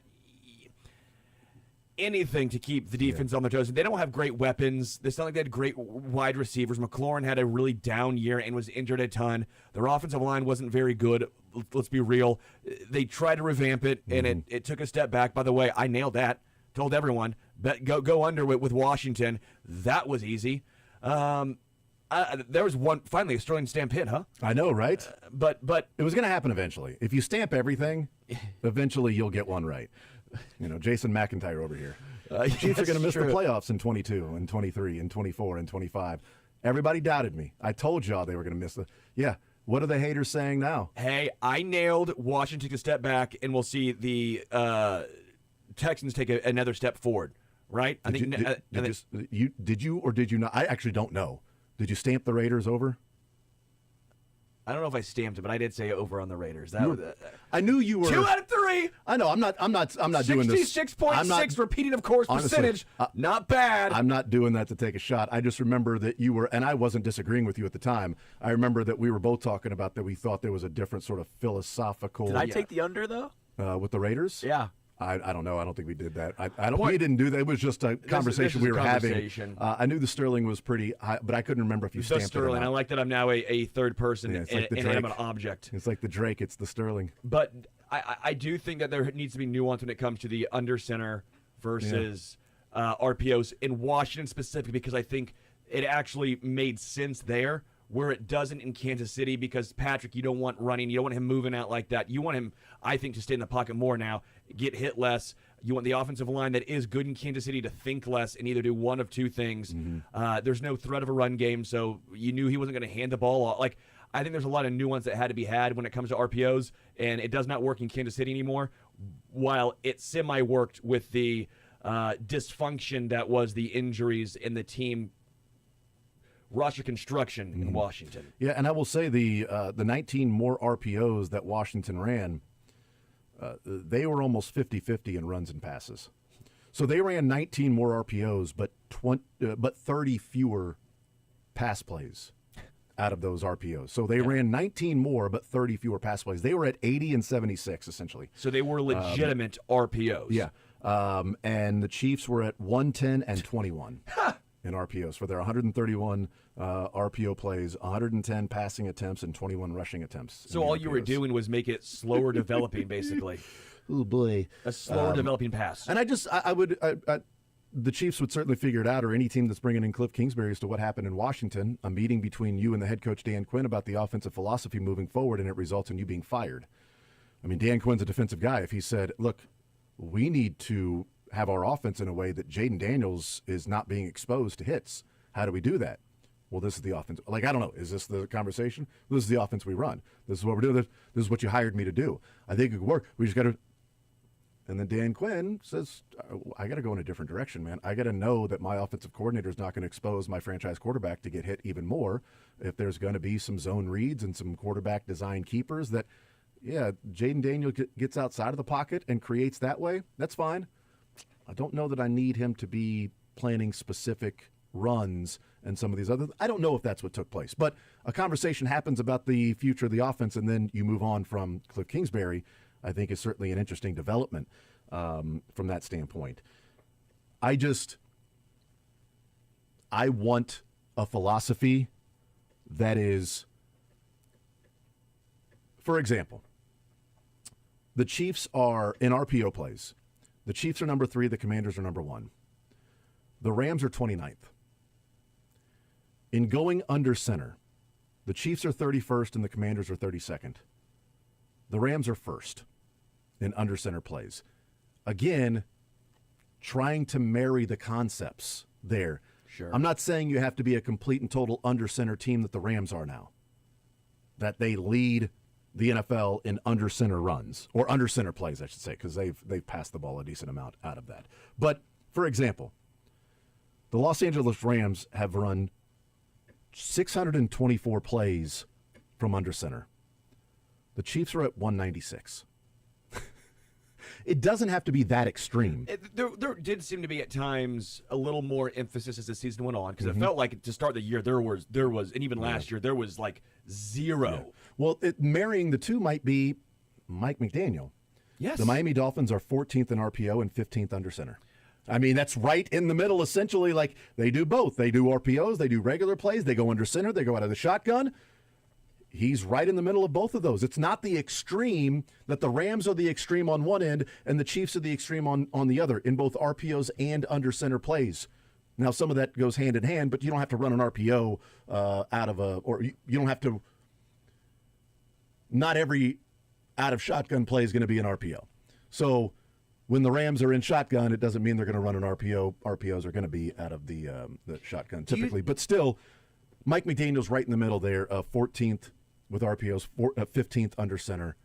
anything to keep the defense on their toes. They don't have great weapons. It's not like they had great wide receivers. McLaurin had a really down year and was injured a ton. Their offensive line wasn't very good. Let's be real. They tried to revamp it, and it took a step back. By the way, I nailed that. Told everyone, go under with Washington. That was easy. There was one, finally, a Sterling Stamp hit, huh? I know, right? But it was going to happen eventually. If you stamp everything, eventually you'll get one right. Jason McIntyre over here. Chiefs are going to miss the playoffs in 22 and 23 and 24 and 25. Everybody doubted me. I told y'all they were going to miss the. Yeah. What are the haters saying now? Hey, I nailed Washington to step back, and we'll see the Texans take another step forward. Right? Did you or did you not? I actually don't know. Did you stamp the Raiders over? I don't know if I stamped it, but I did say over on the Raiders. I knew you were 2 out of 3. I know. I'm not doing this. 66.6 repeating, of course, honestly, percentage. Not bad. I'm not doing that to take a shot. I just remember that you were, and I wasn't disagreeing with you at the time. I remember that we were both talking about that we thought there was a different sort of philosophical. Did I take the under though? With the Raiders? Yeah. I don't know. I don't think we did that. We didn't do that. It was just a conversation we were having. I knew the Sterling was pretty high, but I couldn't remember if you stamped Sterling. it or not. I like that I'm now a third person it's like and I'm an object. It's like the Drake. It's the Sterling. But I do think that there needs to be nuance when it comes to the under center versus RPOs in Washington specifically, because I think it actually made sense there where it doesn't in Kansas City, because Patrick, you don't want running. You don't want him moving out like that. You want him, I think, to stay in the pocket more now, get hit less. You want the offensive line that is good in Kansas City to think less and either do one of two things. There's no threat of a run game, so you knew he wasn't going to hand the ball off. Like, I think there's a lot of nuance that had to be had when it comes to RPOs, and it does not work in Kansas City anymore, while it semi-worked with the dysfunction that was the injuries in the team roster construction in Washington. Yeah, and I will say the 19 more RPOs that Washington ran, they were almost 50-50 in runs and passes. So they ran 19 more RPOs, but 30 fewer pass plays out of those RPOs. So they ran 19 more, but 30 fewer pass plays. They were at 80 and 76, essentially. So they were legitimate RPOs. Yeah. And the Chiefs were at 110 and 21. In RPOs for their 131 RPO plays, 110 passing attempts, and 21 rushing attempts. So all you were doing was make it slower developing, basically. Oh, boy. A slower developing pass. And the Chiefs would certainly figure it out, or any team that's bringing in Cliff Kingsbury, as to what happened in Washington. A meeting between you and the head coach, Dan Quinn, about the offensive philosophy moving forward, and it results in you being fired. I mean, Dan Quinn's a defensive guy. If he said, look, we need to have our offense in a way that Jaden Daniels is not being exposed to hits. How do we do that? Well, this is the offense. Like, I don't know. Is this the conversation? This is the offense we run. This is what we're doing. This is what you hired me to do. I think it could work. We just got to. And then Dan Quinn says, I got to go in a different direction, man. I got to know that my offensive coordinator is not going to expose my franchise quarterback to get hit even more. If there's going to be some zone reads and some quarterback design keepers that, yeah, Jaden Daniels gets outside of the pocket and creates that way, that's fine. I don't know that I need him to be planning specific runs and some of these other. I don't know if that's what took place, but a conversation happens about the future of the offense, and then you move on from Cliff Kingsbury. I think is certainly an interesting development from that standpoint. I want a philosophy that is, for example, the Chiefs are in RPO plays. The Chiefs are number 3. The Commanders are number 1. The Rams are 29th. In going under center, the Chiefs are 31st and the Commanders are 32nd. The Rams are first in under center plays. Again, trying to marry the concepts there. Sure. I'm not saying you have to be a complete and total under center team that the Rams are now. That they lead the NFL in under center runs, or under center plays, I should say, because they've passed the ball a decent amount out of that. But, for example, the Los Angeles Rams have run 624 plays from under center. The Chiefs are at 196. It doesn't have to be that extreme. There did seem to be at times a little more emphasis as the season went on, because it felt like to start the year there was, and even last year there was like zero. Yeah. Well, marrying the two might be Mike McDaniel. Yes, the Miami Dolphins are 14th in RPO and 15th under center. I mean, that's right in the middle. Essentially, like they do both. They do RPOs, they do regular plays, they go under center, they go out of the shotgun. He's right in the middle of both of those. It's not the extreme that the Rams are the extreme on one end and the Chiefs are the extreme on the other in both RPOs and under center plays. Now, some of that goes hand in hand, but you don't have to run an RPO or you don't have to. Not every out of shotgun play is going to be an RPO. So when the Rams are in shotgun, it doesn't mean they're going to run an RPO. RPOs are going to be out of the shotgun typically, but still, Mike McDaniel's right in the middle there, 14th. With RPOs, 15th under center.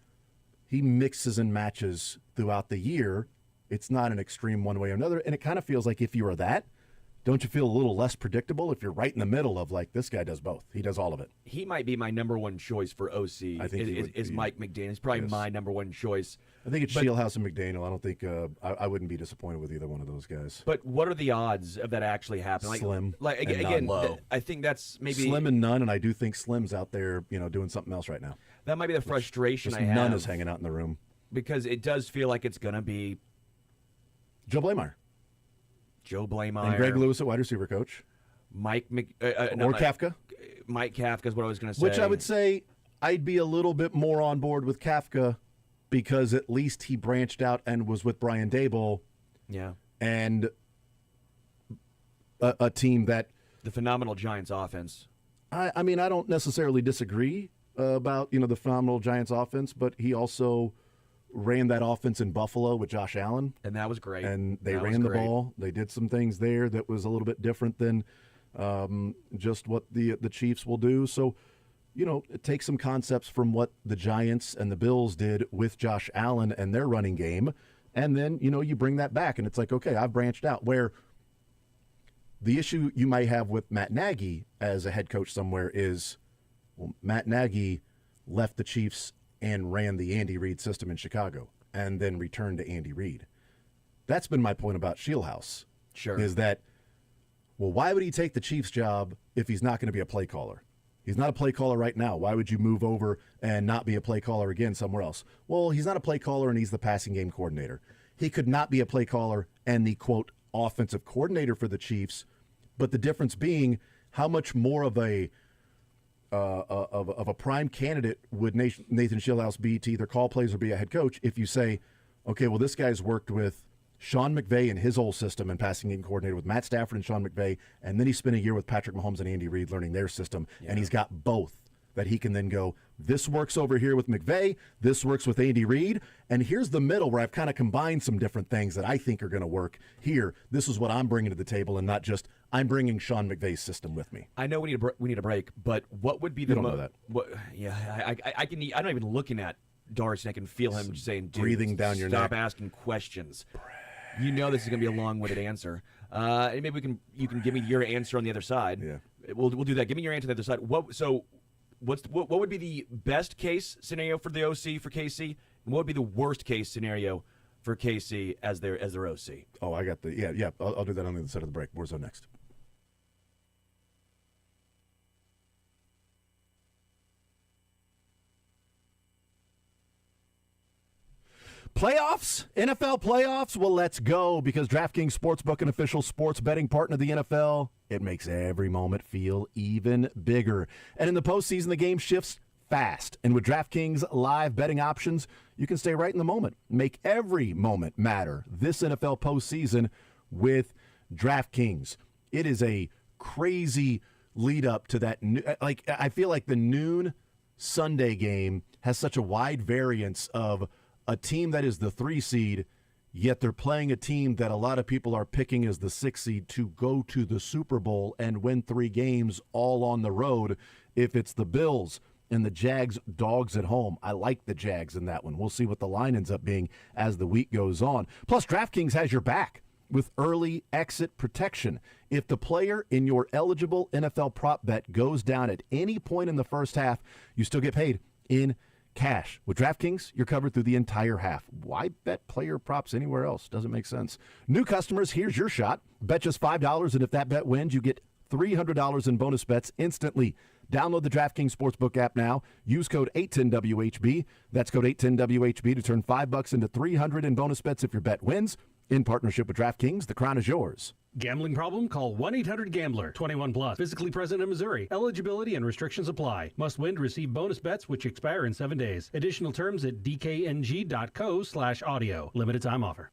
He mixes and matches throughout the year. It's not an extreme one way or another. And it kind of feels like if you are that, don't you feel a little less predictable if you're right in the middle of like, this guy does both. He does all of it. He might be my number one choice for OC. I think is Mike McDaniel. He's probably my number one choice. I think it's Shieldhouse and McDaniel. I don't think I wouldn't be disappointed with either one of those guys. But what are the odds of that actually happening? Slim. Like and again, low. I think that's maybe Slim and none, and I do think Slim's out there, doing something else right now. That might be the frustration Just I have. none is hanging out in the room. Because it does feel like it's going to be Joe Blameyer. Joe Blameyer. And Greg Lewis at wide receiver coach. Kafka. Mike Kafka is what I was going to say. Which I would say I'd be a little bit more on board with Kafka because at least he branched out and was with Brian Daboll. Yeah. And a team that... The phenomenal Giants offense. I mean, I don't necessarily disagree about, the phenomenal Giants offense, but he also ran that offense in Buffalo with Josh Allen. And that was great. And they ran the ball. They did some things there that was a little bit different than just what the Chiefs will do. So, it takes some concepts from what the Giants and the Bills did with Josh Allen and their running game. And then, you bring that back. And it's like, okay, I've branched out. Where the issue you might have with Matt Nagy as a head coach somewhere is, well, Matt Nagy left the Chiefs and ran the Andy Reid system in Chicago and then returned to Andy Reid. That's been my point about Shieldhouse. Sure. Is that, well, why would he take the Chiefs job if he's not going to be a play caller? He's not a play caller right now. Why would you move over and not be a play caller again somewhere else? Well, he's not a play caller and he's the passing game coordinator. He could not be a play caller and the, quote, offensive coordinator for the Chiefs, but the difference being how much more of a prime candidate would Nathan Shieldhouse be to either call plays or be a head coach if you say, okay, well, this guy's worked with Sean McVay and his old system and passing game coordinator with Matt Stafford and Sean McVay, and then he spent a year with Patrick Mahomes and Andy Reid learning their system, and he's got both that he can then go, this works over here with McVay, this works with Andy Reid, and here's the middle where I've kind of combined some different things that I think are going to work here. This is what I'm bringing to the table and not just I'm bringing Sean McVay's system with me. I know we need a break, but what would be the... You don't know that. I'm not even looking at Darcy. I can feel him just saying, dude, breathing down your stop neck. Asking questions. You know this is going to be a long-winded answer. And maybe you can give me your answer on the other side. Yeah. We'll do that. Give me your answer on the other side. What would be the best case scenario for the OC for KC? And what would be the worst case scenario for KC as their OC? Oh, I got the I'll do that on the other side of the break. Warzone next. Playoffs? NFL playoffs? Well, let's go, because DraftKings Sportsbook, an official sports betting partner of the NFL, it makes every moment feel even bigger. And in the postseason, the game shifts fast. And with DraftKings live betting options, you can stay right in the moment. Make every moment matter this NFL postseason with DraftKings. It is a crazy lead up to that. I feel like the noon Sunday game has such a wide variance of a team that is the 3 seed, yet they're playing a team that a lot of people are picking as the 6 seed to go to the Super Bowl and win 3 games all on the road. If it's the Bills, and the Jags dogs at home. I like the Jags in that one. We'll see what the line ends up being as the week goes on. Plus, DraftKings has your back with early exit protection. If the player in your eligible NFL prop bet goes down at any point in the first half, you still get paid in cash. With DraftKings, you're covered through the entire half. Why bet player props anywhere else? Doesn't make sense. New customers, here's your shot. Bet just $5, and if that bet wins, you get $300 in bonus bets instantly. Download the DraftKings Sportsbook app now. Use code 810WHB. That's code 810WHB to turn $5 into $300 in bonus bets if your bet wins. In partnership with DraftKings, the crown is yours. Gambling problem? Call 1-800-GAMBLER. 21 plus. Physically present in Missouri. Eligibility and restrictions apply. Must win to receive bonus bets which expire in 7 days. Additional terms at dkng.co/audio. Limited time offer.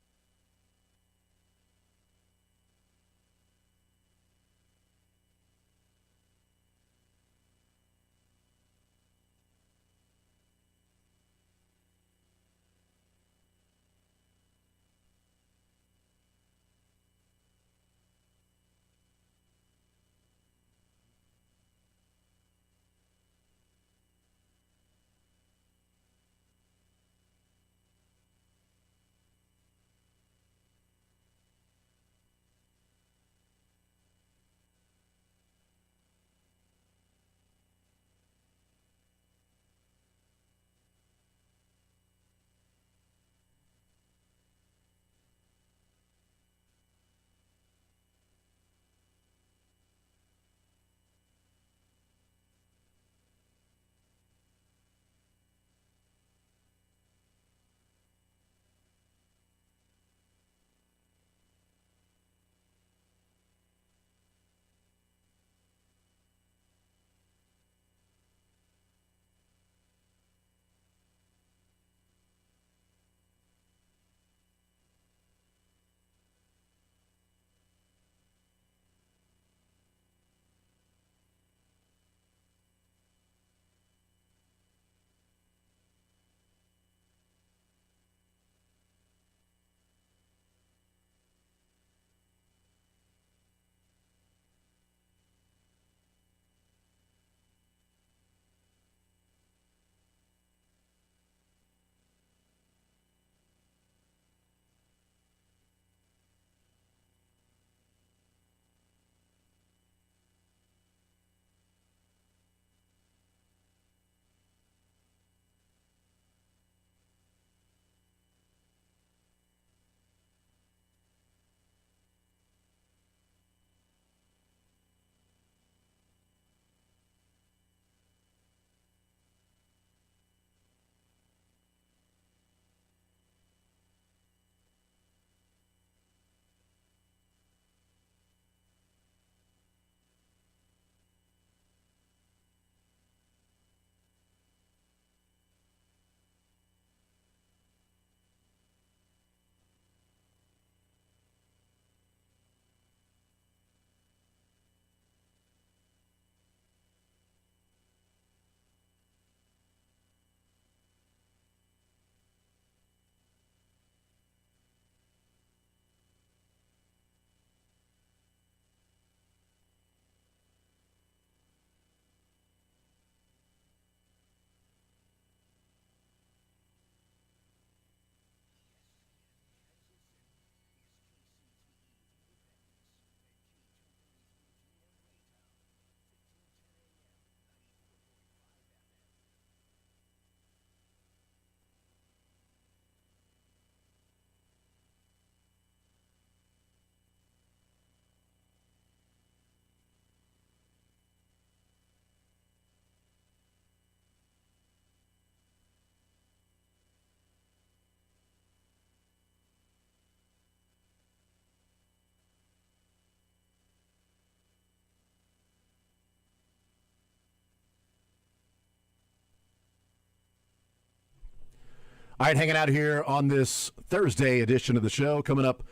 All right, hanging out here on this Thursday edition of the show. Coming up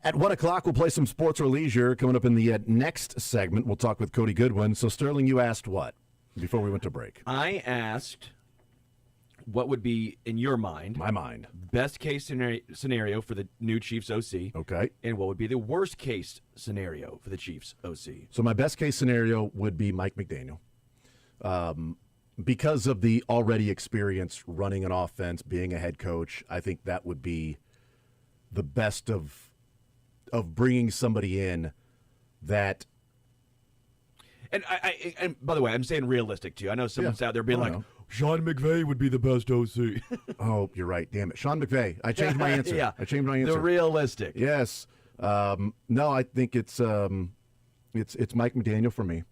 at 1 o'clock, we'll play some sports or leisure. Coming up in the next segment, we'll talk with Cody Goodwin. So, Sterling, you asked what before we went to break? I asked what would be, in your mind, My mind. best case scenario for the new Chiefs OC, Okay. and what would be the worst case scenario for the Chiefs OC. So my best case scenario would be Mike McDaniel. because of the already experience running an offense, being a head coach, I think that would be the best of bringing somebody in that. And by the way, I'm saying realistic too. I know someone's out there being like, know. Sean McVay would be the best OC. Oh, you're right. Damn it. Sean McVay. I changed my answer. Yeah. I changed my answer. The realistic. Yes. No, I think it's Mike McDaniel for me.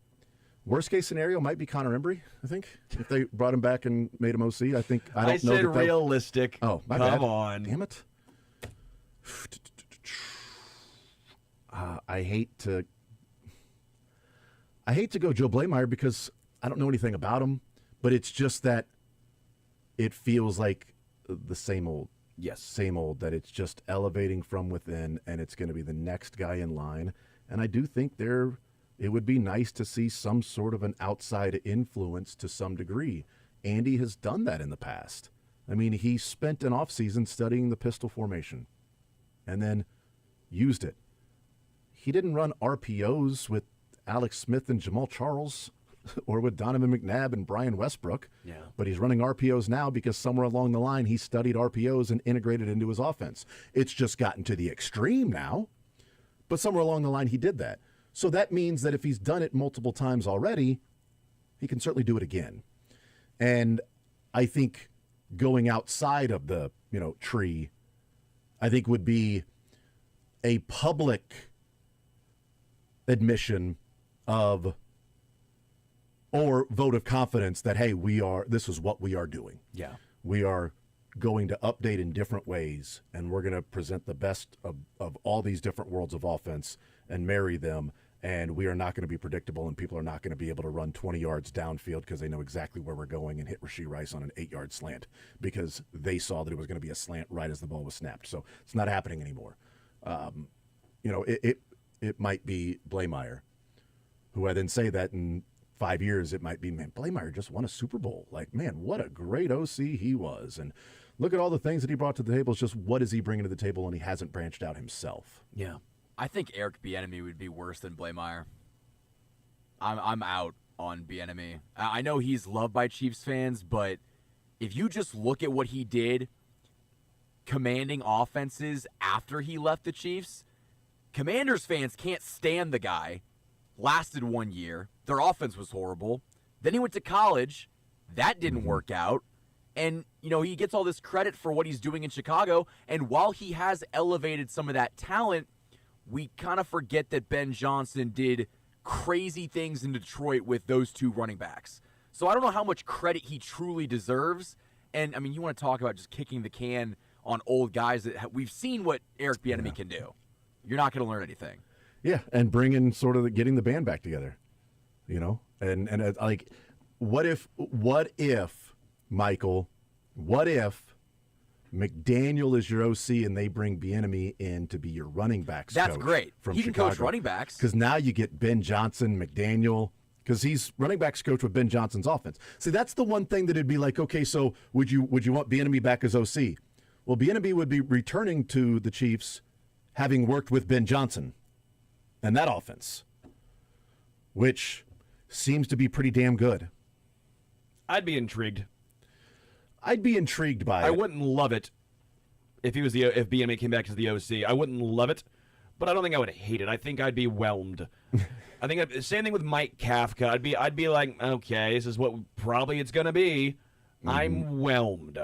Worst case scenario might be Connor Embry, I think. If they brought him back and made him OC, I think I don't know. Said realistic. Oh, my Come bad. on. Damn it. I hate to go Joe Blameyer because I don't know anything about him, but it's just that it feels like the same old. Yes. Same old, that it's just elevating from within and it's going to be the next guy in line. And I do think it would be nice to see some sort of an outside influence to some degree. Andy has done that in the past. I mean, he spent an offseason studying the pistol formation and then used it. He didn't run RPOs with Alex Smith and Jamal Charles or with Donovan McNabb and Brian Westbrook. Yeah. But he's running RPOs now because somewhere along the line he studied RPOs and integrated into his offense. It's just gotten to the extreme now, but somewhere along the line he did that. So that means that if he's done it multiple times already, he can certainly do it again. And I think going outside of the, tree, I think would be a public admission of or vote of confidence that, hey, this is what we are doing. Yeah. We are going to update in different ways, and we're going to present the best of all these different worlds of offense and marry them, and we are not going to be predictable, and people are not going to be able to run 20 yards downfield because they know exactly where we're going and hit Rashee Rice on an 8-yard slant because they saw that it was going to be a slant right as the ball was snapped. So it's not happening anymore. It might be Blameyer, who I then say that in 5 years, it might be, man, Blameyer just won a Super Bowl. Like, man, what a great OC he was. And look at all the things that he brought to the table. It's just what is he bringing to the table, and he hasn't branched out himself. Yeah. I think Eric Bieniemy would be worse than Blameyer. I'm out on Bieniemy. I know he's loved by Chiefs fans, but if you just look at what he did commanding offenses after he left the Chiefs, Commanders fans can't stand the guy. Lasted 1 year. Their offense was horrible. Then he went to college. That didn't work out. And, he gets all this credit for what he's doing in Chicago. And while he has elevated some of that talent, we kind of forget that Ben Johnson did crazy things in Detroit with those two running backs. So I don't know how much credit he truly deserves. And, you want to talk about just kicking the can on old guys that we've seen what Eric Bieniemy can do. You're not going to learn anything. Yeah, and bringing sort of getting the band back together, and like, what if Michael, what if McDaniel is your OC and they bring Bieniemy in to be your running backs coach? That's great. From He can Chicago. coach running backs. Because now you get Ben Johnson, McDaniel, because he's running backs coach with Ben Johnson's offense. See, that's the one thing that it'd be like, okay, so would you want Bieniemy back as OC? Well, Bieniemy would be returning to the Chiefs having worked with Ben Johnson and that offense, which seems to be pretty damn good. I'd be intrigued. I'd be intrigued by it. I wouldn't love it if Bieniemy came back as the OC. I wouldn't love it, but I don't think I would hate it. I think I'd be whelmed. I think same thing with Mike Kafka. I'd be like, okay, this is what probably it's gonna be. I'm whelmed.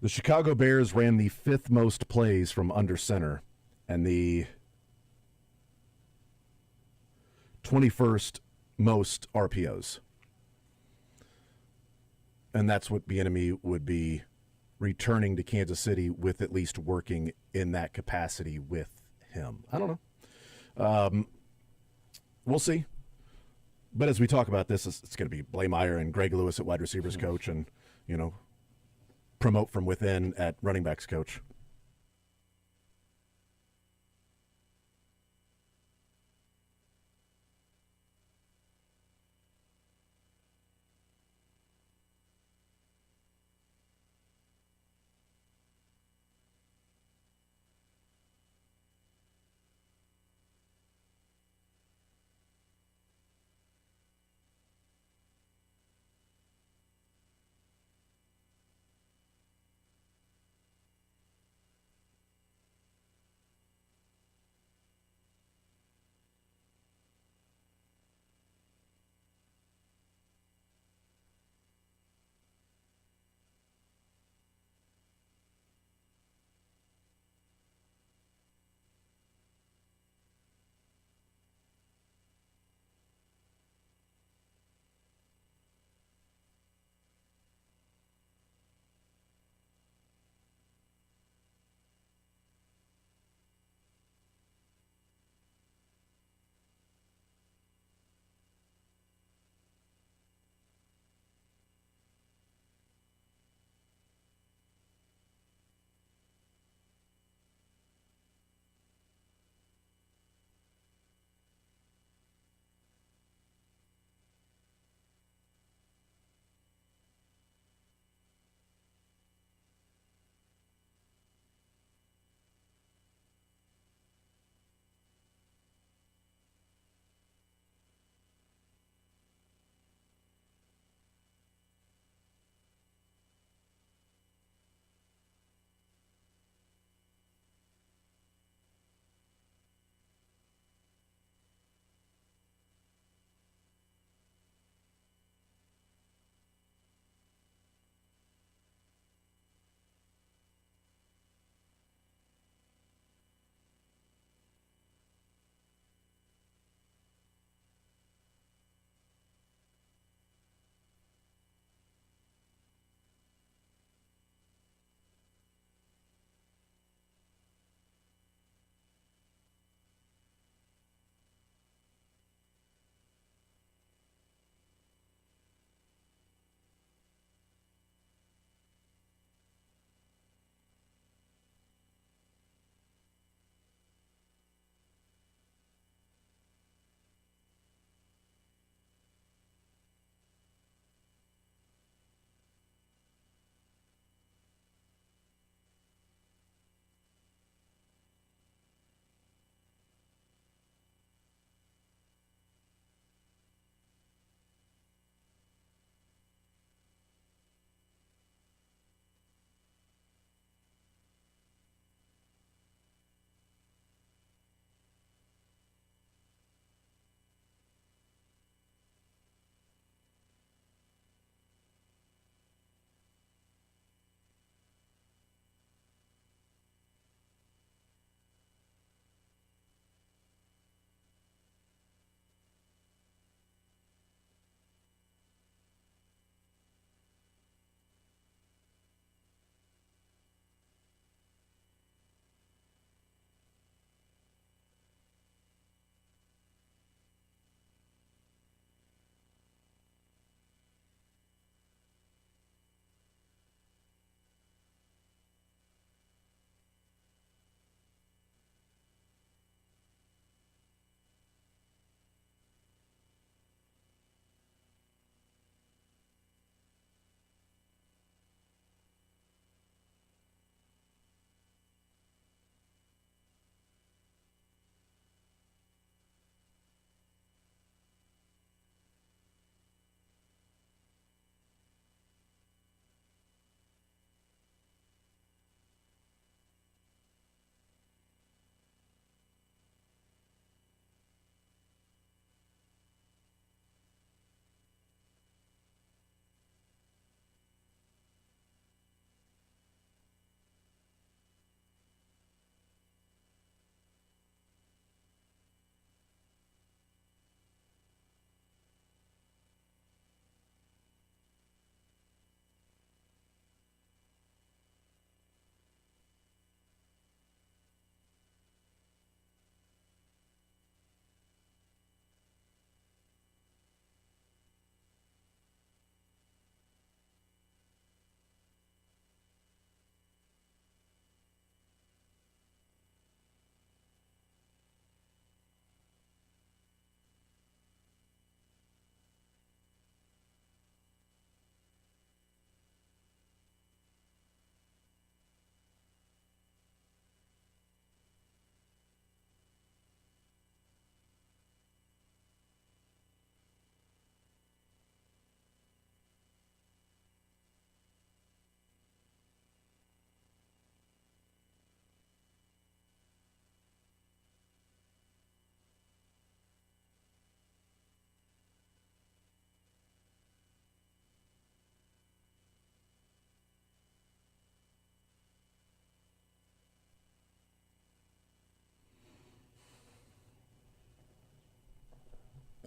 The Chicago Bears ran the 5th most plays from under center and the 21st most RPOs. And that's what Bieniemy would be returning to Kansas City with, at least working in that capacity with him. I don't know. We'll see. But as we talk about this, it's going to be Blameyer and Greg Lewis at wide receivers coach and, promote from within at running backs coach.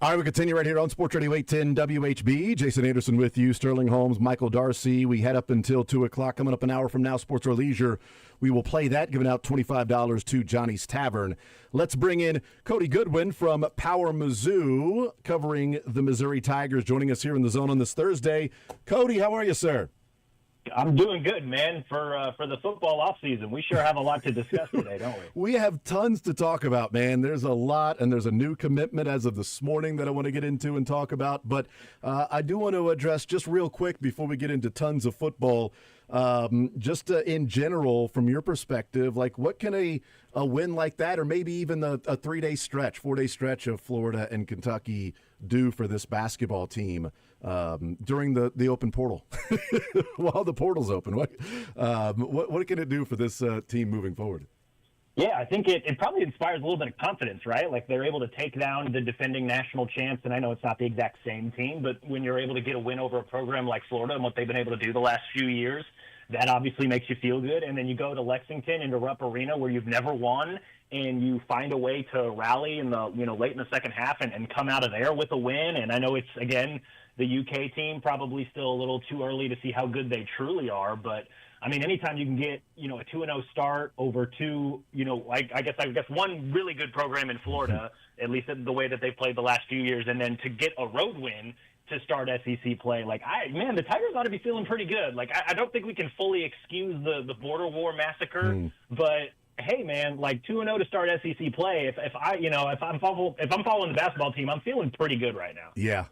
All right, we continue right here on Sports Radio 810 WHB. Jason Anderson with you, Sterling Holmes, Michael Darcy. We head up until 2 o'clock. Coming up an hour from now, Sports or Leisure. We will play that, giving out $25 to Johnny's Tavern. Let's bring in Cody Goodwin from Power Mizzou, covering the Missouri Tigers, joining us here in the zone on this Thursday. Cody, how are you, sir? I'm doing good, man. For the football offseason, we sure have a lot to discuss today, don't we? We have tons to talk about, man. There's a lot, and there's a new commitment as of this morning that I want to get into and talk about. But I do want to address just real quick before we get into tons of football, just in general, from your perspective, like what can a win like that, or maybe even a 3-day stretch, 4-day stretch of Florida and Kentucky do for this basketball team during the open portal? While the portal's open, what can it do for this team moving forward? Yeah, I think it probably inspires a little bit of confidence, right? Like they're able to take down the defending national champs, and I know it's not the exact same team, but when you're able to get a win over a program like Florida and what they've been able to do the last few years, that obviously makes you feel good. And then you go to Lexington into Rupp Arena where you've never won, and you find a way to rally in the late in the second half and come out of there with a win. And I know it's, again, the UK team, probably still a little too early to see how good they truly are, but I mean, anytime you can get, a 2-0 start over two, I guess one really good program in Florida, at least the way that they've played the last few years, and then to get a road win to start SEC play, the Tigers ought to be feeling pretty good. I don't think we can fully excuse the border war massacre, but hey, man, 2-0 to start SEC play. If I'm following the basketball team, I'm feeling pretty good right now. Yeah,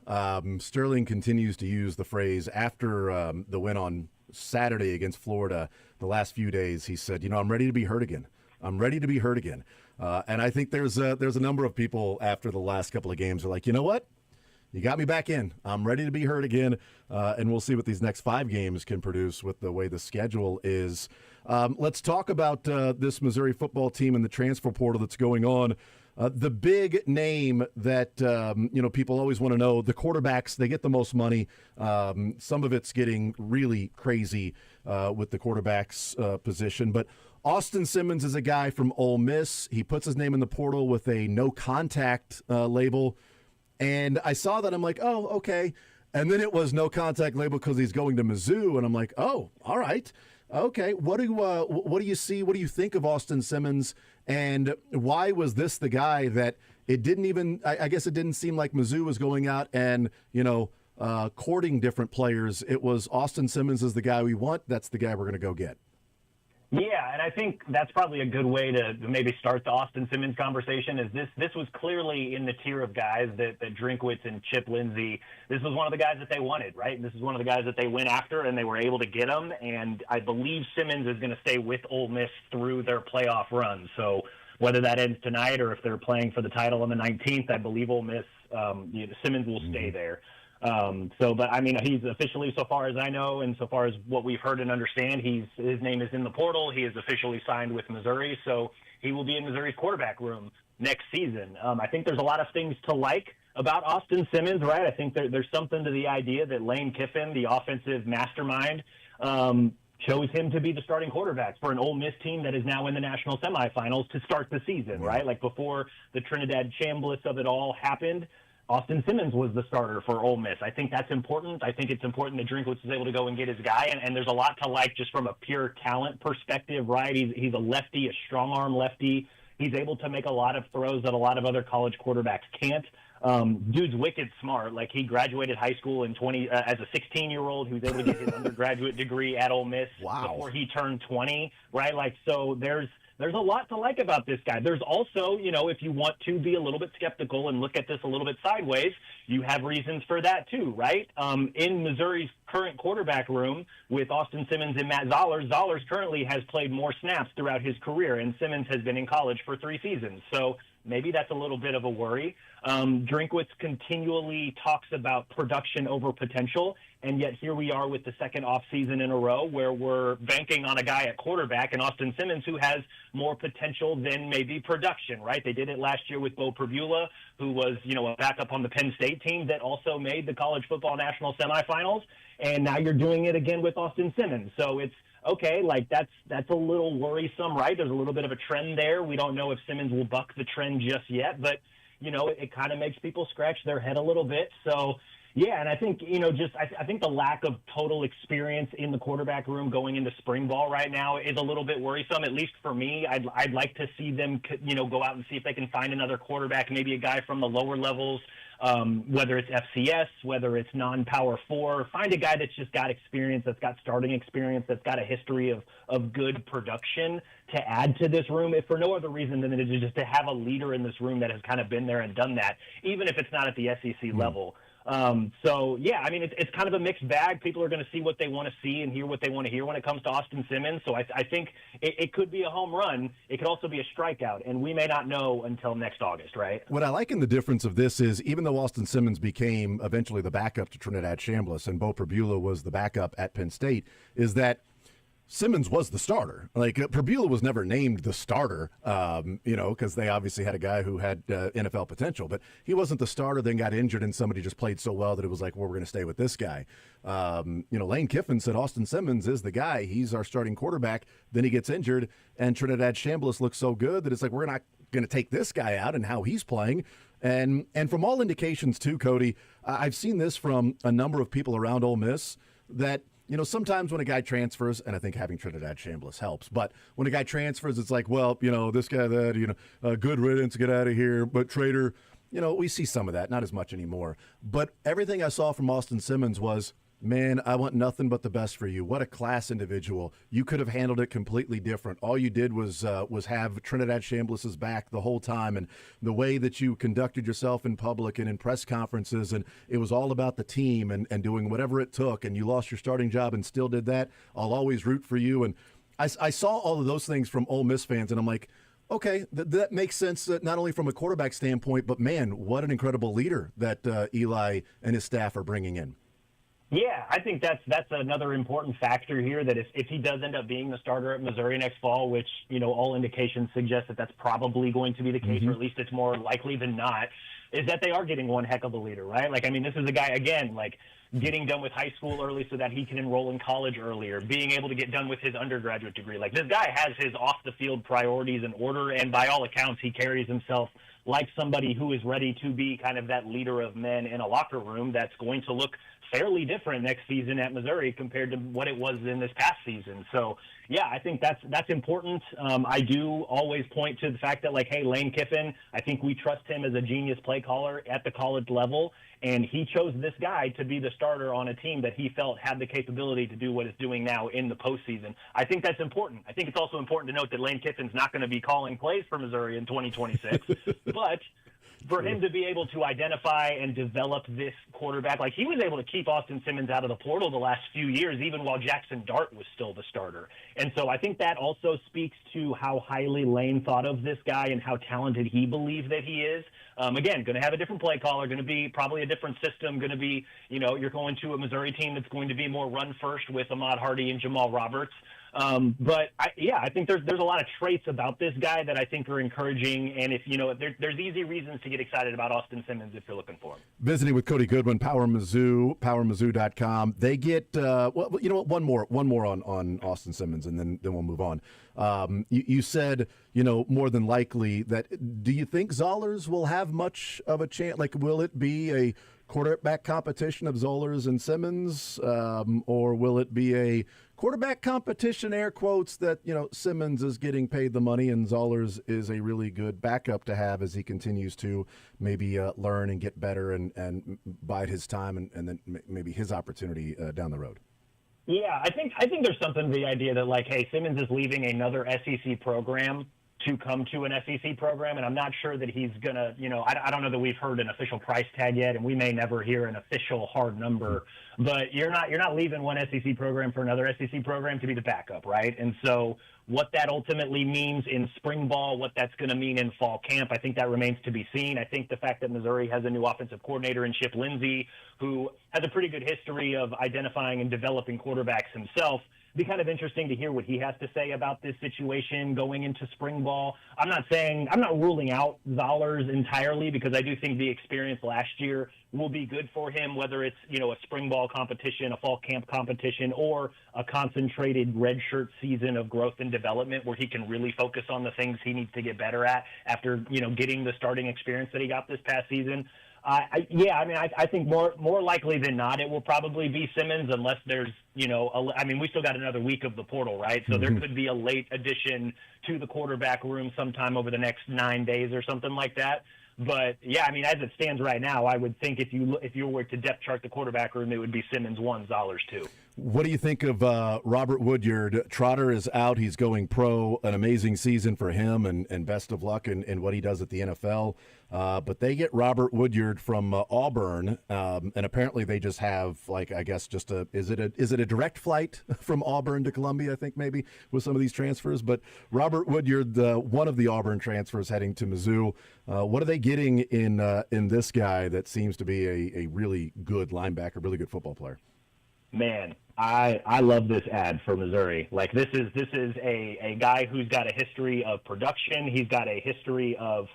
Sterling continues to use the phrase after the win on Saturday against Florida. The last few days, he said, I'm ready to be hurt again. I'm ready to be hurt again. And I think there's a number of people after the last couple of games are like, you know what? You got me back in. I'm ready to be hurt again. And we'll see what these next 5 games can produce with the way the schedule is. Let's talk about this Missouri football team and the transfer portal that's going on. The big name that people always want to know, the quarterbacks, they get the most money. Some of it's getting really crazy with the quarterbacks position. But Austin Simmons is a guy from Ole Miss. He puts his name in the portal with a no-contact label. And I saw that. I'm like, oh, okay. And then it was no contact label because he's going to Mizzou. And I'm like, oh, all right. Okay. What do you see? What do you think of Austin Simmons? And why was this the guy that it didn't even, I guess it didn't seem like Mizzou was going out and, courting different players. It was Austin Simmons is the guy we want. That's the guy we're going to go get. Yeah, and I think that's probably a good way to maybe start the Austin Simmons conversation. Is this was clearly in the tier of guys that Drinkwitz and Chip Lindsey, this was one of the guys that they wanted, right? And this is one of the guys that they went after, and they were able to get him. And I believe Simmons is going to stay with Ole Miss through their playoff run. So whether that ends tonight or if they're playing for the title on the 19th, I believe Ole Miss, Simmons will stay there. But I mean, he's officially, so far as I know, and so far as what we've heard and understand, his name is in the portal. He is officially signed with Missouri, so he will be in Missouri's quarterback room next season. I think there's a lot of things to like about Austin Simmons, right? I think there's something to the idea that Lane Kiffin, the offensive mastermind, chose him to be the starting quarterback for an Ole Miss team that is now in the national semifinals to start the season, right? Like before the Trinidad Chambliss of it all happened, Austin Simmons was the starter for Ole Miss. I think that's important. I think it's important that Drinkwitz is able to go and get his guy, and there's a lot to like just from a pure talent perspective, right? He's a lefty, a strong-arm lefty. He's able to make a lot of throws that a lot of other college quarterbacks can't. Dude's wicked smart. Like, he graduated high school as a 16-year-old who was able to get his undergraduate degree at Ole Miss before he turned 20, right? Like, so there's a lot to like about this guy. There's also, if you want to be a little bit skeptical and look at this a little bit sideways, you have reasons for that too, right? In Missouri's current quarterback room with Austin Simmons and Matt Zollers, Zollers currently has played more snaps throughout his career, and Simmons has been in college for 3 seasons. So maybe that's a little bit of a worry. Drinkwitz continually talks about production over potential, and yet here we are with the second offseason in a row where we're banking on a guy at quarterback, and Austin Simmons, who has more potential than maybe production, right? They did it last year with Bo Pribula, who was, a backup on the Penn State team that also made the college football national semifinals, and now you're doing it again with Austin Simmons. So it's, okay, that's a little worrisome, right? There's a little bit of a trend there. We don't know if Simmons will buck the trend just yet, but it kind of makes people scratch their head a little bit. So, yeah, and I think, I think the lack of total experience in the quarterback room going into spring ball right now is a little bit worrisome, at least for me. I'd like to see them, go out and see if they can find another quarterback, maybe a guy from the lower levels, whether it's FCS, whether it's non-Power 4. Find a guy that's just got experience, that's got starting experience, that's got a history of good production to add to this room, if for no other reason than it is just to have a leader in this room that has kind of been there and done that, even if it's not at the SEC level. So, yeah, I mean, it's kind of a mixed bag. People are going to see what they want to see and hear what they want to hear when it comes to Austin Simmons. So I think it could be a home run. It could also be a strikeout, and we may not know until next August, right? What I like in the difference of this is even though Austin Simmons became eventually the backup to Trinidad Chambliss and Bo Pribula was the backup at Penn State, is that Simmons was the starter. Like, Pribula was never named the starter, because they obviously had a guy who had NFL potential, but he wasn't the starter, then got injured, and somebody just played so well that it was like, well, we're going to stay with this guy. Lane Kiffin said Austin Simmons is the guy. He's our starting quarterback. Then he gets injured, and Trinidad Chambliss looks so good that it's like, we're not going to take this guy out and how he's playing. And from all indications, too, Cody, I've seen this from a number of people around Ole Miss that sometimes when a guy transfers, and I think having Trinidad Chambliss helps, but when a guy transfers, it's like, well, this guy, that, good riddance, get out of here. But Trader, we see some of that, not as much anymore. But everything I saw from Austin Simmons was, man, I want nothing but the best for you. What a class individual. You could have handled it completely different. All you did was have Trinidad Chambliss's back the whole time, and the way that you conducted yourself in public and in press conferences, and it was all about the team and doing whatever it took, and you lost your starting job and still did that. I'll always root for you. And I saw all of those things from Ole Miss fans, and I'm like, okay, that makes sense, not only from a quarterback standpoint, but, man, what an incredible leader that Eli and his staff are bringing in. Yeah, I think that's another important factor here, that if he does end up being the starter at Missouri next fall, which, all indications suggest that that's probably going to be the case, or at least it's more likely than not, is that they are getting one heck of a leader, right? Like, I mean, this is a guy, again, like, getting done with high school early so that he can enroll in college earlier, being able to get done with his undergraduate degree. Like, this guy has his off-the-field priorities in order, and by all accounts, he carries himself like somebody who is ready to be kind of that leader of men in a locker room that's going to look fairly different next season at Missouri compared to what it was in this past season. So, yeah, I think that's important. I do always point to the fact that, like, hey, Lane Kiffin, I think we trust him as a genius play caller at the college level, and he chose this guy to be the starter on a team that he felt had the capability to do what it's doing now in the postseason. I think that's important. I think it's also important to note that Lane Kiffin's not going to be calling plays for Missouri in 2026, but for him to be able to identify and develop this quarterback, like, he was able to keep Austin Simmons out of the portal the last few years, even while Jackson Dart was still the starter. And so I think that also speaks to how highly Lane thought of this guy and how talented he believed that he is. Again, going to have a different play caller, going to be probably a different system, going to be, you're going to a Missouri team that's going to be more run first with Ahmad Hardy and Jamal Roberts. But I think there's a lot of traits about this guy that I think are encouraging. And if, there's easy reasons to get excited about Austin Simmons if you're looking for him. Visiting with Cody Goodwin, Power Mizzou, PowerMizzou.com. They get, one more on Austin Simmons, and then we'll move on. You said, more than likely that, do you think Zollers will have much of a chance? Like, will it be a quarterback competition of Zollers and Simmons, or will it be a quarterback competition, air quotes, that, Simmons is getting paid the money and Zollers is a really good backup to have as he continues to maybe learn and get better and bide his time and then maybe his opportunity down the road? Yeah, I think there's something to the idea that, like, hey, Simmons is leaving another SEC program to come to an SEC program, and I'm not sure that he's going to, I don't know that we've heard an official price tag yet, and we may never hear an official hard number, but you're not leaving one SEC program for another SEC program to be the backup, right? And so what that ultimately means in spring ball, what that's going to mean in fall camp, I think that remains to be seen. I think the fact that Missouri has a new offensive coordinator in Chip Lindsey, who has a pretty good history of identifying and developing quarterbacks himself, be kind of interesting to hear what he has to say about this situation going into spring ball. I'm not ruling out Zollers entirely, because I do think the experience last year will be good for him, whether it's, a spring ball competition, a fall camp competition, or a concentrated redshirt season of growth and development where he can really focus on the things he needs to get better at after, getting the starting experience that he got this past season. I think more likely than not, it will probably be Simmons, unless there's, we still got another week of the portal, right? So there could be a late addition to the quarterback room sometime over the next 9 days or something like that. But as it stands right now, I would think if you were to depth chart the quarterback room, it would be Simmons 1, Zollers 2. What do you think of Robert Woodyard? Trotter is out. He's going pro. An amazing season for him, and best of luck in what he does at the NFL. But they get Robert Woodyard from Auburn, and apparently they just have, is it a direct flight from Auburn to Columbia, I think, maybe, with some of these transfers? But Robert Woodyard, one of the Auburn transfers heading to Mizzou. What are they getting in this guy that seems to be a really good linebacker, really good football player? Man, I love this ad for Missouri. Like, this is a guy who's got a history of production. He's got a history of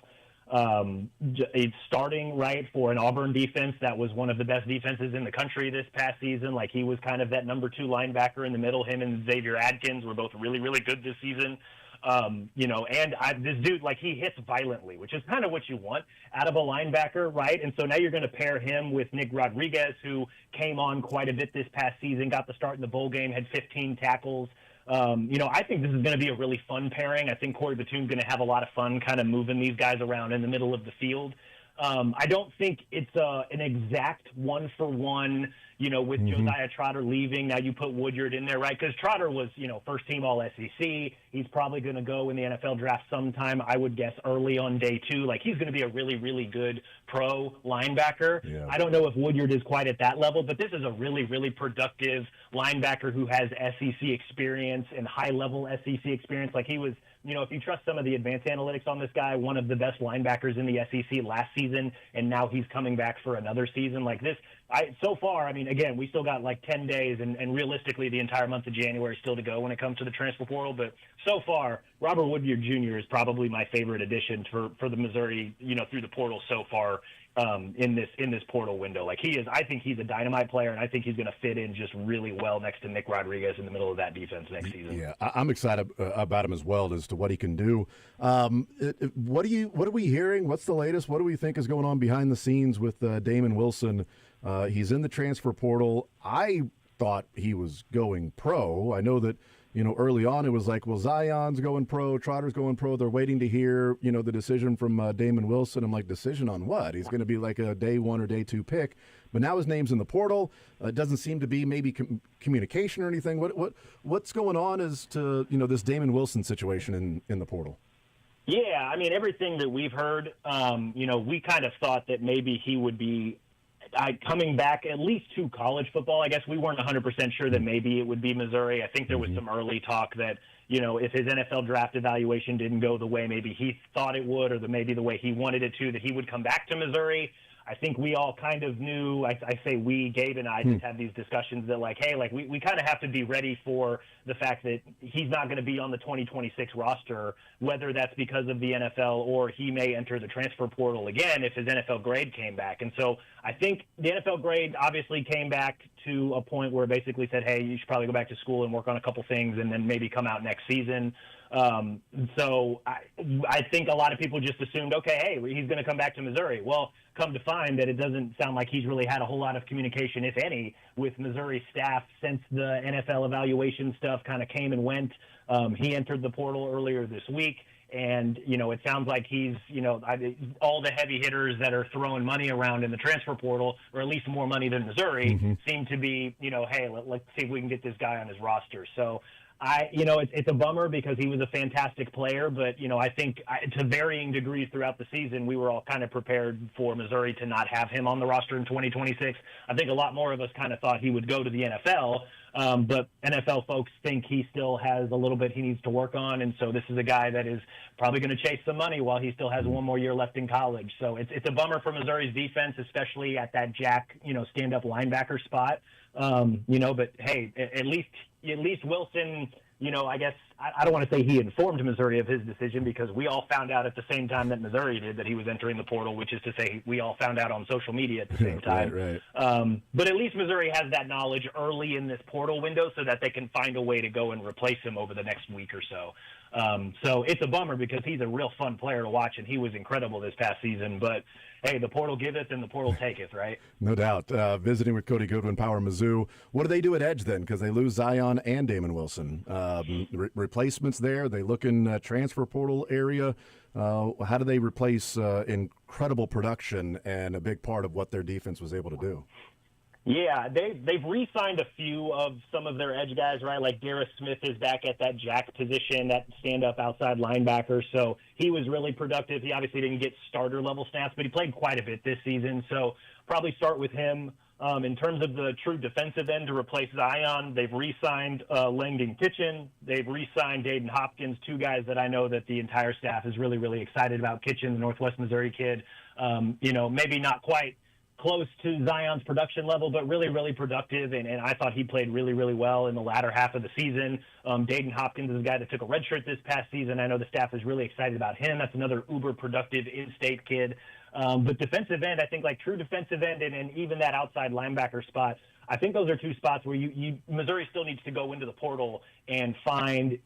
starting right for an Auburn defense that was one of the best defenses in the country this past season. Like, he was kind of that number 2 linebacker in the middle. Him and Xavier Adkins were both really, really good this season. This dude, he hits violently, which is kind of what you want out of a linebacker, right? And so now you're going to pair him with Nick Rodriguez, who came on quite a bit this past season, got the start in the bowl game, had 15 tackles. I think this is going to be a really fun pairing. I think Corey Batoon's going to have a lot of fun kind of moving these guys around in the middle of the field. I don't think it's an exact one-for-one, with Josiah Trotter leaving. Now you put Woodyard in there, right? Because Trotter was, first team All-SEC. He's probably going to go in the NFL draft sometime, I would guess, early on day 2. He's going to be a really, really good pro linebacker. Yeah. I don't know if Woodyard is quite at that level, but this is a really, really productive linebacker who has SEC experience and high-level SEC experience. He was, if you trust some of the advanced analytics on this guy, one of the best linebackers in the SEC last season, and now he's coming back for another season like this. So far, again, we still got 10 days and realistically the entire month of January still to go when it comes to the transfer portal. But so far, Robert Woodyard Jr. is probably my favorite addition for the Missouri, through the portal so far in this portal window. I think he's a dynamite player, and I think he's going to fit in just really well next to Nick Rodriguez in the middle of that defense next season. Yeah, I'm excited about him as well as to what he can do. What are we hearing? What's the latest? What do we think is going on behind the scenes with Damon Wilson? He's in the transfer portal. I thought he was going pro. I know that, early on it was Zion's going pro, Trotter's going pro. They're waiting to hear, the decision from Damon Wilson. I'm like, decision on what? He's going to be a day 1 or day 2 pick. But now his name's in the portal. It doesn't seem to be maybe communication or anything. What's going on as to, this Damon Wilson situation in the portal? Yeah, everything that we've heard, we kind of thought that maybe he would be coming back at least to college football. I guess we weren't 100% sure that maybe it would be Missouri. I think there was some early talk that, if his NFL draft evaluation didn't go the way maybe he thought it would, or maybe the way he wanted it to, that he would come back to Missouri. I think we all kind of knew, I say we, Gabe and I just had these discussions that we kind of have to be ready for the fact that he's not going to be on the 2026 roster, whether that's because of the NFL or he may enter the transfer portal again if his NFL grade came back. And so I think the NFL grade obviously came back to a point where it basically said, hey, you should probably go back to school and work on a couple things and then maybe come out next season. So I think a lot of people just assumed, okay, hey, he's going to come back to Missouri. Well, come to find that it doesn't sound like he's really had a whole lot of communication, if any, with Missouri staff since the NFL evaluation stuff kind of came and went. He entered the portal earlier this week. And, it sounds like he's, all the heavy hitters that are throwing money around in the transfer portal, or at least more money than Missouri, seem to be, hey, let's see if we can get this guy on his roster. So, it's a bummer because he was a fantastic player, but, I think to varying degrees throughout the season, we were all kind of prepared for Missouri to not have him on the roster in 2026. I think a lot more of us kind of thought he would go to the NFL. But NFL folks think he still has a little bit he needs to work on, and so this is a guy that is probably going to chase some money while he still has one more year left in college. So it's a bummer for Missouri's defense, especially at that jack, stand-up linebacker spot. But hey, at least Wilson, I guess I don't want to say he informed Missouri of his decision, because we all found out at the same time that Missouri did that he was entering the portal, which is to say we all found out on social media at the same time. Right. But at least Missouri has that knowledge early in this portal window so that they can find a way to go and replace him over the next week or so. So it's a bummer because he's a real fun player to watch, and he was incredible this past season. But hey, the portal giveth and the portal taketh, right? No doubt. Visiting with Cody Goodwin, Power Mizzou. What do they do at edge then? Because they lose Zion and Damon Wilson. Replacements there? They look in transfer portal area. How do they replace incredible production and a big part of what their defense was able to do? Yeah, they've re-signed a few of some of their edge guys, right? Like Garris Smith is back at that jack position, that stand-up outside linebacker. So he was really productive. He obviously didn't get starter-level snaps, but he played quite a bit this season. So probably start with him. In terms of the true defensive end to replace Zion, they've re-signed Langdon Kitchen. They've re-signed Dayton Hopkins, two guys that I know that the entire staff is really, really excited about. Kitchen, the Northwest Missouri kid, maybe not quite close to Zion's production level, but really, really productive. And I thought he played really, really well in the latter half of the season. Dayton Hopkins is a guy that took a red shirt this past season. I know the staff is really excited about him. That's another uber productive in-state kid. But defensive end, I think like true defensive end and even that outside linebacker spot, I think those are two spots where Missouri still needs to go into the portal and find,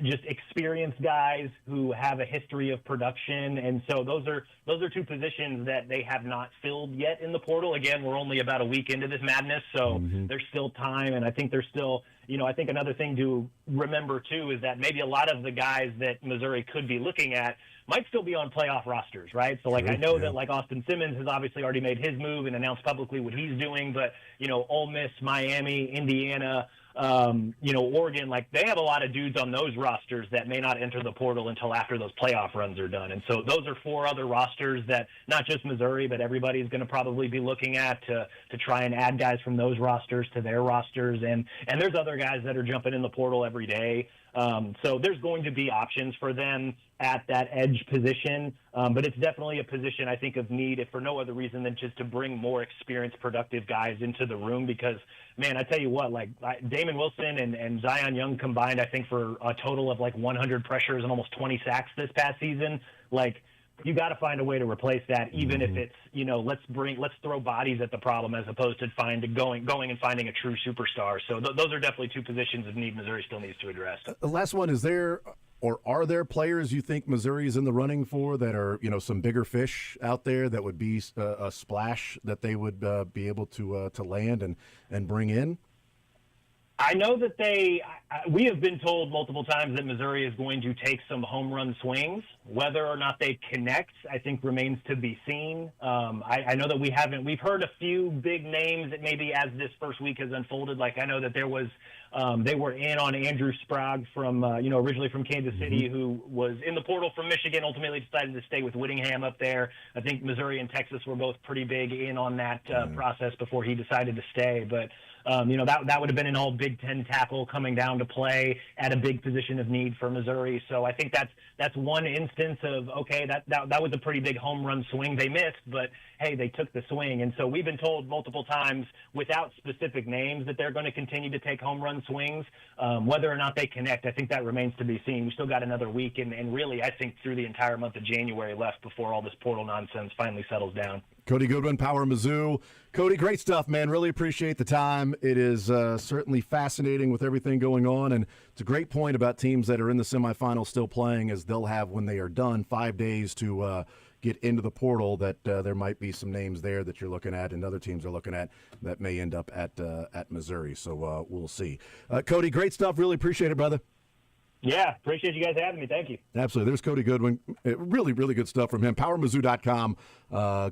just experienced guys who have a history of production. And so those are two positions that they have not filled yet in the portal. Again, we're only about a week into this madness, so there's still time. And I think there's still, I think another thing to remember too is that maybe a lot of the guys that Missouri could be looking at might still be on playoff rosters, right? So, I know that, Austin Simmons has obviously already made his move and announced publicly what he's doing, but, Ole Miss, Miami, Indiana, Oregon, they have a lot of dudes on those rosters that may not enter the portal until after those playoff runs are done. And so those are four other rosters that not just Missouri, but everybody's going to probably be looking at to try and add guys from those rosters to their rosters. And there's other guys that are jumping in the portal every day. So there's going to be options for them at that edge position, but it's definitely a position I think of need, if for no other reason than just to bring more experienced, productive guys into the room. Because, man, I tell you what, Damon Wilson and Zion Young combined, I think for a total of 100 pressures and almost 20 sacks this past season. You got to find a way to replace that, even if it's, let's throw bodies at the problem as opposed to going and finding a true superstar. So those are definitely two positions of need Missouri still needs to address. The last one, is there or are there players you think Missouri is in the running for that are, some bigger fish out there that would be a splash that they would be able to land and bring in? I know that we have been told multiple times that Missouri is going to take some home run swings. Whether or not they connect, I think remains to be seen. I know that we've heard a few big names that maybe as this first week has unfolded, I know that there was, they were in on Andrew Sprague from, originally from Kansas City, who was in the portal from Michigan, ultimately decided to stay with Whittingham up there. I think Missouri and Texas were both pretty big in on that process before he decided to stay. But that would have been an all Big Ten tackle coming down to play at a big position of need for Missouri. So I think that's one instance of, okay, that was a pretty big home run swing. They missed, but hey, they took the swing. And so we've been told multiple times without specific names that they're going to continue to take home run swings. Whether or not they connect, I think that remains to be seen. We still got another week and really, I think, through the entire month of January left before all this portal nonsense finally settles down. Cody Goodwin, Power Mizzou. Cody, great stuff, man. Really appreciate the time. It is certainly fascinating with everything going on, and it's a great point about teams that are in the semifinals still playing, as they'll have, when they are done, 5 days to get into the portal, that there might be some names there that you're looking at and other teams are looking at that may end up at Missouri. So we'll see. Cody, great stuff. Really appreciate it, brother. Yeah, appreciate you guys having me. Thank you. Absolutely. There's Cody Goodwin. Really, really good stuff from him. PowerMizzou.com.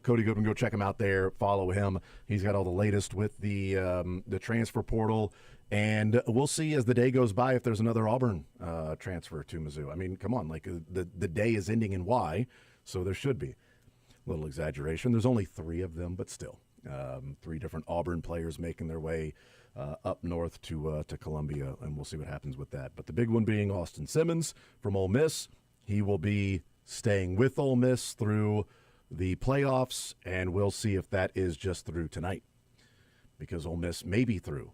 Cody Goodwin, go check him out there. Follow him. He's got all the latest with the transfer portal. And we'll see as the day goes by if there's another Auburn transfer to Mizzou. I mean, come on. The day is ending in Y, so there should be. A little exaggeration. There's only 3 of them, but still. 3 different Auburn players making their way up north to Columbia, and we'll see what happens with that. But the big one being Austin Simmons from Ole Miss. He will be staying with Ole Miss through the playoffs, and we'll see if that is just through tonight, because Ole Miss may be through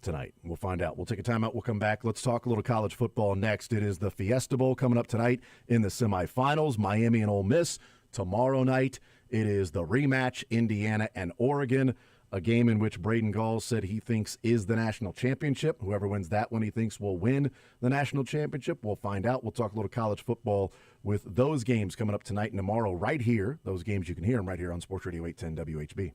tonight. We'll find out. We'll take a timeout. We'll come back. Let's talk a little college football next. It is the Fiesta Bowl coming up tonight in the semifinals, Miami and Ole Miss. Tomorrow night, it is the rematch, Indiana and Oregon, a game in which Braden Gall said he thinks is the national championship. Whoever wins that one, he thinks will win the national championship. We'll find out. We'll talk a little college football with those games coming up tonight and tomorrow right here. Those games, you can hear them right here on Sports Radio 810 WHB.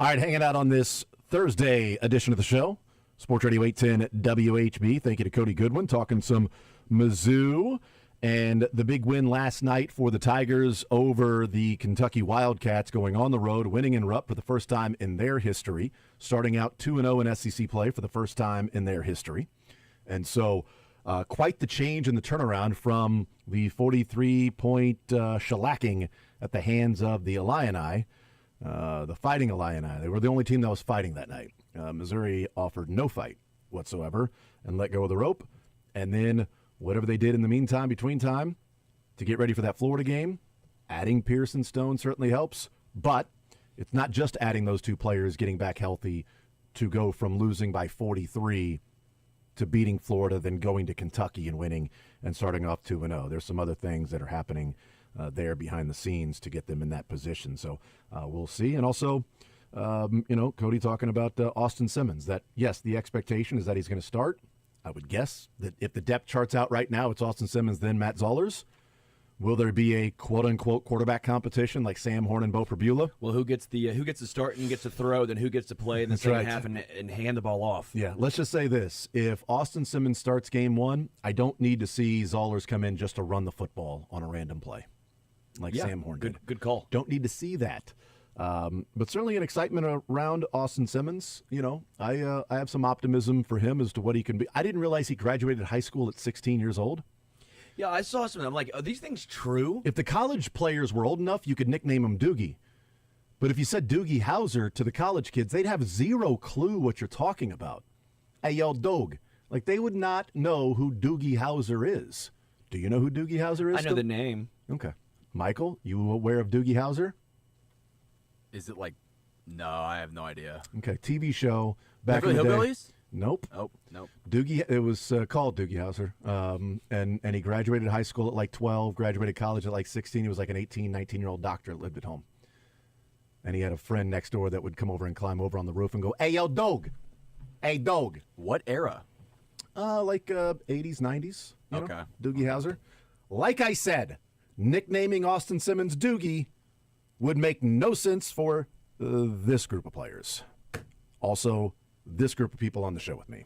All right, hanging out on this Thursday edition of the show, Sports Radio 810 WHB. Thank you to Cody Goodwin talking some Mizzou and the big win last night for the Tigers over the Kentucky Wildcats, going on the road, winning in Rupp for the first time in their history, starting out 2-0 in SEC play for the first time in their history. And so quite the change in the turnaround from the 43-point shellacking at the hands of the Illini. The Fighting Illini. They were the only team that was fighting that night. Missouri offered no fight whatsoever and let go of the rope. And then whatever they did in the meantime, between time, to get ready for that Florida game, adding Pierce and Stone certainly helps. But it's not just adding those two players, getting back healthy to go from losing by 43 to beating Florida, then going to Kentucky and winning and starting off 2-0. There's some other things that are happening there behind the scenes to get them in that position. So we'll see. And also, Cody talking about Austin Simmons, that, yes, the expectation is that he's going to start. I would guess that if the depth chart's out right now, it's Austin Simmons, then Matt Zollers. Will there be a quote-unquote quarterback competition like Sam Horn and Bo Prabula? Well, who gets to start and gets to throw, then who gets to play in the second half and hand the ball off? Yeah, let's just say this. If Austin Simmons starts game one, I don't need to see Zollers come in just to run the football on a random play like Sam Horn did. Good call. Don't need to see that. But certainly an excitement around Austin Simmons. I have some optimism for him as to what he can be. I didn't realize he graduated high school at 16 years old. Yeah, I saw something. I'm like, are these things true? If the college players were old enough, you could nickname him Doogie. But if you said Doogie Howser to the college kids, they'd have zero clue what you're talking about. Hey, yo, Doug. Like, they would not know who Doogie Howser is. Do you know who Doogie Howser is? I know the name. Okay. Michael, you aware of Doogie Howser? Is it like? No, I have no idea. Okay, TV show back Beverly in the day. Hillbillies? Nope. Oh, nope. Doogie, it was called Doogie Howser, and he graduated high school at like 12, graduated college at like 16. He was like an 18, 19-year-old doctor that lived at home. And he had a friend next door that would come over and climb over on the roof and go, "Hey, yo, Doug. Hey, Doug." What era? Like 80s, 90s. Okay. Doogie Howser. Like I said, nicknaming Austin Simmons Doogie would make no sense for this group of players. Also, this group of people on the show with me.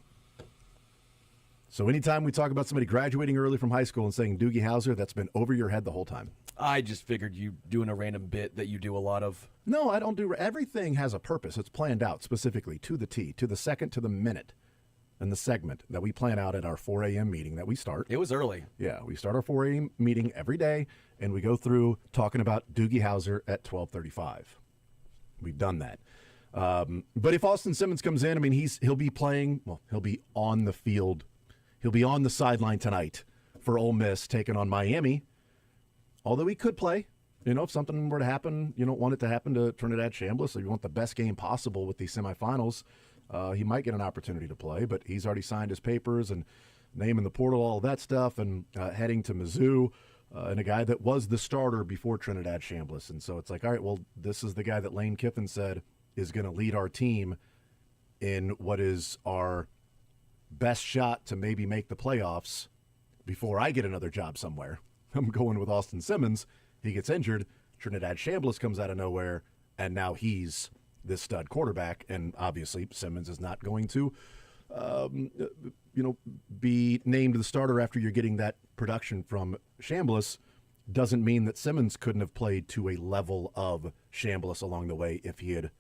So anytime we talk about somebody graduating early from high school and saying Doogie Howser, that's been over your head the whole time. I just figured you doing a random bit that you do a lot of. No, I don't do. Everything has a purpose. It's planned out specifically to the T, to the second, to the minute, and the segment that we plan out at our 4 a.m. meeting that we start. It was early. Yeah, we start our 4 a.m. meeting every day, and we go through talking about Doogie Howser at 12:35. We've done that. But if Austin Simmons comes in, I mean, he'll be playing. Well, he'll be on the field. He'll be on the sideline tonight for Ole Miss taking on Miami. Although he could play, if something were to happen, you don't want it to happen to Trinidad Chambliss. So you want the best game possible with these semifinals. He might get an opportunity to play, but he's already signed his papers and name in the portal, all of that stuff, and heading to Mizzou. And a guy that was the starter before Trinidad Chambliss. And so it's like, all right, well, this is the guy that Lane Kiffin said is going to lead our team in what is our best shot to maybe make the playoffs before I get another job somewhere. I'm going with Austin Simmons. He gets injured. Trinidad Chambliss comes out of nowhere, and now he's this stud quarterback. And obviously Simmons is not going to be named the starter after you're getting that production from Chambliss. Doesn't mean that Simmons couldn't have played to a level of Chambliss along the way if he had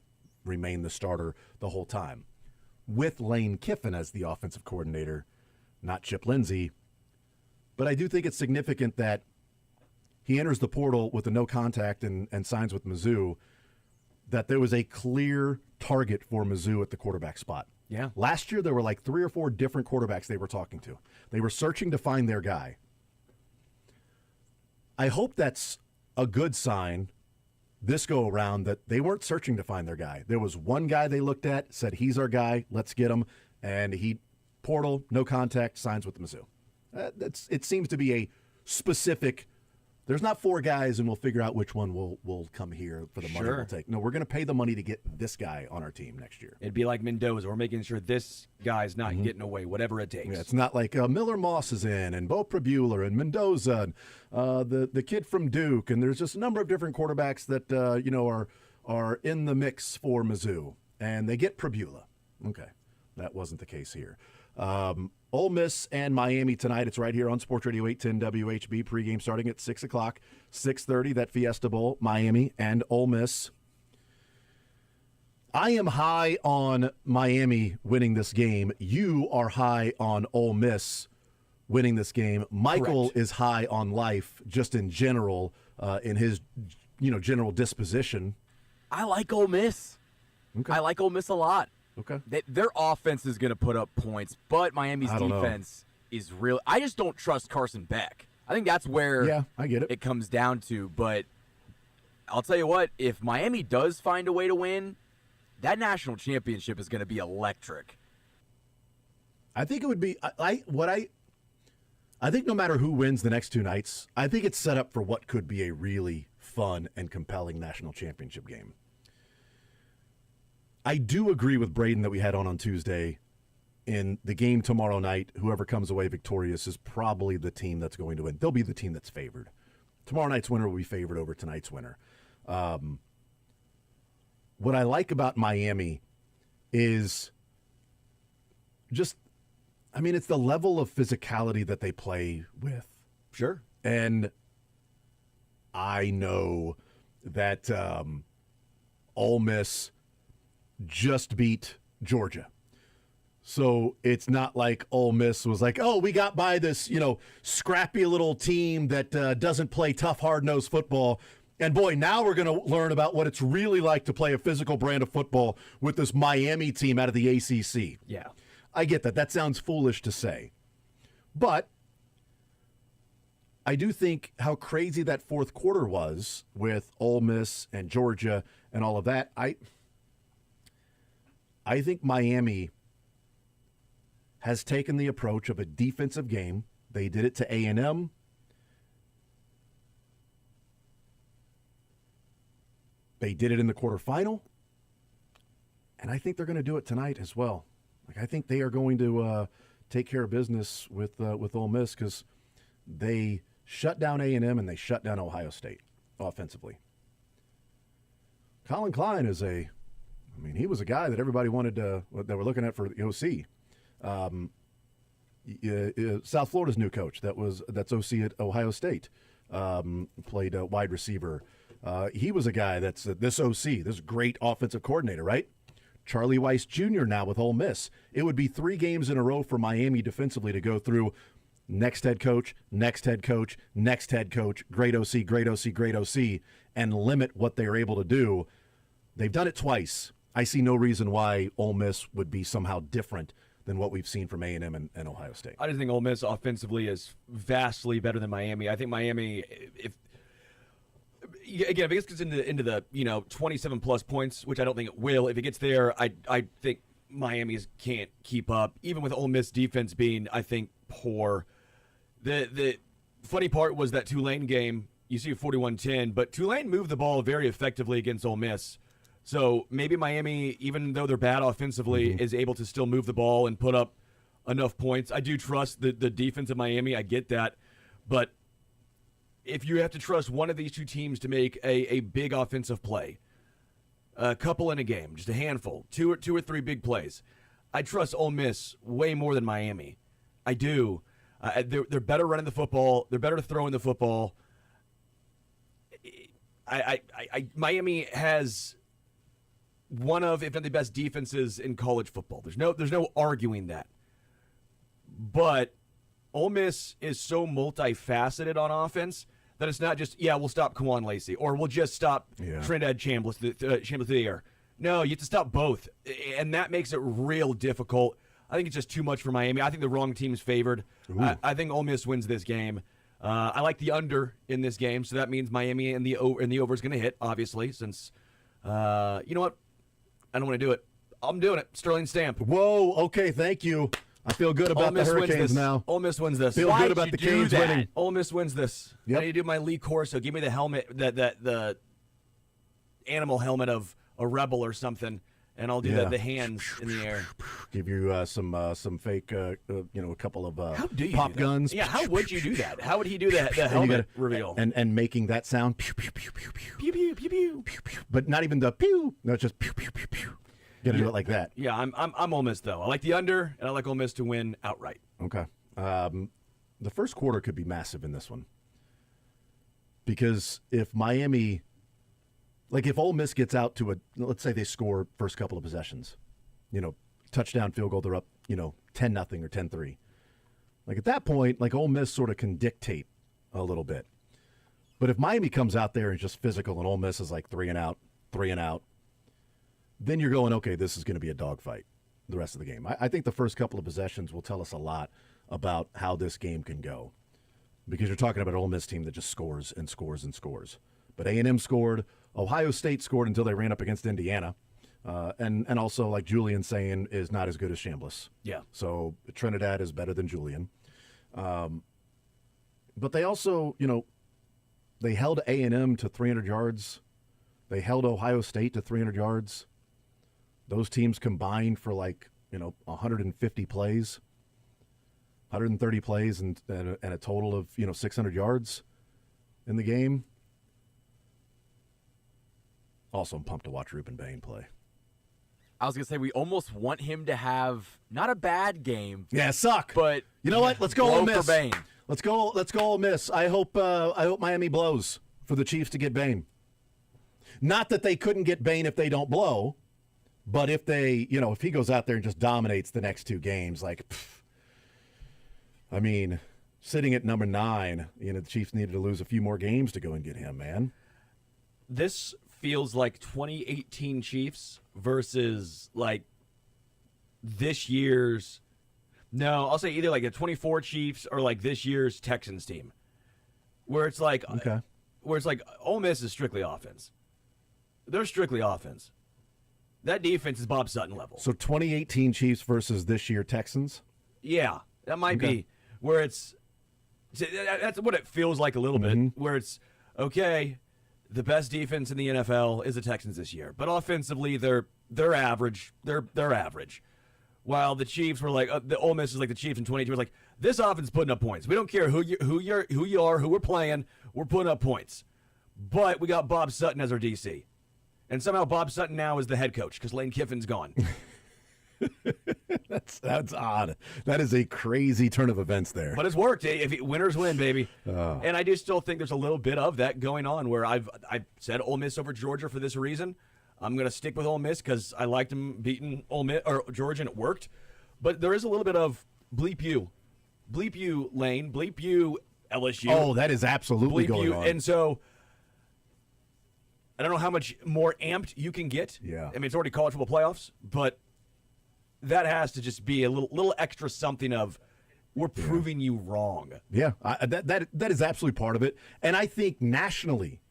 remained the starter the whole time. With Lane Kiffin as the offensive coordinator, not Chip Lindsey. But I do think it's significant that he enters the portal with a no contact and signs with Mizzou, that there was a clear target for Mizzou at the quarterback spot. Yeah. Last year, there were like 3 or 4 different quarterbacks they were talking to. They were searching to find their guy. I hope that's a good sign this go around, that they weren't searching to find their guy. There was one guy they looked at, said, he's our guy, let's get him. And he, portal, no contact, signs with Mizzou. It seems to be a specific. There's not 4 guys, and we'll figure out which one will come here for the money we'll take. No, we're going to pay the money to get this guy on our team next year. It'd be like Mendoza. We're making sure this guy's not getting away, whatever it takes. Yeah, it's not like Miller Moss is in, and Bo Prabula, and Mendoza, and the kid from Duke, and there's just a number of different quarterbacks that are in the mix for Mizzou, and they get Prabula. Okay, that wasn't the case here. Ole Miss and Miami tonight. It's right here on Sports Radio 810 WHB. Pregame starting at 6 o'clock, 6:30. That Fiesta Bowl, Miami and Ole Miss. I am high on Miami winning this game. You are high on Ole Miss winning this game. Michael Correct. is high on life, just in general, in his general disposition. I like Ole Miss. Okay. I like Ole Miss a lot. Okay. Their offense is going to put up points, but Miami's I don't know. defense is real. I just don't trust Carson Beck. I think that's where Yeah, I get it. it comes down to. But I'll tell you what, if Miami does find a way to win, that national championship is going to be electric. I think it would be I think no matter who wins the next two nights, I think it's set up for what could be a really fun and compelling national championship game. I do agree with Braden that we had on Tuesday. In the game tomorrow night, whoever comes away victorious is probably the team that's going to win. They'll be the team that's favored. Tomorrow night's winner will be favored over tonight's winner. What I like about Miami is just, it's the level of physicality that they play with. Sure. And I know that Ole Miss just beat Georgia. So it's not like Ole Miss was like, oh, we got by this, scrappy little team that doesn't play tough, hard-nosed football. And boy, now we're going to learn about what it's really like to play a physical brand of football with this Miami team out of the ACC. Yeah. I get that. That sounds foolish to say. But I do think how crazy that fourth quarter was with Ole Miss and Georgia and all of that. I think Miami has taken the approach of a defensive game. They did it to A&M. They did it in the quarterfinal. And I think they're going to do it tonight as well. I think they are going to take care of business with Ole Miss because they shut down A&M and they shut down Ohio State offensively. Colin Klein is he was a guy that everybody wanted that we're looking at for the OC. South Florida's new coach that's OC at Ohio State, played a wide receiver. He was a guy that's this OC, this great offensive coordinator, right? Charlie Weiss Jr. now with Ole Miss. It would be 3 games in a row for Miami defensively to go through next head coach, next head coach, next head coach, great OC, great OC, great OC, and limit what they're able to do. They've done it twice. I see no reason why Ole Miss would be somehow different than what we've seen from A&M and Ohio State. I just think Ole Miss offensively is vastly better than Miami. I think Miami, if it gets into the 27 plus points, which I don't think it will. If it gets there, I think Miami can't keep up, even with Ole Miss defense being, I think, poor. The funny part was that Tulane game. You see 41-10, but Tulane moved the ball very effectively against Ole Miss. So maybe Miami, even though they're bad offensively, is able to still move the ball and put up enough points. I do trust the defense of Miami. I get that. But if you have to trust one of these two teams to make a big offensive play, a couple in a game, just a handful, two or three big plays, I trust Ole Miss way more than Miami. I do. They're better running the football. They're better throwing the football. Miami has one of, if not the best defenses in college football. There's no arguing that. But Ole Miss is so multifaceted on offense that it's not just, we'll stop Kawan Lacey or we'll just stop Trinidad Chambliss through the air. No, you have to stop both. And that makes it real difficult. I think it's just too much for Miami. I think the wrong team's favored. I think Ole Miss wins this game. I like the under in this game, so that means Miami and the over is going to hit, obviously, since, you know what? I don't want to do it. I'm doing it. Sterling Stamp. Whoa, okay, thank you. I feel good about the Hurricanes now. Ole Miss wins this. Feel good about the Canes winning. Ole Miss wins this. Yep. I need to do my Lee Corso. Give me the helmet, the animal helmet of a rebel or something, and I'll do the hands in the air. Give you some fake, a couple of How do you pop do that? guns. Yeah, how would you do that? How would he do that? The helmet reveal. And making that sound. Pew, pew, pew, pew, pew. Pew, pew, pew, pew. Pew, pew. But not even the pew. No, it's just pew, pew, pew, pew. Gotta do it like that. Yeah, I'm Ole Miss, though. I like the under, and I like Ole Miss to win outright. Okay. The first quarter could be massive in this one. Because if Miami, like if Ole Miss gets out to let's say they score first couple of possessions, touchdown, field goal, they're up, 10-0 or 10-3. Like at that point, like Ole Miss sort of can dictate a little bit. But if Miami comes out there and just physical and Ole Miss is like 3 and out, then you're going, okay, this is going to be a dogfight the rest of the game. I think the first couple of possessions will tell us a lot about how this game can go. Because you're talking about an Ole Miss team that just scores and scores and scores. But A&M scored. Ohio State scored until they ran up against Indiana. And also, like Julian saying, is not as good as Chambliss. Yeah. So Trinidad is better than Julian. But they also, they held A&M to 300 yards. They held Ohio State to 300 yards. Those teams combined for 150 plays. 130 plays and a total of 600 yards in the game. Also, I'm pumped to watch Ruben Bain play. I was gonna say we almost want him to have not a bad game. Yeah, suck. But you know what? Let's go blow Ole Miss. for Bain. Let's go Ole Miss. I hope Miami blows for the Chiefs to get Bain. Not that they couldn't get Bain if they don't blow, but if they, if he goes out there and just dominates the next two games, sitting at number 9, the Chiefs needed to lose a few more games to go and get him, man. This feels like 2018 Chiefs versus this year's. No, I'll say either like the 24 Chiefs or like this year's Texans team, where it's like, okay, where it's like Ole Miss is strictly offense. They're strictly offense. That defense is Bob Sutton level. So 2018 Chiefs versus this year Texans. Yeah, that might be where it's. That's what it feels like a little bit. Where it's okay. The best defense in the NFL is the Texans this year, but offensively they're average. They're average. While the Chiefs were like the Ole Miss is like the Chiefs in 2018 was like this offense is putting up points. We don't care who you are, who we're playing. We're putting up points. But we got Bob Sutton as our DC, and somehow Bob Sutton now is the head coach because Lane Kiffin's gone. That's odd. That is a crazy turn of events there. But it's worked. Winners win, baby. And I do still think there's a little bit of that going on where I've said Ole Miss over Georgia for this reason. I'm going to stick with Ole Miss because I liked them beating Ole Miss or Georgia and it worked. But there is a little bit of bleep you, Lane, bleep you, LSU. Oh, that is absolutely bleep going you. on. And so I don't know how much more amped you can get. Yeah. I mean, it's already college football playoffs, but that has to just be a little extra something of we're proving you wrong. Yeah, that is absolutely part of it. And I think nationally,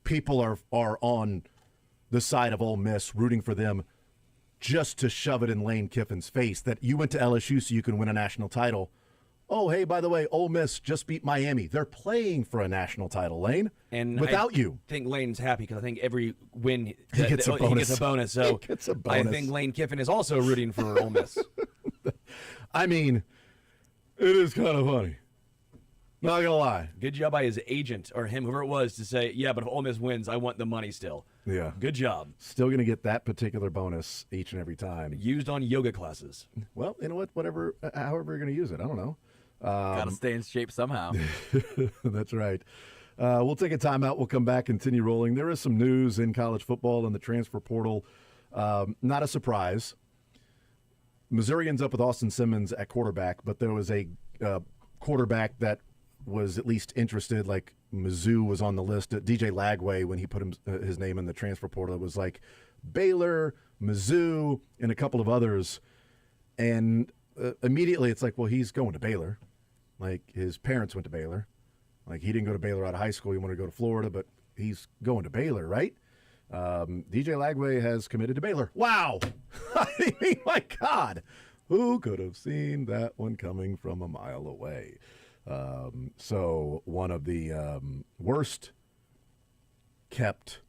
people are on the side of Ole Miss, rooting for them just to shove it in Lane Kiffin's face that you went to LSU so you can win a national title. Oh, hey, by the way, Ole Miss just beat Miami. They're playing for a national title, Lane, and without you. I think Lane's happy because I think every win he gets a bonus. He gets a bonus. So He gets a bonus. I think Lane Kiffin is also rooting for Ole Miss. I mean, it is kind of funny. Not gonna lie. Good job by his agent or him, whoever it was, to say, yeah, but if Ole Miss wins, I want the money still. Yeah. Good job. Still gonna get that particular bonus each and every time. Used on yoga classes. Well, you know what? Whatever, however you're gonna use it, I don't know. Gotta stay in shape somehow. That's right. We'll take a timeout. We'll come back, continue rolling. There is some news in college football and the transfer portal. Not a surprise. Missouri ends up with Austin Simmons at quarterback, but there was a quarterback that was at least interested, like Mizzou was on the list. DJ Lagway, when he put his name in the transfer portal, it was like Baylor, Mizzou, and a couple of others. And immediately it's like, well, he's going to Baylor. Like, his parents went to Baylor. Like, he didn't go to Baylor out of high school. He wanted to go to Florida, but he's going to Baylor, right? DJ Lagway has committed to Baylor. Wow! I mean, my God! Who could have seen that one coming from a mile away? So one of the worst kept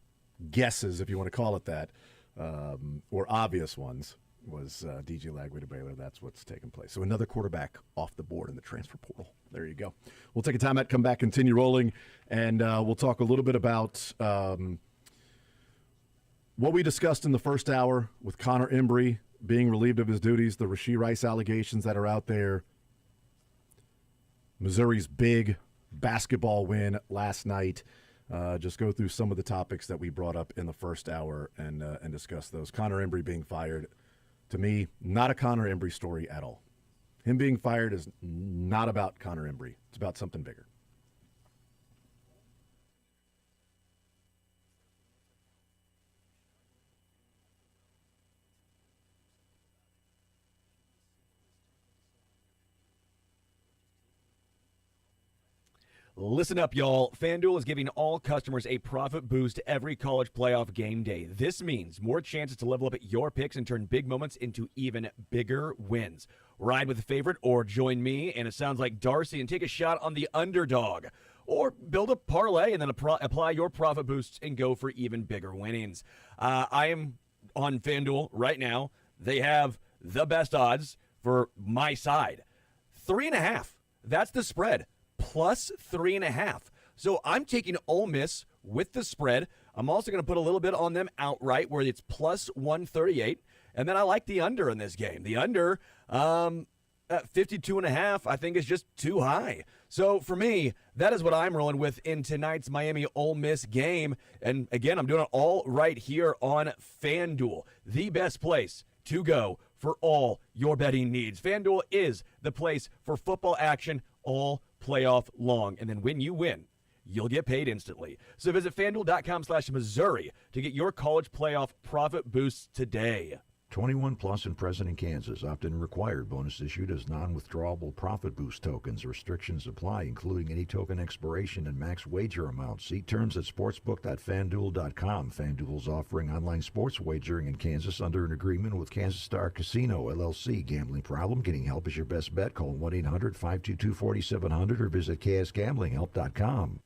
guesses, if you want to call it that, or obvious ones, was DJ Lagway to Baylor. That's what's taken place. So another quarterback off the board in the transfer portal. There you go. We'll take a timeout, come back, continue rolling, and we'll talk a little bit about what we discussed in the first hour with Connor Embry being relieved of his duties, the Rashee Rice allegations that are out there, Missouri's big basketball win last night. Just go through some of the topics that we brought up in the first hour and discuss those. Connor Embry being fired, to me, not a Connor Embry story at all. Him being fired is not about Connor Embry. It's about something bigger. Listen up, y'all. FanDuel is giving all customers a profit boost every college playoff game day. This means more chances to level up at your picks and turn big moments into even bigger wins. Ride with a favorite or join me, and it sounds like Darcy, and take a shot on the underdog. Or build a parlay and then apply your profit boosts and go for even bigger winnings. I am on FanDuel right now. They have the best odds for my side. 3.5. That's the spread. Plus 3.5. So I'm taking Ole Miss with the spread. I'm also going to put a little bit on them outright where it's plus 138. And then I like the under in this game. The under at 52.5 I think is just too high. So for me, that is what I'm rolling with in tonight's Miami Ole Miss game. And again, I'm doing it all right here on FanDuel, the best place to go for all your betting needs. FanDuel is the place for football action all playoff long. And then when you win, you'll get paid instantly. So visit FanDuel.com/Missouri to get your college playoff profit boosts today. 21 plus and present in Kansas. Opt-in required. Bonus issued as non-withdrawable profit boost tokens. Restrictions apply, including any token expiration and max wager amount. See terms at sportsbook.fanduel.com. FanDuel's offering online sports wagering in Kansas under an agreement with Kansas Star Casino, LLC. Gambling problem? Getting help is your best bet. Call 1-800-522-4700 or visit ksgamblinghelp.com.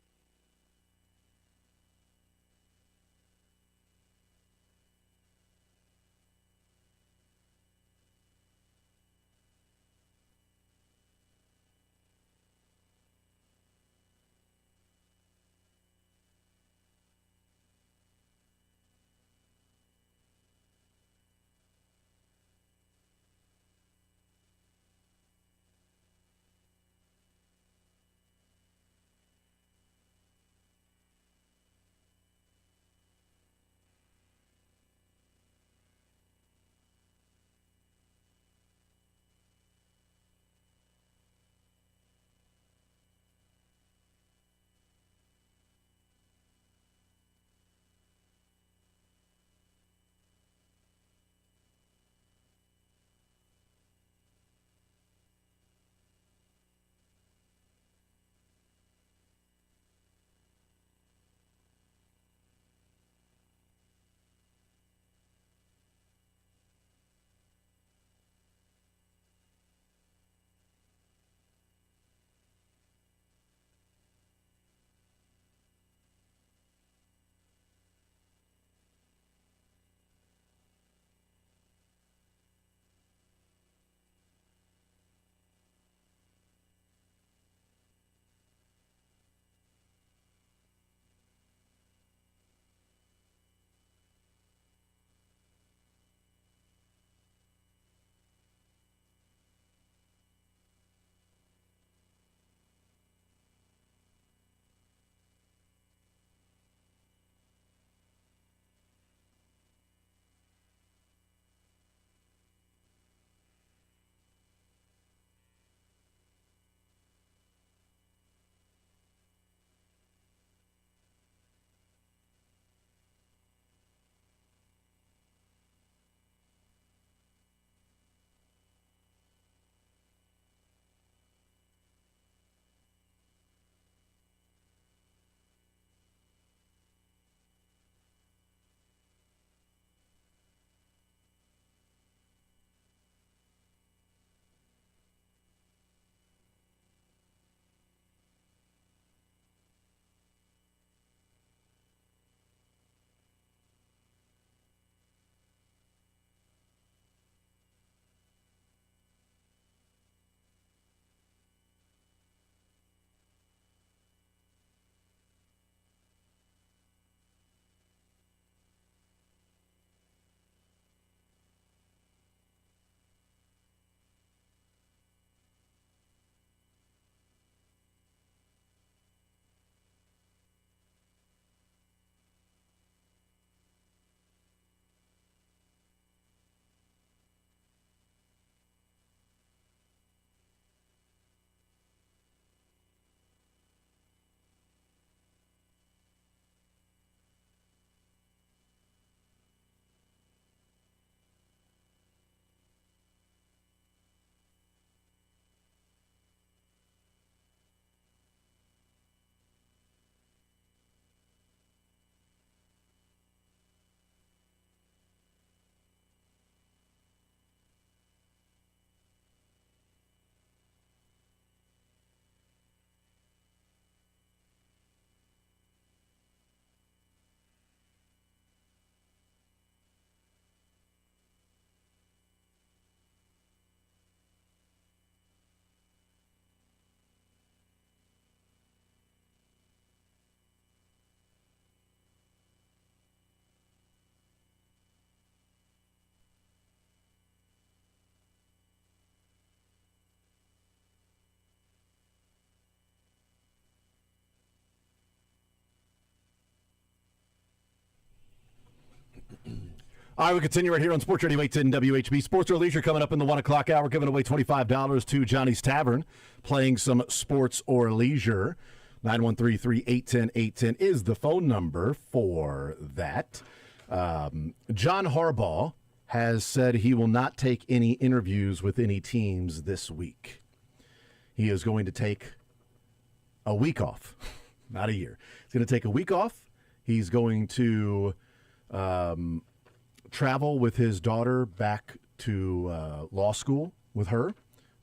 All right, we continue right here on Sports Radio 810 WHB. Sports or Leisure coming up in the 1 o'clock hour, giving away $25 to Johnny's Tavern, playing some Sports or Leisure. 913-381-810 is the phone number for that. John Harbaugh has said he will not take any interviews with any teams this week. He is going to take a week off, not a year. He's going to take a week off. He's going to travel with his daughter back to law school with her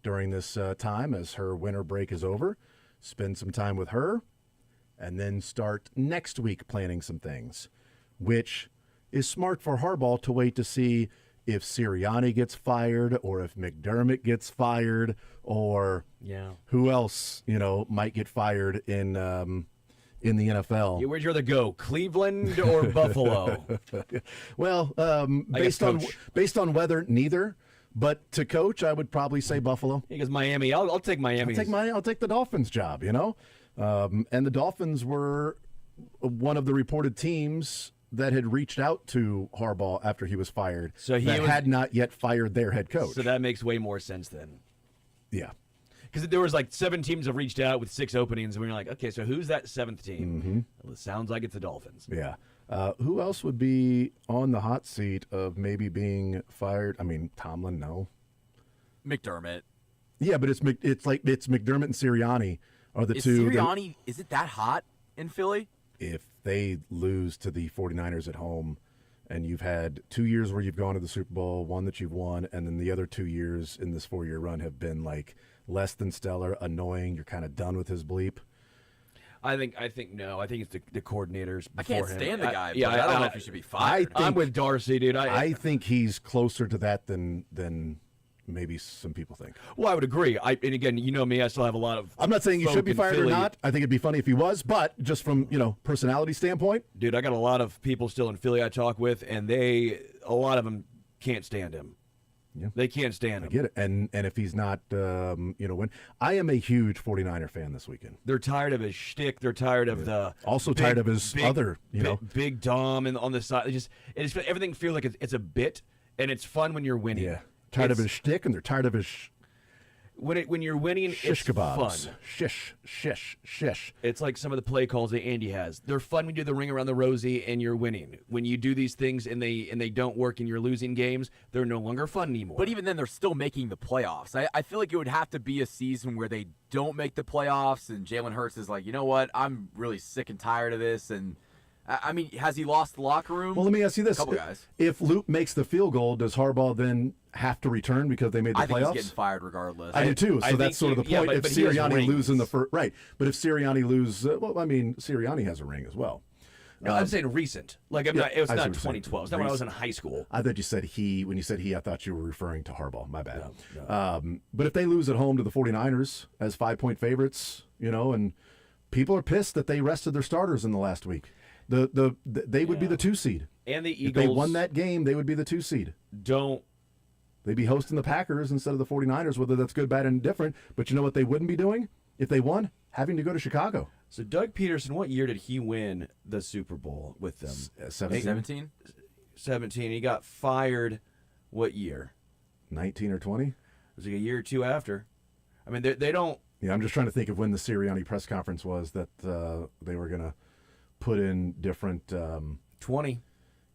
during this time as her winter break is over. Spend some time with her, and then start next week planning some things, which is smart for Harbaugh to wait to see if Sirianni gets fired or if McDermott gets fired or who else, might get fired in the NFL. Yeah, where'd you rather go, Cleveland or Buffalo? Well, based on weather, neither. But to coach, I would probably say Buffalo. Because Miami, I'll take Miami. I'll take the Dolphins job. And the Dolphins were one of the reported teams that had reached out to Harbaugh after he was fired. So he had not yet fired their head coach. So that makes way more sense then. Yeah. Because there was like 7 teams have reached out with 6 openings, and we were like, okay, so who's that 7th team? Mm-hmm. Well, it sounds like it's the Dolphins. Yeah. Who else would be on the hot seat of maybe being fired? I mean, Tomlin, no. McDermott. Yeah, but it's McDermott and Sirianni are the two. Sirianni, is it that hot in Philly? If they lose to the 49ers at home, and you've had 2 years where you've gone to the Super Bowl, one that you've won, and then the other 2 years in this 4-year run have been like less than stellar, annoying, you're kind of done with his bleep. I think no. I think it's the coordinators. I can't stand the guy. I don't know if he should be fired. I'm with Darcy, dude. I think he's closer to that than maybe some people think. Well, I would agree. And again, you know me, I still have a lot of. I'm not saying he should be fired or Philly. not. I think it'd be funny if he was, but just from personality standpoint, Dude, I got a lot of people still in Philly I talk with, and a lot of them can't stand him. Yeah. They can't stand him. I get it. And if he's not, when I am a huge 49er fan this weekend. They're tired of his shtick. They're tired of the also tired of his other, big Dom and on the side. Everything feels like it's a bit, and it's fun when you're winning. Yeah, tired of his shtick, and they're tired of his. When you're winning, shish it's kebabs. fun. Shish. It's like some of the play calls that Andy has. They're fun when you do the ring around the rosy and you're winning. When you do these things and they don't work and you're losing games, they're no longer fun anymore. But even then, they're still making the playoffs. I feel like it would have to be a season where they don't make the playoffs and Jalen Hurts is like, you know what, I'm really sick and tired of this. And I mean, has he lost the locker room? Well, let me ask you this: couple guys. If Luke makes the field goal, does Harbaugh then have to return because they made the I think playoffs? he's getting fired regardless. I do too. So I that's think sort of the point. If but he has Sirianni rings. loses in the first, right? But if Sirianni loses, Sirianni has a ring as well. No, I'm saying recent. Like it was I see what not you're saying. 2012. It's not when I was in high school. I thought you said he. When you said he, I thought you were referring to Harbaugh. My bad. No. But if they lose at home to the 49ers as 5-point favorites, and people are pissed that they rested their starters in the last week. They would be the 2 seed. And the Eagles. If they won that game, they would be the 2 seed. They'd be hosting the Packers instead of the 49ers, whether that's good, bad, and different. But you know what they wouldn't be doing if they won? Having to go to Chicago. So Doug Peterson, what year did he win the Super Bowl with them? 17? 17. He got fired what year? 19 or 20? Was it a year or two after? I mean, they don't. Yeah, I'm just trying to think of when the Sirianni press conference was that they were going to put in different 20.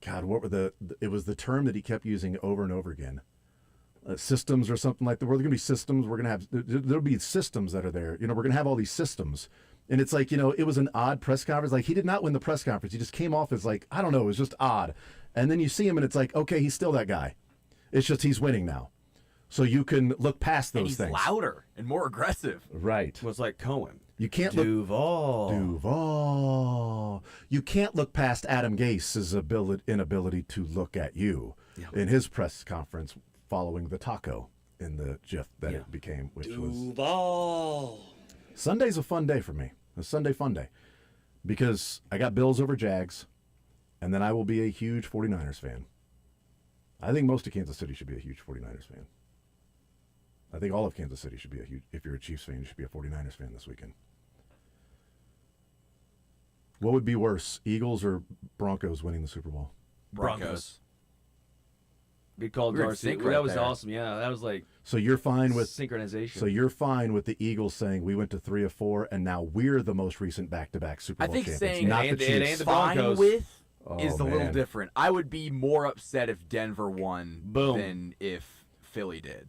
God, what were it was the term that he kept using over and over again. Systems or something like that. We're going to be systems. We're going to have, there'll be systems that are there. We're going to have all these systems. And it's like, it was an odd press conference. Like, he did not win the press conference. He just came off as like, I don't know, it was just odd. And then you see him and it's like, okay, he's still that guy. It's just he's winning now. So you can look past those things. things. He's louder and more aggressive. Right. Was like Cohen. You can't Duval. You can't look past Adam Gase's inability to look at you in his press conference following the taco in the GIF that it became, which Duval. was Sunday's a fun day for me. A Sunday fun day because I got Bills over Jags, and then I will be a huge 49ers fan. I think most of Kansas City should be a huge 49ers fan. I think all of Kansas City should be a huge. If you're a Chiefs fan, you should be a 49ers fan this weekend. What would be worse, Eagles or Broncos winning the Super Bowl? Broncos. Good call, We were in Darcy. sync That right was there. awesome. Yeah, that was like So you're fine with synchronization. So you're fine with the Eagles saying we went to 3 of 4 and now we're the most recent back-to-back Super I Bowl think champions, saying not it the ain't Chiefs. the fine Broncos. with Oh, is a little man. different. I would be more upset if Denver won Boom. than if Philly did.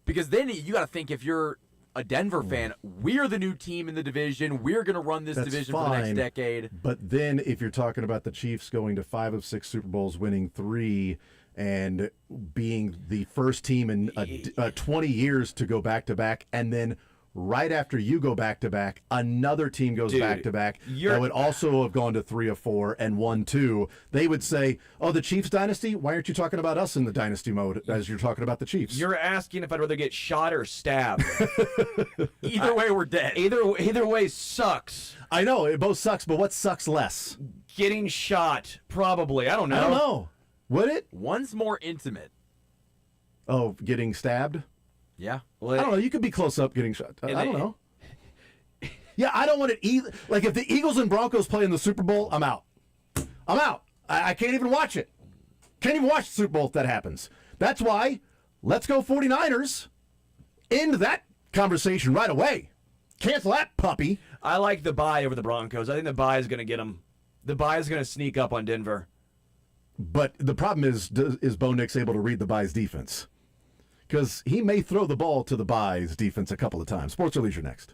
Because then you got to think, if you're a Denver fan, we're the new team in the division. We're going to run this That's division for the next fine. decade. But then if you're talking about the Chiefs going to 5 of 6 Super Bowls, winning 3, and being the first team in 20 years to go back-to-back, and then right after you go back-to-back, another team goes Dude, back-to-back you're- that would also have gone to 3 of 4 and won 2, they would say, oh, the Chiefs dynasty? Why aren't you talking about us in the dynasty mode as you're talking about the Chiefs? You're asking if I'd rather get shot or stabbed. Either way, we're dead. Either way sucks. I know, it both sucks, but what sucks less? Getting shot, probably. I don't know. I don't know. Would it? One's more intimate. Oh, getting stabbed? Yeah. I don't know. You could be close up getting shot. I And don't they- know. Yeah, I don't want it either. Like, if the Eagles and Broncos play in the Super Bowl, I'm out. I'm out. I can't even watch it. Can't even watch the Super Bowl if that happens. That's why, let's go 49ers. End that conversation right away. Cancel that puppy. I like the bye over the Broncos. I think the bye is going to get them. The bye is going to sneak up on Denver. But the problem is Bo Nix able to read the Bye's defense? Because he may throw the ball to the Bye's defense a couple of times. Sports or Leisure next.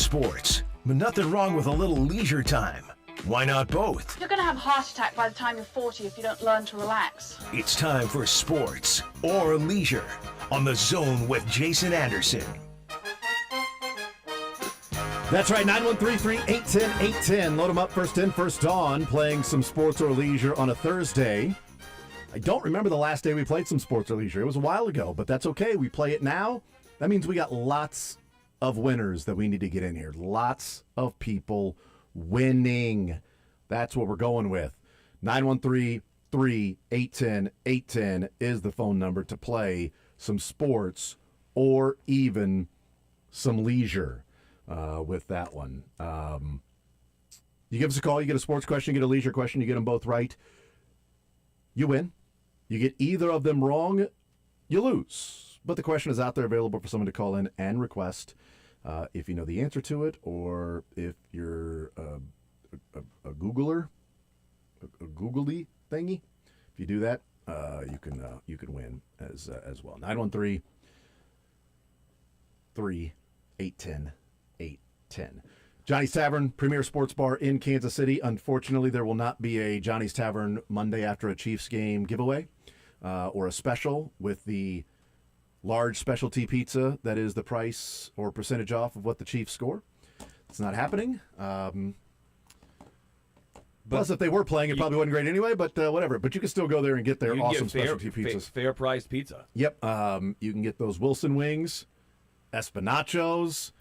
sports, but nothing wrong with a little leisure time. Why not both? You're going to have a heart attack by the time you're 40 if you don't learn to relax. It's time for sports or leisure on The Zone with Jason Anderson. That's right, 913-381-0810. Load them up, first in, first on, playing some sports or leisure on a Thursday. I don't remember the last day we played some sports or leisure. It was a while ago, but that's okay. We play it now. That means we got lots of winners that we need to get in here. Lots of people winning. That's what we're going with. 913-381-0810 is the phone number to play some sports or even some leisure with that one. You give us a call, you get a sports question, you get a leisure question, you get them both right, you win. You get either of them wrong, you lose. But the question is out there available for someone to call in and request. If you know the answer to it, or if you're a Googler, a googly thingy, if you do that, you can win as well. 913-381-0810. Johnny's Tavern, premier sports bar in Kansas City. Unfortunately, there will not be a Johnny's Tavern Monday after a Chiefs game giveaway or a special with the large specialty pizza that is the price or percentage off of what the Chiefs score. It's not happening. Plus, if they were playing, it probably wasn't great anyway, but whatever. But you can still go there and get their awesome specialty pizzas. Fair price pizza. Yep. You can get those Wilson wings, Espinachos,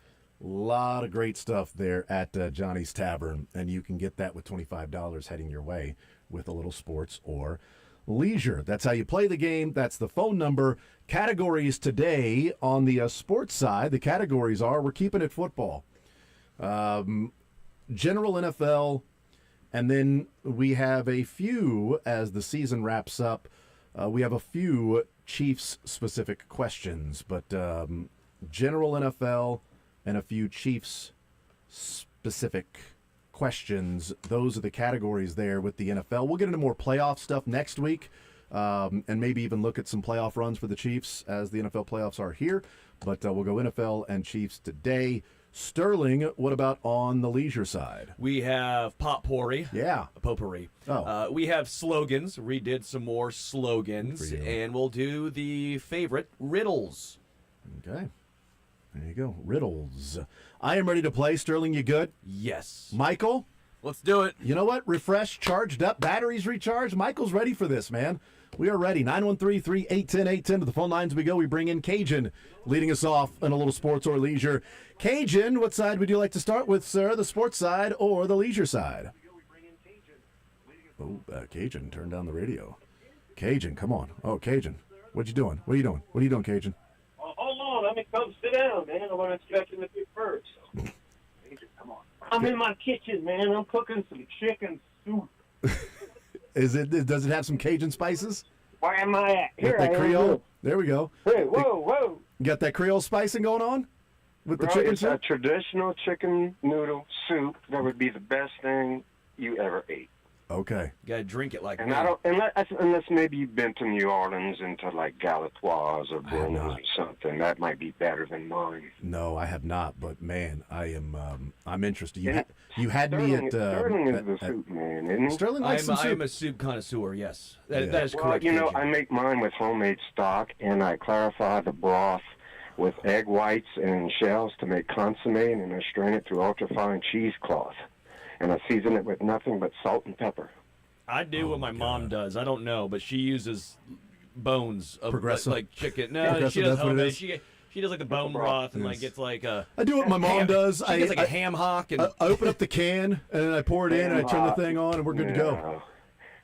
a lot of great stuff there at Johnny's Tavern, and you can get that with $25 heading your way with a little sports or leisure. That's how you play the game. That's the phone number. Categories today on the sports side, the categories are, we're keeping it football, general NFL, and then we have a few, as the season wraps up, we have a few Chiefs-specific questions, but general NFL and a few Chiefs-specific questions. Those are the categories there with the NFL. We'll get into more playoff stuff next week, and maybe even look at some playoff runs for the Chiefs as the NFL playoffs are here. But we'll go NFL and Chiefs today. Sterling, what about on the leisure side? We have potpourri. Yeah. Potpourri. Oh. We have slogans. Redid some more slogans. And we'll do the favorite, riddles. Okay. There you go. Riddles. I am ready to play. Sterling, you good? Yes. Michael? Let's do it. You know what? Refreshed, charged up, batteries recharged. Michael's ready for this, man. We are ready. 913-381-0810 to the phone lines we go. We bring in Cajun, leading us off in a little sports or leisure. Cajun, what side would you like to start with, sir? The sports side or the leisure side? Oh, Cajun, turn down the radio. Cajun, come on. Oh, Cajun, what you doing? What are you doing? What are you doing, Cajun? Hold on, let me come sit down, man. I want to check in with you first. Come on. I'm in my kitchen, man. I'm cooking some chicken soup. Does it have some Cajun spices? Where am I at? Here Got that I am. Creole? There we go. Hey, whoa. You got that Creole spicing going on with the Bro, chicken it's soup? a traditional chicken noodle soup that would be the best thing you ever ate. Okay. You gotta drink it like And that. unless maybe you've been to New Orleans into like Galatoire's or Bruno's or something, that might be better than mine. No, I have not, but man, I'm interested. You And had me at Sterling is the soup man, isn't he? Sterling likes some soup. I'm a soup connoisseur, yes. That is Well, correct. you know, Cajun. I make mine with homemade stock, and I clarify the broth with egg whites and shells to make consomme, and I strain it through ultrafine cheesecloth. And I season it with nothing but salt and pepper. I do what my mom does. I don't know, but she uses bones of Progressive. like chicken. No, Progressive, she does that's what it homemade. is? She does like the bone broth and like Yes. it's like a. I do what my mom does. She gets like a ham hock and I open up the can and then I pour it in and I turn the thing on and we're good to go.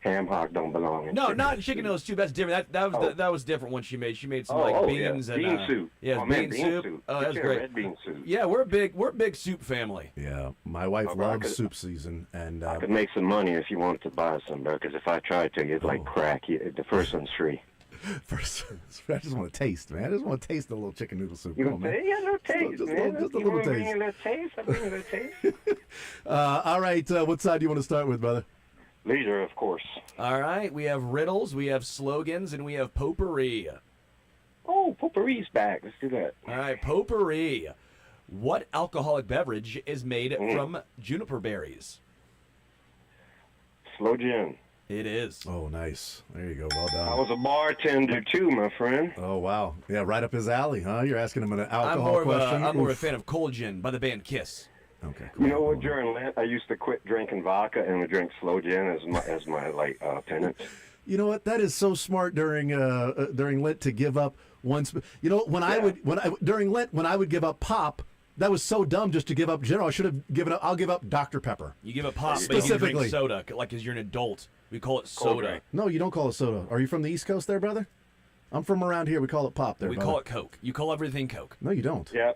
Ham hock don't belong in no, chicken not soup. chicken noodle soup. That's different. That was different one she made. She made some like beans yeah. and bean soup. Yeah, oh, man, bean bean soup. Oh, that was Get great. Red bean soup. Yeah, we're a big soup family. Yeah, my wife Oh, bro, I loves could- soup season, and I could make some money if you wanted to buy some, bro. Because if I tried to, it's like crack. The first one's free. first, I just want to taste, man. I just want to taste the little chicken noodle soup. You Come on, man. yeah, no taste, Just a man. little- just a You little wanna bring taste. a little taste? I bring a little taste. All right, what side do you want to start with, brother? Leisure, of course. All right, we have riddles, we have slogans, and we have potpourri. Oh, potpourri's back. Let's do that. All right, potpourri. What alcoholic beverage is made from juniper berries? Slow gin. It is. Oh, nice. There you go. Well done. I was a bartender too, my friend. Oh, wow. Yeah, right up his alley, huh? You're asking him an I'm alcohol more question? of a Oof. fan of Cold Gin by the band Kiss. Okay, cool. You know what? During Lent, I used to quit drinking vodka and would drink slow gin as my penance. You know what? That is so smart during Lent to give up one. You know, during Lent when I would give up pop, that was so dumb just to give up gin. I should have given up. I'll give up Dr Pepper. You give up pop, but you drink soda, like as you're an adult. We call it soda. No, you don't call it soda. Are you from the East Coast there, brother? I'm from around here. We call it pop there, We brother. call it Coke. You call everything Coke. No, you don't. Yeah.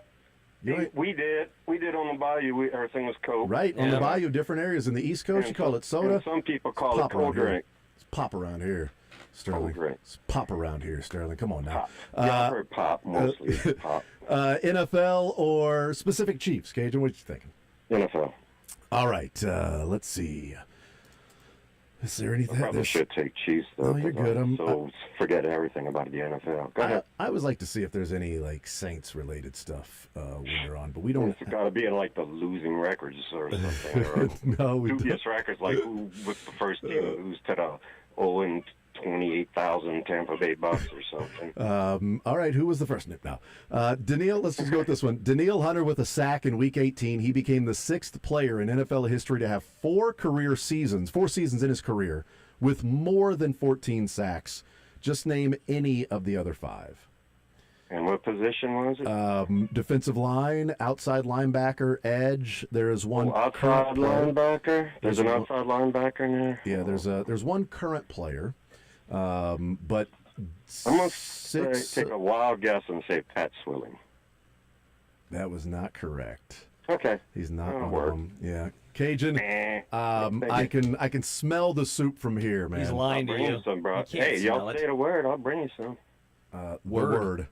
You're right. We did on the bayou. Everything was Coke. Right, on the bayou, different areas. In the East Coast, you call it soda. And some people call it Pop cold around here. drink. It's pop around here, Sterling. Cold drink. It's pop around here, Sterling. Come on now. Pop. Yeah, I've heard pop mostly. Pop. NFL or specific Chiefs, Cajun? What you thinking? NFL. All right, let's see. Is there anything? I probably should take Chiefs though. No, you're 'cause good. I'm so forget everything about the NFL. Go ahead. I always like to see if there's any like Saints related stuff when you're on, but we don't. It's got to be in like the losing records or something, or No, we dubious records, like who was the first team to lose to the 0-28,000 Tampa Bay Bucks or something. All right, who was the first nip now? Daniil, let's just go with this one. Daniil Hunter with a sack in Week 18. He became the 6th player in NFL history to have 4 seasons in his career with more than 14 sacks. Just name any of the other 5. And what position was it? Defensive line, outside linebacker, edge. There is one outside linebacker. There's an outside linebacker in there. Yeah, there's one current player, but I'm gonna take a wild guess and say Pat Swilling. That was not correct. Okay, he's not That'll one work. of them. Yeah, Cajun. I can smell the soup from here, man. He's lying to I'll bring you. you some, bro. You can't Hey, smell y'all it. say the word. I'll bring you some. Word.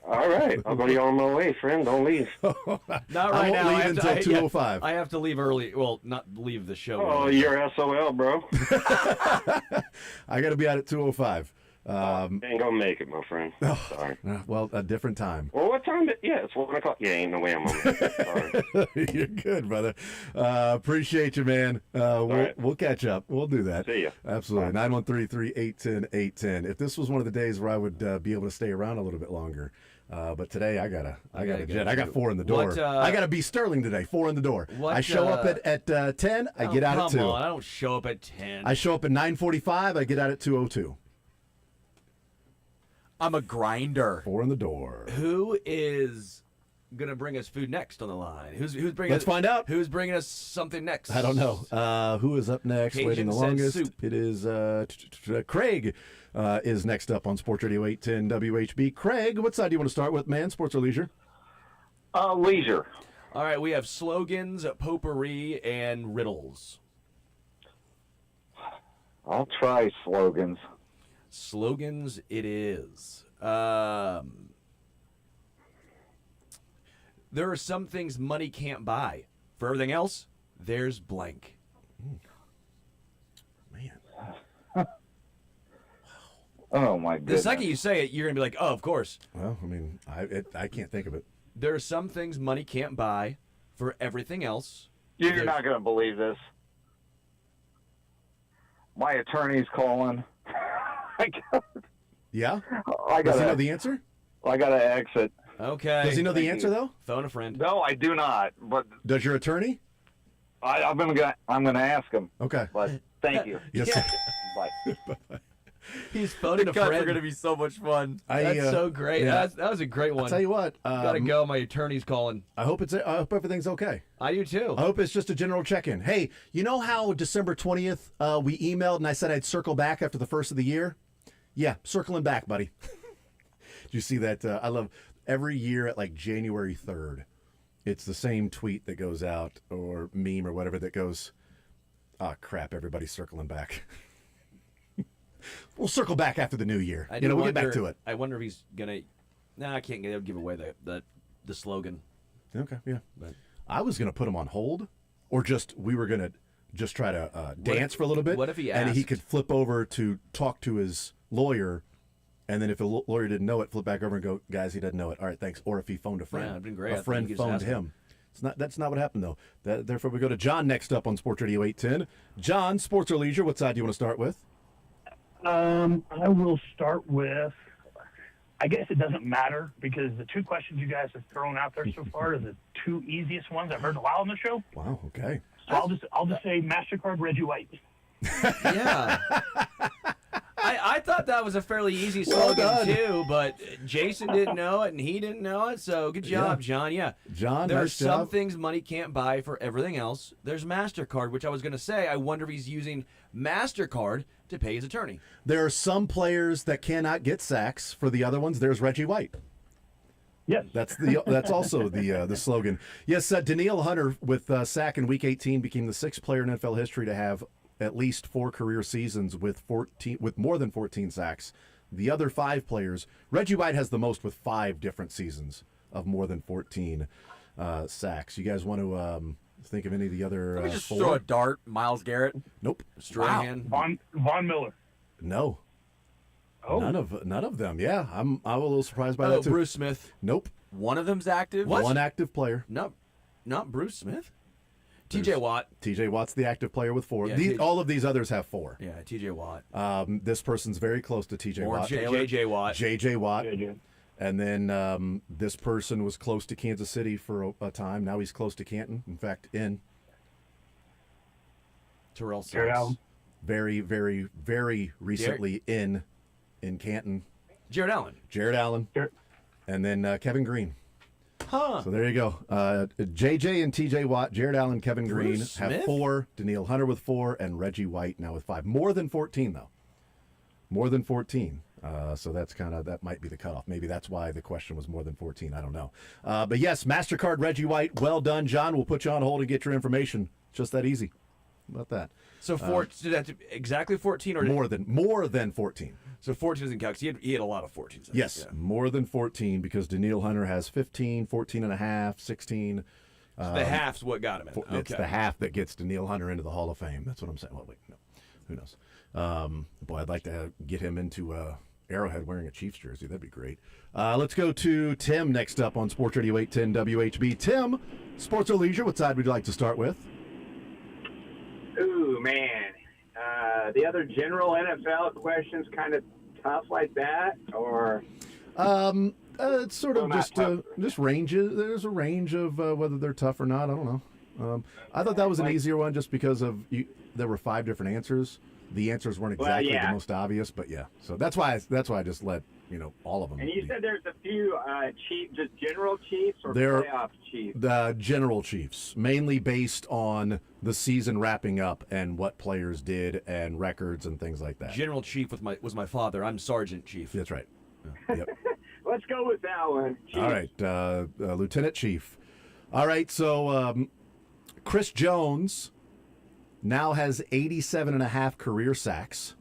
All right, I'll go on my way, friend. Don't leave. Not I right won't now. leave I have until to, 2:05. I have to leave early. Well, not leave the show. Oh, early. you're SOL, bro. I got to be out at 2:05. Ain't gonna make it, my friend. Sorry. Well, a different time. Well, what time? Yeah, it's 1 o'clock. Yeah, ain't no way I'm gonna make it. Sorry. You're good, brother. Appreciate you, man. We'll catch up. We'll do that. See ya. Absolutely. 913-381-810. If this was one of the days where I would be able to stay around a little bit longer, but today I gotta jet. I got 4 in the door. I gotta be Sterling today. 4 in the door. I show up at 10. I get out at 2. Come on, I don't show up at 10. I show up at 9:45. I get out at 2:02. I'm a grinder. 4 in the door. Who is gonna bring us food next on the line? Who's bringing? Let's find out. Who's bringing us something next? I don't know. Who is up next? Cajun Waiting the said longest. soup. It is Craig is next up on Sports Radio 810 WHB. Craig, what side do you want to start with, man? Sports or leisure? Leisure. All right, we have slogans, potpourri, and riddles. I'll try slogans. Slogans it is. There are some things money can't buy. For everything else, there's blank. Man. Oh, my goodness. The second you say it, you're going to be like, oh, of course. Well, I mean, I can't think of it. There are some things money can't buy. For everything else, You're not going to believe this. My attorney's calling. Yeah? I Does he know gotta, the answer? I got to exit. okay. Does he know the answer, though? Phone a friend. No, I do not. But Does your attorney? I'm gonna ask him. Okay. But thank you. Yes, sir. Bye. He's phoning a Cuts friend. are gonna be so much fun. That's so great. yeah. That was a great one. I'll tell you what. Gotta go. My attorney's calling. I hope everything's okay. I do too. I hope it's just a general check-in. Hey, you know how December 20th we emailed and I said I'd circle back after the first of the year? Yeah, circling back, buddy. Did you see that? I love every year at like January 3rd, it's the same tweet that goes out or meme or whatever that goes, oh, crap, everybo's circling back. We'll circle back after the new year. We'll get back to it. I wonder if he's gonna. No, I can't give away the slogan. Okay, yeah. But I was going to put him on hold or we were going to just try to dance for a little bit. What if he and he asked- could flip over to talk to his lawyer And then if a lawyer didn't know it, flip back over and go, guys, he doesn't know it. All right, thanks. Or if he phoned a friend. Yeah, it'd been great. I A think friend you could just phoned ask him. him. That's not what happened, though. Therefore, we go to John next up on Sports Radio 810. John, sports or leisure, what side do you want to start with? I will start with, I guess it doesn't matter because the two questions you guys have thrown out there so far are the two easiest ones I've heard in a while on the show. Wow, okay. So I'll just say MasterCard Reggie White. Yeah. I thought that was a fairly easy Well slogan done. too, but Jason didn't know it and he didn't know it, so good job, Yeah. John. Yeah. John, there are nice some job. things money can't buy for everything else. There's MasterCard, which I was going to say, I wonder if he's using MasterCard to pay his attorney. There are some players that cannot get sacks. For the other ones, there's Reggie White. Yes. That's also the slogan. Yes, Danielle Hunter with sack in Week 18 became the sixth player in NFL history to have at least 4 career seasons with more than 14 sacks. The other 5 players, Reggie White has the most with 5 different seasons of more than 14 sacks. You guys want to think of any of the other Let me just 4? throw a dart. Myles Garrett. Nope. Strahan. Von Miller. No. Oh. None of them. Yeah, I'm a little surprised by Oh, that too. Bruce Smith. Nope. One of them's active. What? One active player. No, not Bruce Smith. TJ Watt. TJ Watt's the active player with 4. Yeah, All of these others have 4. Yeah, TJ Watt. This person's very close to TJ Or Watt. JJ Watt. JJ Watt. JJ. And then this person was close to Kansas City for a time. Now he's close to Canton. In fact, Terrell Jared Suggs. Allen. very, very, very recently in Canton. Jared Allen. Jared Allen. Jared. And then Kevin Green. Huh. So there you go. JJ and TJ Watt, Jared Allen, Kevin Green Bruce have Smith? 4. Danielle Hunter with 4, and Reggie White now with 5. More than 14 though. More than 14. So that might be the cutoff. Maybe that's why the question was more than 14. I don't know. But yes, MasterCard Reggie White. Well done, John. We'll put you on hold and get your information. Just that easy. How about that? So did that exactly 14 or More than 14. So 14 doesn't count 'cause he had a lot of 14s. Yes, Yeah. more than 14 because Danielle Hunter has 15, 14 and a half, 16. So the half's what got him in. It's the half that gets Danielle Hunter into the Hall of Fame. That's what I'm saying. Well, wait, no. Who knows? Boy, I'd like to get him into Arrowhead wearing a Chiefs jersey. That'd be great. Let's go to Tim next up on Sports Radio 810 WHB. Tim, sports or leisure, what side would you like to start with? Ooh, man. The other general NFL questions kind of tough like that, or? It's sort of Well, not tough. just ranges. There's a range of whether they're tough or not. I don't know. I thought that was an easier one just because there were 5 different answers. The answers weren't Well, exactly yeah. the most obvious, but yeah. So that's why I just let all of them. And you said there's a few just general Chiefs or They're- playoff Chiefs? The general Chiefs, mainly based on the season wrapping up and what players did and records and things like that. General Chief was my father. I'm Sergeant Chief. That's right. Yep. Let's go with that one. Chiefs. All right, Lieutenant Chief. All right, so Chris Jones now has 87.5 career sacks,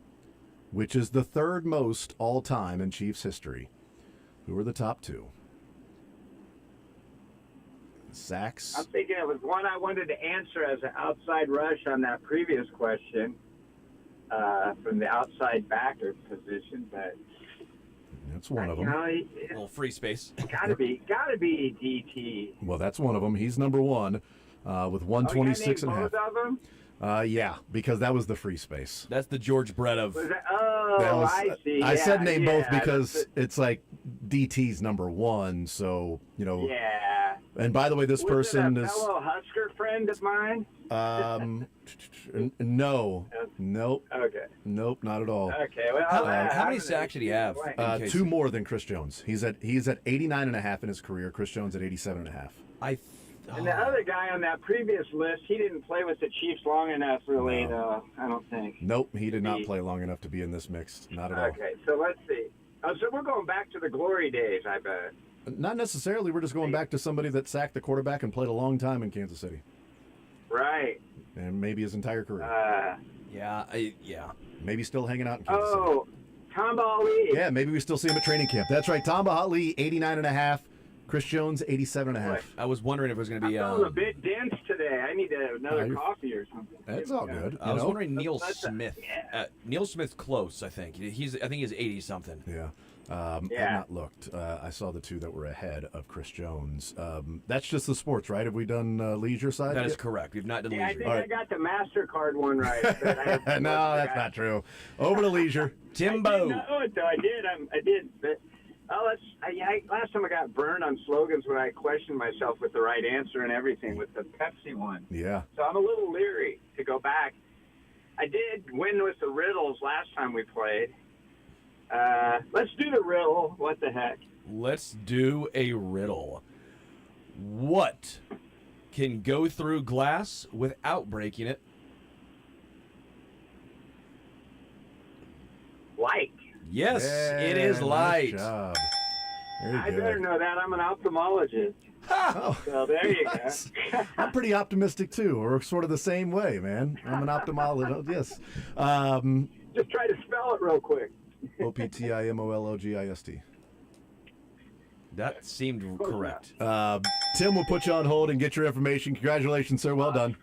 which is the 3rd most all-time in Chiefs history. Who are the top 2? Sacks. I'm thinking it was one I wanted to answer as an outside rush on that previous question from the outside backer position, but That's one of you them. know, A little free space. gotta be DT. Well, that's one of them. He's number 1 with 126 and a half. Both of them? Yeah, because that was the free space. That's the George Brett of. Was that, I see. I said name both yeah, because it's like DT's number 1, so Yeah. And by the way, this Was person it a is fellow Husker friend of mine? no, nope, Okay. nope, not at all. Okay. Well, How many sacks did he have? in case- 2 more than Chris Jones. He's at 89.5 in his career. Chris Jones at 87.5. And the other guy on that previous list, he didn't play with the Chiefs long enough, really, No. though, I don't think. Nope, he did not play long enough to be in this mix. Not at all. Okay, so let's see. So we're going back to the glory days, I bet. Not necessarily. We're just going back to somebody that sacked the quarterback and played a long time in Kansas City, Right. and maybe his entire career. Yeah. Maybe still hanging out in Kansas City. Oh, Tom Ali. Yeah, maybe we still see him at training camp. That's right. Tom Bahatley, 89.5. Chris Jones, 87.5. I was wondering if it was going to I'm be. feeling a bit dense today. today. I need another coffee or something. That's all good. I was wondering Neil That's Smith. Neil Smith's close, I think. I think he's 80 something. Yeah. I've not looked. I saw the two that were ahead of Chris Jones. That's just the sports, right? Have we done leisure side? That is correct. We've not done Yeah, I leisure. think I got the MaStERCard one right. But No, that's not true. Over to leisure. Timbo. I did. I did. But, last time I got burned on slogans when I questioned myself with the right answer and everything with the Pepsi one. Yeah. So I'm a little leery to go back. I did win with the riddles last time we played. Let's do the riddle. What the heck? Let's do a riddle. What can go through glass without breaking it? Light. Yes, it is light. Nice job. Very I good. better know that. I'm an ophthalmologist. Oh. So there you go. I'm pretty optimistic too. We're sort of the same way, man. I'm an ophthalmologist. Yes. Just try to spell it real quick. OPTIMOLOGIST. That seemed correct. Tim will put you on hold and get your information. Congratulations, sir. Well done.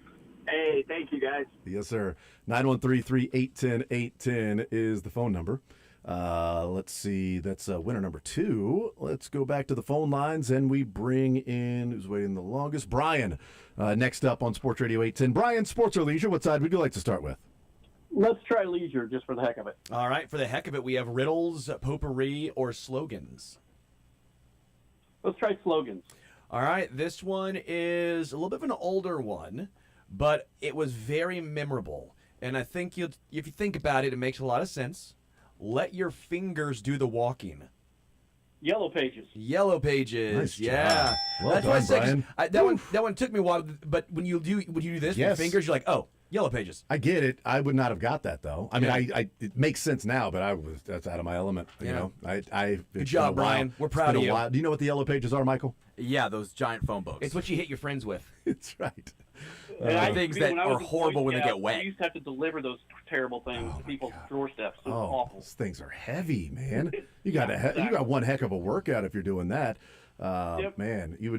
Hey, thank you, guys. Yes, sir. 913-381-0810 is the phone number. Let's see. That's winner number 2. Let's go back to the phone lines, and we bring in, who's waiting the longest? Brian, next up on Sports Radio 810. Brian, sports or leisure, what side would you like to start with? Let's try leisure just for the heck of it. All right, for the heck of it, we have riddles, potpourri, or slogans. Let's try slogans. All right, this one is a little bit of an older one, but it was very memorable. And I think if you think about it, it makes a lot of sense. Let your fingers do the walking. Yellow Pages. Yellow Pages. Nice yeah. job. Well That's done, why I said, 'cause Brian. that one took me a while, but when you do this Yes. with your fingers, you're like, oh, Yellow Pages. I get it. I would not have got that though. I mean, Yeah. it makes sense now, but that's out of my element. You Yeah. know, Good it's job, been a while. Brian. We're It's proud been of a you. while. Do you know what the yellow pages are, Michael? Yeah, those giant phone books. It's what you hit your friends with. It's right. And things that when I are was a Boy horrible when they Scout, get wet. I used to have to deliver those terrible things to people's doorsteps. It was awful. Those things are heavy, man. You got you got one heck of a workout if you're doing that. Yep. Man, you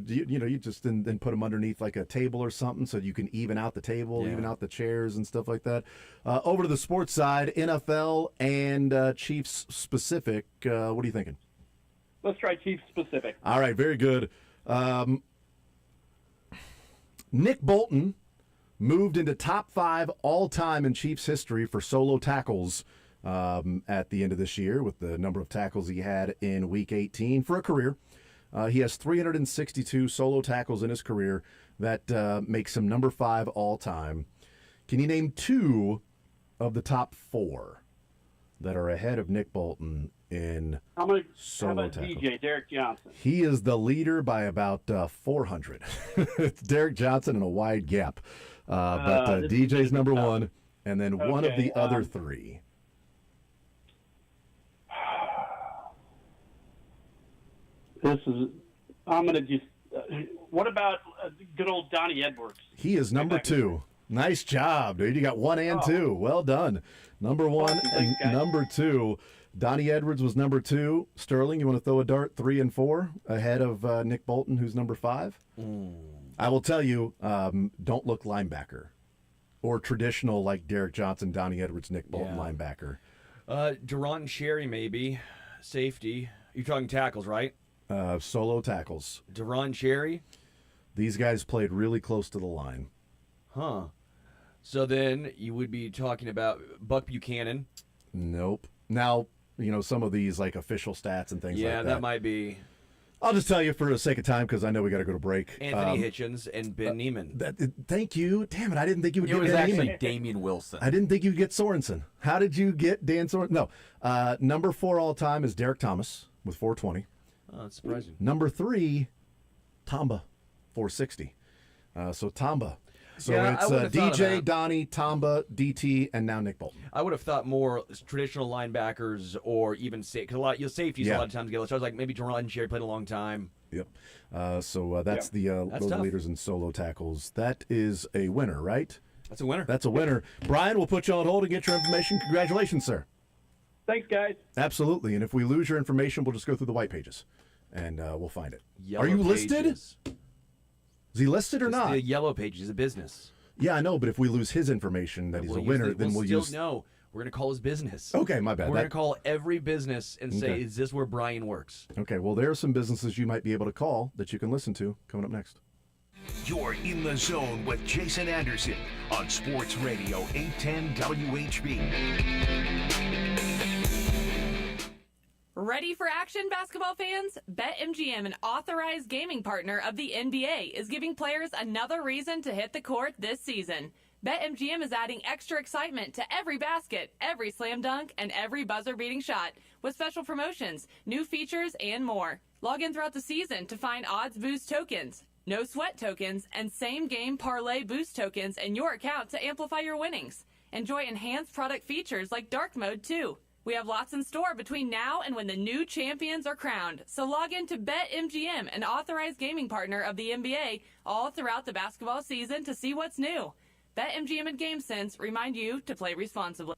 just then put them underneath like a table or something so you can even out the table, even out the chairs and stuff like that. Over to the sports side, NFL and Chiefs specific. What are you thinking? Let's try Chiefs specific. All right, very good. Nick Bolton moved into top 5 all-time in Chiefs history for solo tackles at the end of this year with the number of tackles he had in Week 18 for a career. He has 362 solo tackles in his career. That makes him number 5 all-time. Can you name 2 of the top 4 that are ahead of Nick Bolton in How solo about tackles? DJ, Derek Johnson? He is the leader by about 400. It's Derek Johnson in a wide gap. But this DJ's is number tough. 1, and then one of Okay, the other 3. I'm going to just, what about good old Donnie Edwards? He is number 2. Nice job, dude. You got 1 and 2. Well done. Number 1 and number 2. Donnie Edwards was number 2. Sterling, you want to throw a dart? 3 and 4 ahead of Nick Bolton, who's number 5. I will tell you, don't look linebacker or traditional like Derek Johnson, Donnie Edwards, Nick Bolton linebacker. Deron Cherry, maybe. Safety. You're talking tackles, right? Solo tackles. Deron Cherry? These guys played really close to the line. Huh. So then you would be talking about Buck Buchanan. Nope. Now, some of these like official stats and things like that. Yeah, that might be. I'll just tell you for the sake of time because I know we got to go to break. Anthony Hitchens and Ben Neiman. Thank you. Damn it, I didn't think you would It get was Ben actually Neiman. Damian Wilson. I didn't think you'd get Sorensen. How did you get Dan Sorensen? No. Number 4 all time is Derek Thomas with 420. Oh, that's surprising. Number 3, Tamba, 460. So Tamba. So Yeah, I it's would've thought of DJ, that. Donnie, Tamba, DT, and now Nick Bolton. I would have thought more traditional linebackers or even because a lot safeties a lot of times get. So I was like maybe Deron Cherry played a long time. Yep. So that's the That's those tough. leaders in solo tackles. That is a winner, right? That's a winner. That's a winner. Brian, we'll put you on hold and get your information. Congratulations, sir. Thanks, guys. Absolutely. And if we lose your information, we'll just go through the white pages, and we'll find it. Yellow Are you listed? Pages. Is he listed or It's not? The Yellow Page is a business. Yeah, I know, but if we lose his information that he's a winner, then we'll still use. No, we're going to call his business. Okay, my bad. We're going to call every business and say, Okay. is this where Brian works? Okay, well, there are some businesses you might be able to call that you can listen to coming up next. You're in the zone with Jason Anderson on Sports Radio 810 WHB. Ready for action, basketball fans? BetMGM, an authorized gaming partner of the NBA, is giving players another reason to hit the court this season. BetMGM is adding extra excitement to every basket, every slam dunk, and every buzzer-beating shot with special promotions, new features, and more. Log in throughout the season to find odds boost tokens, no sweat tokens, and same-game parlay boost tokens in your account to amplify your winnings. Enjoy enhanced product features like dark mode, too. We have lots in store between now and when the new champions are crowned. So log in to BetMGM, an authorized gaming partner of the NBA, all throughout the basketball season to see what's new. BetMGM and GameSense remind you to play responsibly.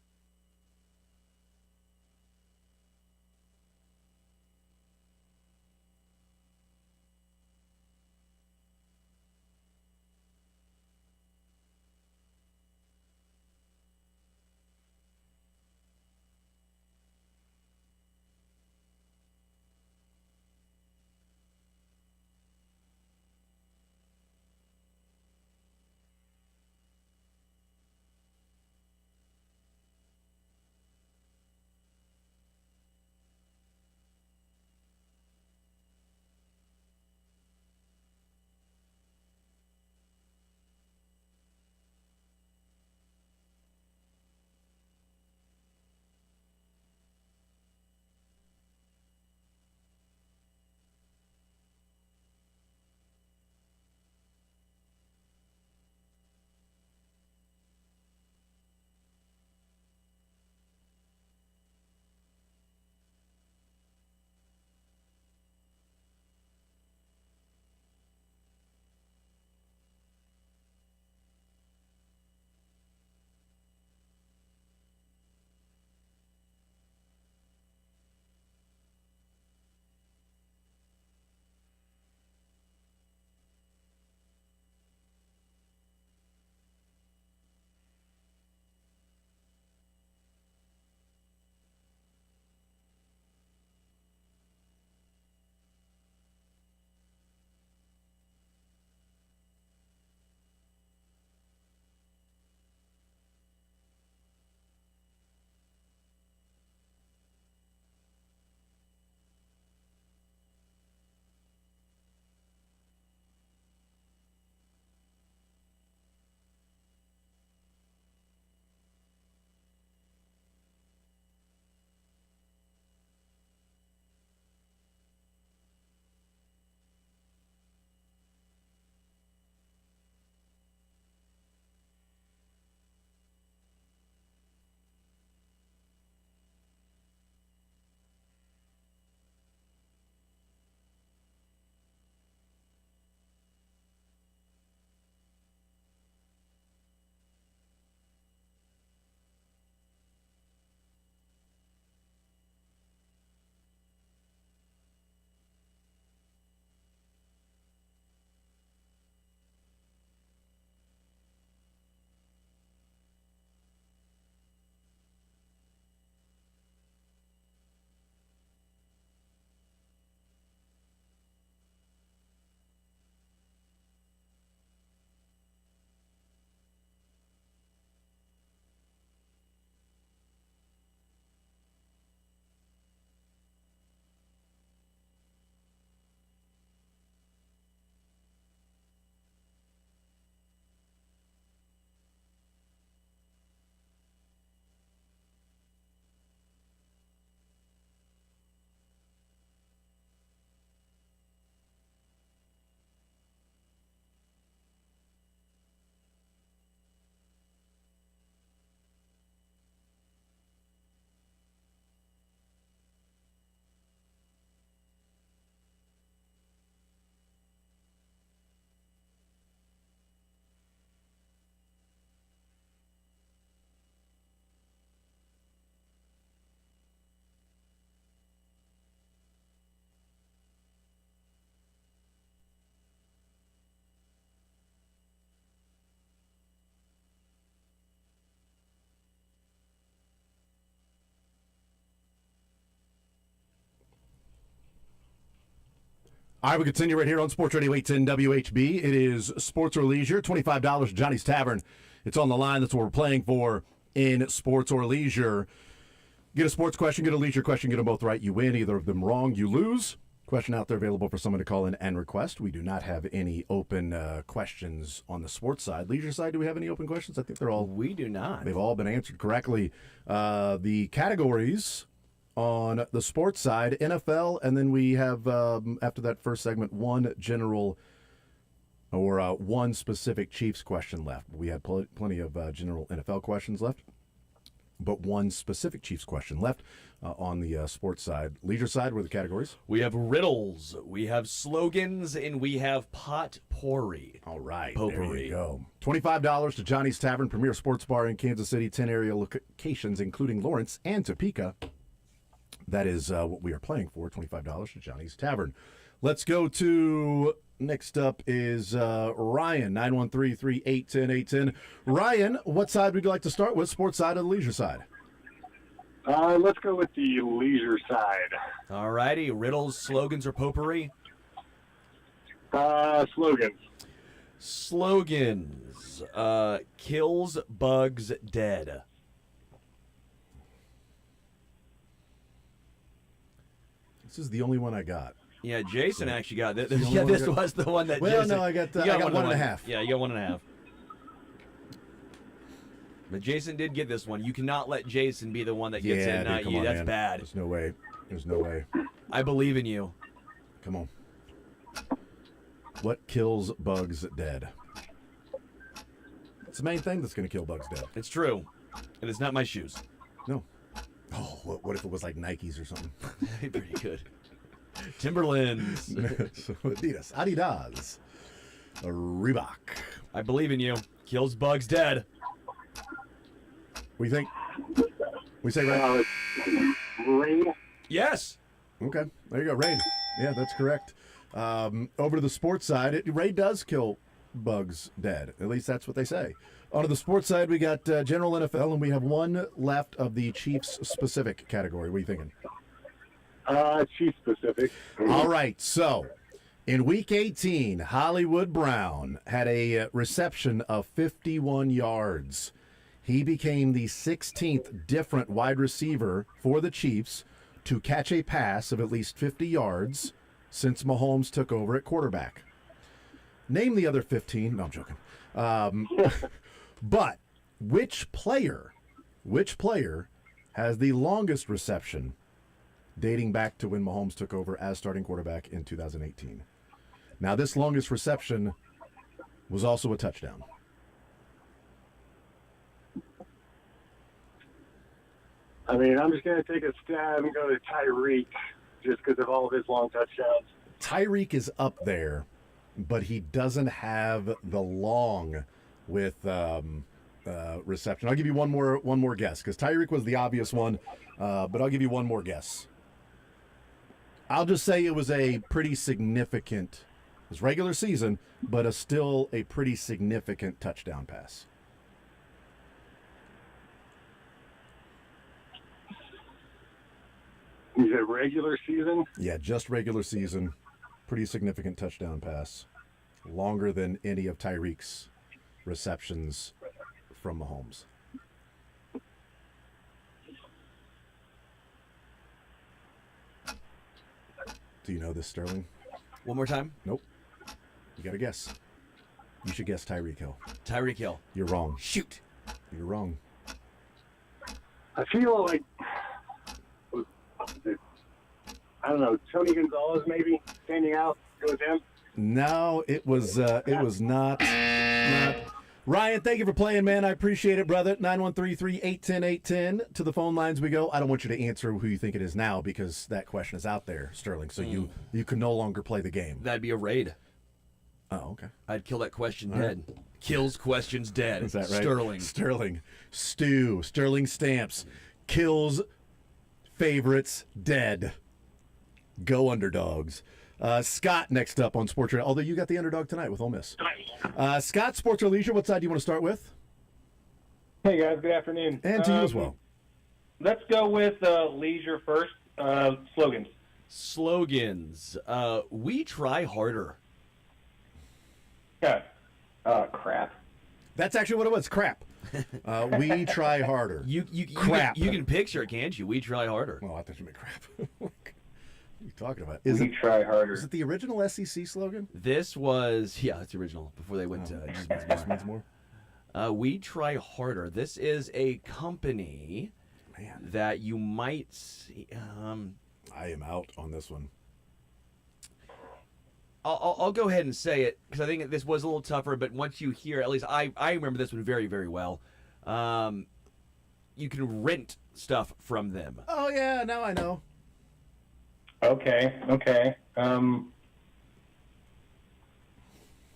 All right, we continue right here on Sports Radio 810 WHB. It is Sports or Leisure, $25 Johnny's Tavern. It's on the line. That's what we're playing for in Sports or Leisure. Get a sports question, get a leisure question, get them both right. You win. Either of them wrong, you lose. Question out there available for someone to call in and request. We do not have any open questions on the sports side. Leisure side, do we have any open questions? I think they're all... We do not. They've all been answered correctly. The categories... On the sports side, NFL, and then we have, after that first segment, one general or one specific Chiefs question left. We had plenty of general NFL questions left, but one specific Chiefs question left on the sports side. Leisure side, what are the categories? We have riddles, we have slogans, and we have potpourri. All right, Potpourri. there you go. $25 to Johnny's Tavern, premier sports bar in Kansas City, 10 area locations, including Lawrence and Topeka. That is what we are playing for, $25 to Johnny's Tavern. Let's go to, next up is Ryan, 913-3810810. Ryan, what side would you like to start with, sports side or the leisure side? Let's go with the leisure side. All righty, riddles, slogans, or potpourri? Slogans. Slogans. Kills bugs dead. This is the only one I got. Yeah, Jason actually got this. Yeah, Yeah, this was the one that. Well, Jason, no, I got you 1.5. Yeah, you got 1.5. But Jason did get this one. You cannot let Jason be the one that gets it, not come you. on, That's man. bad. There's no way. There's no way. I believe in you. Come on. What kills bugs dead? It's the main thing that's going to kill bugs dead. It's true. And it's not my shoes. No. Oh, what if it was like Nikes or something? Pretty good. Timberlands. Adidas. Reebok. I believe in you. Kills bugs dead. We think. We say right. Rain. Yes. Okay. There you go. Raid. Yeah, that's correct. Over to the sports side, Raid does kill bugs dead. At least that's what they say. On the sports side, we got general NFL, and we have one left of the Chiefs specific category. What are you thinking? Chiefs specific. All right. So, in Week 18, Hollywood Brown had a reception of 51 yards. He became the 16th different wide receiver for the Chiefs to catch a pass of at least 50 yards since Mahomes took over at quarterback. Name the other 15. No, I'm joking. But which player has the longest reception dating back to when Mahomes took over as starting quarterback in 2018? Now, this longest reception was also a touchdown. I mean, I'm just going to take a stab and go to Tyreek just because of all of his long touchdowns. Tyreek is up there, but he doesn't have the long with reception. I'll give you one more guess because Tyreek was the obvious one, but I'll give you one more guess. I'll just say it was a pretty significant, it was regular season, but still a pretty significant touchdown pass. You said regular season? Yeah, just regular season. Pretty significant touchdown pass. Longer than any of Tyreek's receptions from Mahomes. Do you know this, Sterling? One more time? Nope. You got to guess. You should guess Tyreek Hill. Tyreek Hill. You're wrong. Shoot. You're wrong. I feel like, I don't know, Tony Gonzalez maybe standing out. Go with him. No, it was not. Ryan, thank you for playing, man. I appreciate it, brother. 913-3810810. To the phone lines we go. I don't want you to answer who you think it is now because that question is out there, Sterling. So you can no longer play the game. That'd be a raid. Oh, okay. I'd kill that question dead. Kills questions dead. Is that right? Sterling. Sterling Stamps. Kills favorites dead. Go Underdogs. Scott next up on Sports Radio. Although you got the underdog tonight with Ole Miss. Scott, Sports or Leisure, what side do you want to start with? Hey, guys. Good afternoon. And to you as well. Let's go with leisure first. Slogans. Slogans. We try harder. Yeah. Crap. That's actually what it was. Crap. We try harder. Crap. You can picture it, can't you? We try harder. Oh, I thought you meant crap. What are you talking about? We try harder. Is it the original SEC slogan? This was, it's the original before they went to Just Means More. We try harder. This is a company that you might see. I am out on this one. I'll go ahead and say it because I think this was a little tougher. But once you hear, at least I remember this one very, very well. You can rent stuff from them. Oh yeah, now I know. Okay.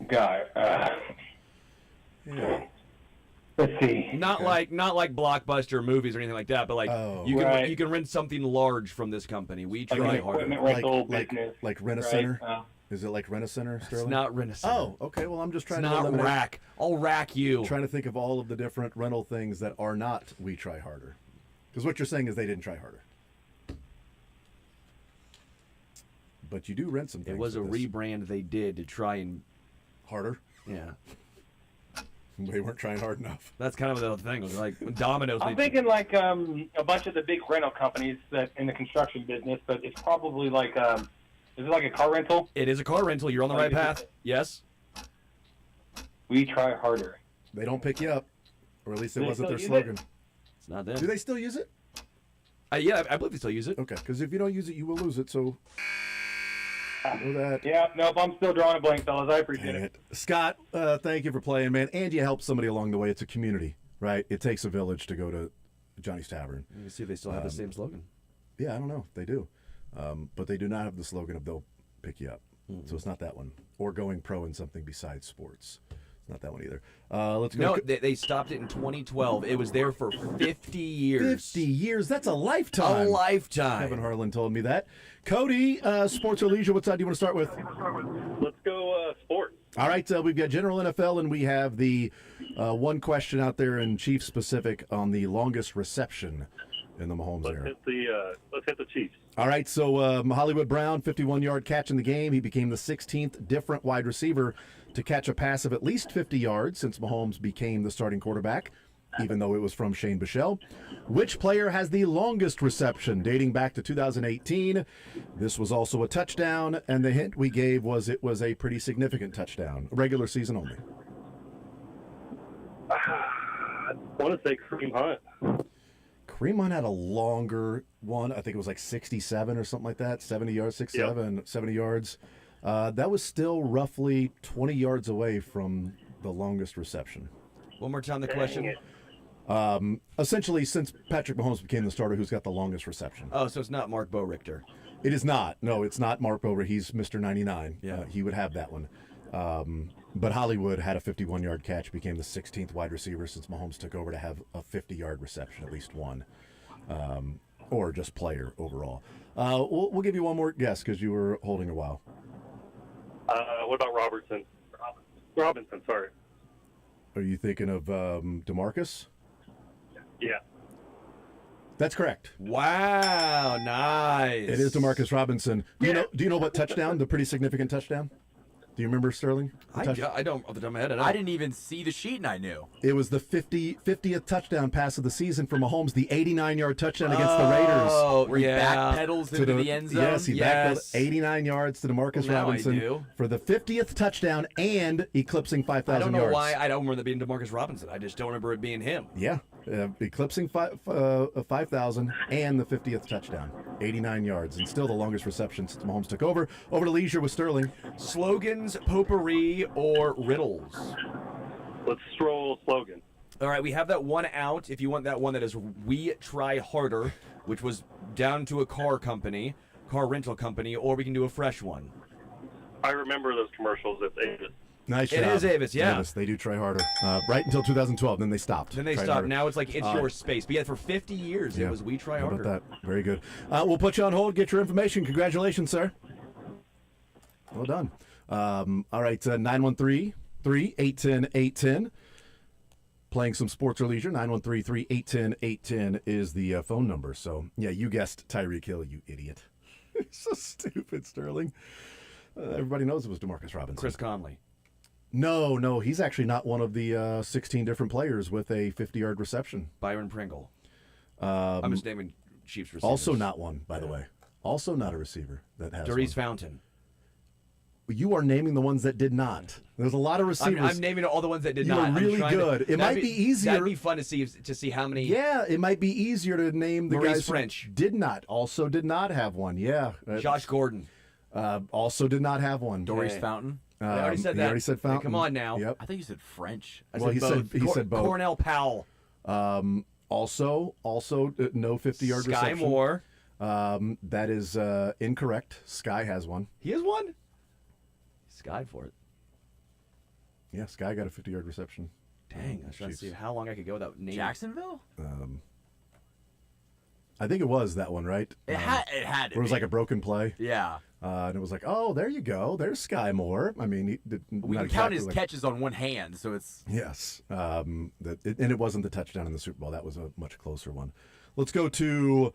Guy. Yeah. Let's see. Not like Blockbuster movies or anything like that, but like you can rent something large from this company. We try harder. Like Rent-A-Center. Is it like Rent-A-Center, Sterling? It's not Rent-A-Center. Oh, okay. Well, I'm just trying it's to not eliminate. rack. I'll rack you. Trying to think of all of the different rental things that are not We Try Harder. Because what you're saying is they didn't try harder. But you do rent some things. It was a rebrand they did to try and harder. Yeah. They weren't trying hard enough. That's kind of the thing. Was like Domino's. I'm thinking like a bunch of the big rental companies that in the construction business, but it's probably like is it like a car rental? It is a car rental. You're on the right path. Yes. We try harder. They don't pick you up, or at least it Do they wasn't their still slogan. use It's not them. Do they still use it? Yeah, I believe they still use it. Okay, because if you don't use it, you will lose it. So. Know that. Yeah, nope, I'm still drawing a blank, fellas. I appreciate it. Scott, thank you for playing, man. And you help somebody along the way. It's a community, right? It takes a village to go to Johnny's Tavern. You can see if they still have the same slogan. Yeah, I don't know if they do. But they do not have the slogan of they'll pick you up. So it's not that one. Or going pro in something besides sports. It's not that one either. Let's go. No, they stopped it in 2012. It was there for 50 years. 50 years. That's a lifetime. A lifetime. Kevin Harlan told me that. Cody, sports or leisure, what side do you want to start with? Let's go sports. All right, we've got general NFL, and we have the one question out there in Chiefs specific on the longest reception in the Mahomes era. Let's hit the Chiefs. All right, so Hollywood Brown, 51-yard catch in the game. He became the 16th different wide receiver to catch a pass of at least 50 yards since Mahomes became the starting quarterback, even though it was from Shane Bichelle. Which player has the longest reception dating back to 2018? This was also a touchdown, and the hint we gave was it was a pretty significant touchdown, regular season only. I want to say Kareem Hunt. Kareem Hunt had a longer one. I think it was like 67 or something like that, 70 yards, 70 yards. That was still roughly 20 yards away from the longest reception. One more time the question. Essentially, since Patrick Mahomes became the starter, who's got the longest reception? Oh, so it's not Mark Bo Richter. It is not. No, it's not Mark Bover. He's Mr. 99. Yeah. He would have that one. But Hollywood had a 51-yard catch, became the 16th wide receiver since Mahomes took over to have a 50-yard reception, at least one. Or just player overall. We'll give you one more guess because you were holding a while. What about Robertson? Robinson, sorry. Are you thinking of DeMarcus? Yeah. That's correct. Wow, nice. It is DeMarcus Robinson. Do you know what touchdown? The pretty significant touchdown. Do you remember, Sterling? I don't off the top of my head. I didn't even see the sheet, and I knew. It was the 50th touchdown pass of the season for Mahomes, the 89-yard touchdown against the Raiders. Oh, Where he backpedals into the end zone. Yes, he backpedaled 89 yards to DeMarcus Robinson for the 50th touchdown and eclipsing 5,000 yards. I don't know why I don't remember that being DeMarcus Robinson. I just don't remember it being him. Yeah, eclipsing 5,000 and the 50th touchdown, 89 yards, and still the longest reception since Mahomes took over. Over to leisure with Sterling. Slogans, potpourri, or riddles? Let's stroll slogan. All right, we have that one out. If you want that one that is We Try Harder, which was down to a car rental company, or we can do a fresh one. I remember those commercials. It's Avis. Nice job. It is Avis, yeah. Avis, they do try harder. Right until 2012, then they stopped. Then they stopped. Harder. Now it's like it's your space. But yeah, for 50 years, it was We Try Harder. How about that? Very good. We'll put you on hold, get your information. Congratulations, sir. Well done. All right, 913-3-810-810. Playing some sports or leisure, 913-3-810-810 is the phone number. So, yeah, you guessed Tyreek Hill, you idiot. so stupid, Sterling. Everybody knows it was Demarcus Robinson. Chris Conley. No, he's actually not one of the 16 different players with a 50-yard reception. Byron Pringle. I'm just naming Chiefs receivers. Also not one, by the way. Also not a receiver that has Doris one. Fountain. You are naming the ones that did not. There's a lot of receivers. I'm naming all the ones that did You're not. really good. It might be easier. That'd be fun to see how many. Yeah, it might be easier to name the Maurice guys French. who did not. Also did not have one. Yeah. Josh Gordon. Also did not have one. Doris Fountain. I already said that. He already said Fountain. Hey, come on now. Yep. I thought you said French. He said both. Cornell Powell. Also no 50-yard reception. Sky Moore. That is incorrect. Sky has one. He has one? Sky for it. Yeah, Sky got a 50-yard reception. Dang, I was trying to see how long I could go without naming. Jacksonville? I think it was that one, right? It had to It was be. like a broken play. Yeah. And it was like, oh, there you go. There's Sky Moore. I mean, he did We not can count exactly his like- catches on one hand, so it's... Yes. And it wasn't the touchdown in the Super Bowl. That was a much closer one. Let's go to,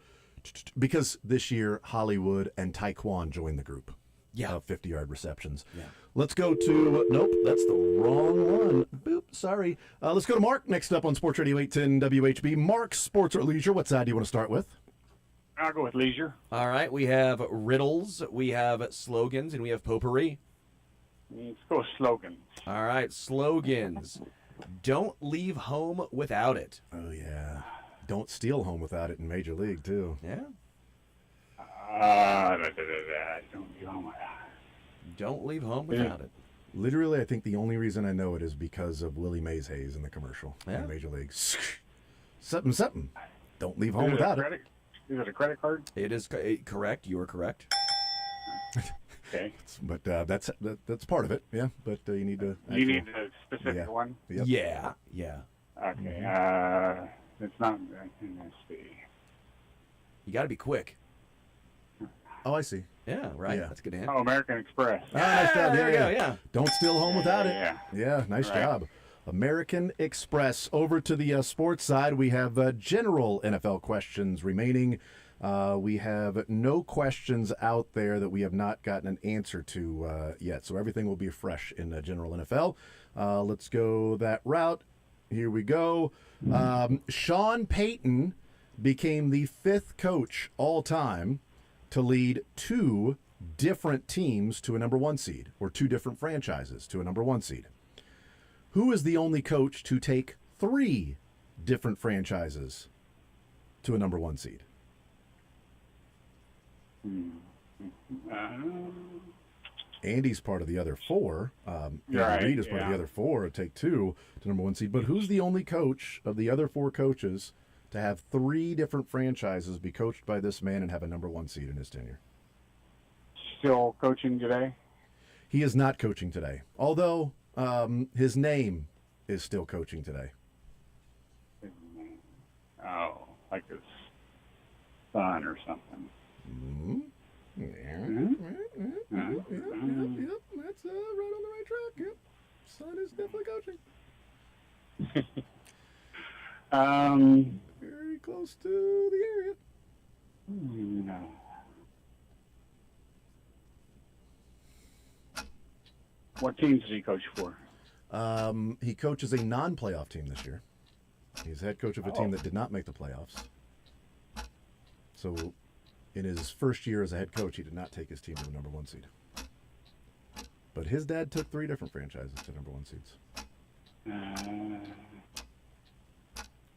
because this year Hollywood and Taekwon joined the group. Yeah. Of 50-yard receptions. Yeah. Let's go to, nope, that's the wrong one. Boop, sorry. Let's go to Mark next up on Sports Radio 810 WHB. Mark, sports or leisure, what side do you want to start with? I'll go with leisure. All right, we have riddles, we have slogans, and we have potpourri. Let's go with slogans. All right, slogans. Don't leave home without it. Oh, yeah. Don't steal home without it in Major League, too. Yeah. Don't Don't leave leave home without home without it. Literally, I think the only reason I know it is because of Willie Mays Hayes in the commercial in Major League. Something. Don't leave home without it. Is it a credit card? It is correct. You are correct. Okay. But that's part of it, yeah. But you need to. You need a specific one? Yep. Yeah. Okay. It's not. Let's see. You got to be quick. Oh, I see. Yeah, right. Yeah. That's a good hint. Oh, American Express. Nice job. there we go, yeah. Don't steal home without it. Yeah. Nice Right. job. American Express. Over to the sports side, we have general NFL questions remaining. We have no questions out there that we have not gotten an answer to yet. So everything will be fresh in general NFL. Let's go that route. Here we go. Sean Payton became the 5th coach all time to lead 2 different teams to a number 1 seed, or 2 different franchises to a number 1 seed. Who is the only coach to take 3 different franchises to a number 1 seed? Andy's part of the other 4. Andy Right, Reid is part of the other 4 to take 2 to number 1 seed. But who's the only coach of the other 4 coaches to have 3 different franchises be coached by this man and have a number 1 seed in his tenure? Still coaching today? He is not coaching today, although his name is still coaching today. Oh, like his son or something. Mm-hmm. Yep, that's right on the right track. Yep, son is definitely coaching. Very close to the area. No. What teams does he coach for? He coaches a non-playoff team this year. He's head coach of a team that did not make the playoffs. So, in his first year as a head coach, he did not take his team to the number 1 seed. But his dad took 3 different franchises to number 1 seeds.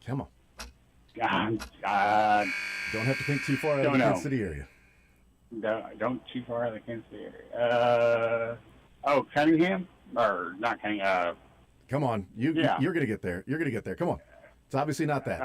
Come on. Don't have to think too far out of the Kansas City area. Don't too far out of the Kansas City area. Cunningham? Or not Cunningham. Come on. You're going to get there. You're going to get there. Come on. It's obviously not that.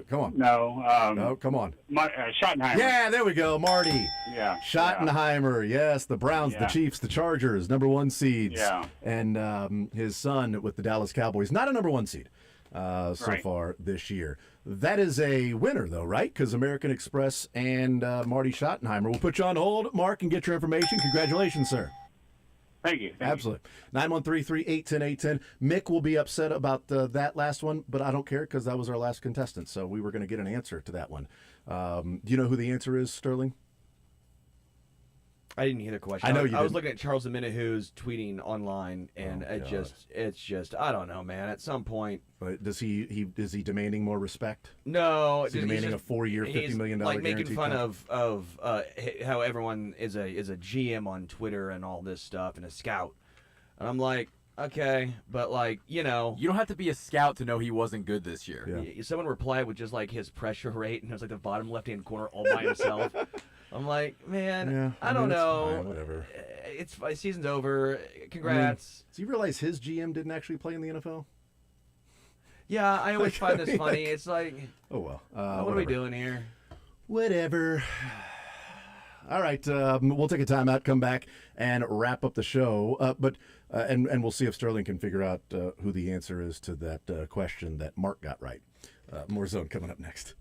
Come on. No. No, come on. Schottenheimer. Yeah, there we go. Marty. Yeah. Schottenheimer. Yes, the Browns, the Chiefs, the Chargers, number 1 seeds. Yeah. And his son with the Dallas Cowboys, not a number 1 seed so Right. far this year. That is a winner, though, right? Because American Express and Marty Schottenheimer. We'll put you on hold, Mark, and get your information. Congratulations, sir. Thank you. Absolutely. 913-381-0810. Mick will be upset about that last one, but I don't care because that was our last contestant, so we were going to get an answer to that one. Do you know who the answer is, Sterling? I didn't hear the question. I know you I was didn't. looking at Charles Dominihu's tweeting online, and it's just I don't know, man. At some point, But is he demanding more respect? no, Is he demanding a 4-year, $50 million like making guaranteed fun contract? of how everyone is a GM on Twitter and all this stuff and a scout, and I'm like, okay, but like you don't have to be a scout to know he wasn't good this year. Someone replied with just like his pressure rate, and it was like the bottom left-hand corner all by himself. I'm like, man, Yeah, I don't mean, it's know. fine, whatever. It's season's over. Congrats. I mean, does he realize his GM didn't actually play in the NFL? Yeah, I always find this funny. It's like, oh well. what are we doing here? Whatever. All right, we'll take a timeout, come back, and wrap up the show. And we'll see if Sterling can figure out who the answer is to that question that Mark got right. More Zone coming up next.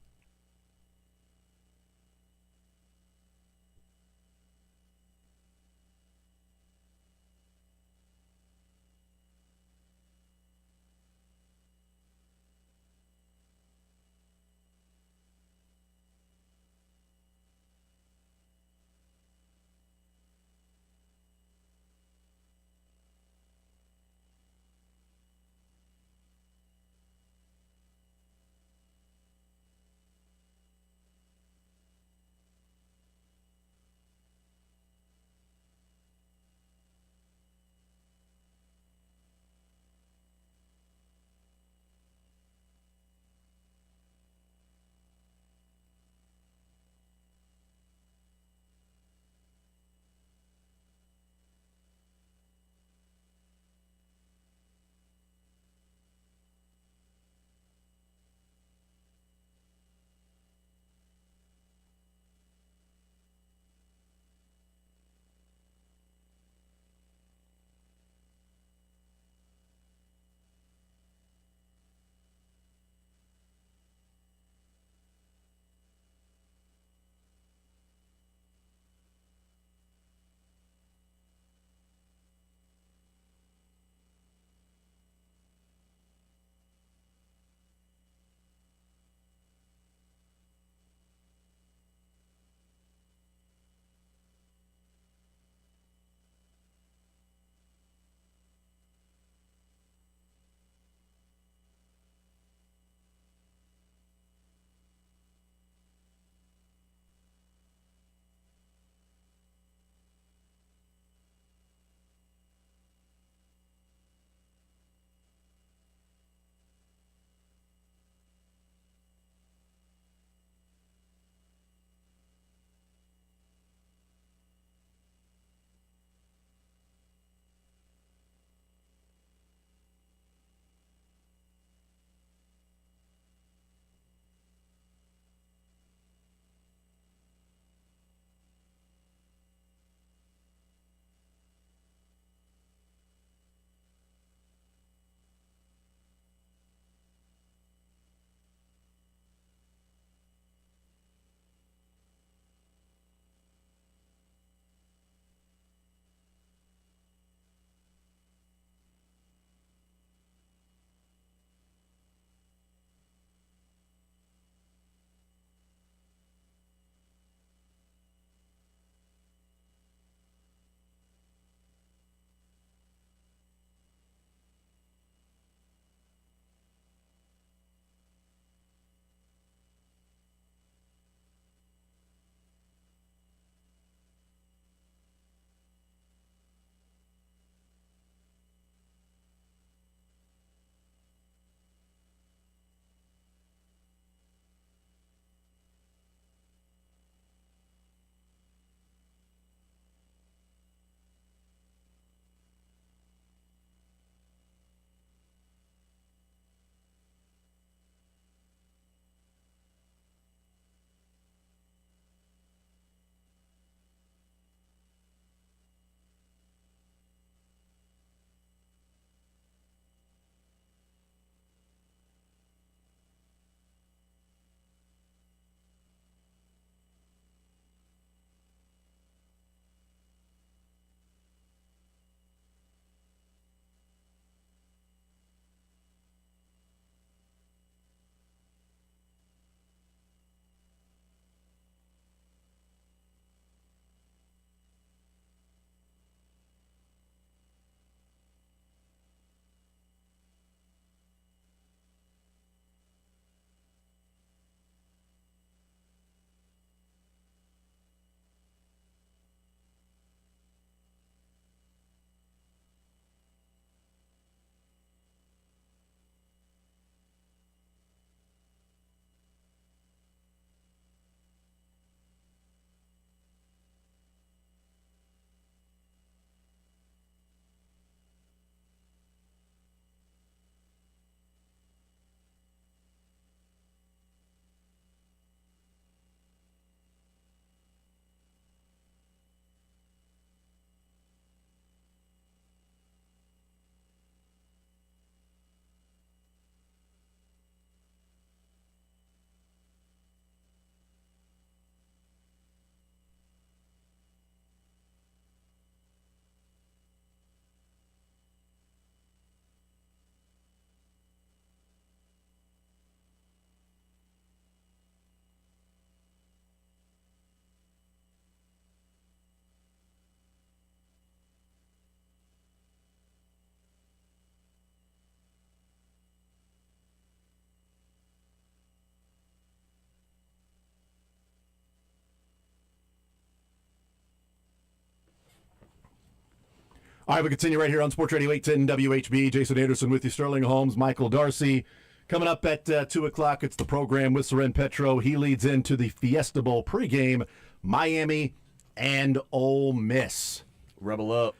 All right, we continue right here on Sports Radio 810 WHB. Jason Anderson with you, Sterling Holmes, Michael Darcy. Coming up at 2 o'clock, it's the program with Soren Petro. He leads into the Fiesta Bowl pregame, Miami and Ole Miss. Rebel up.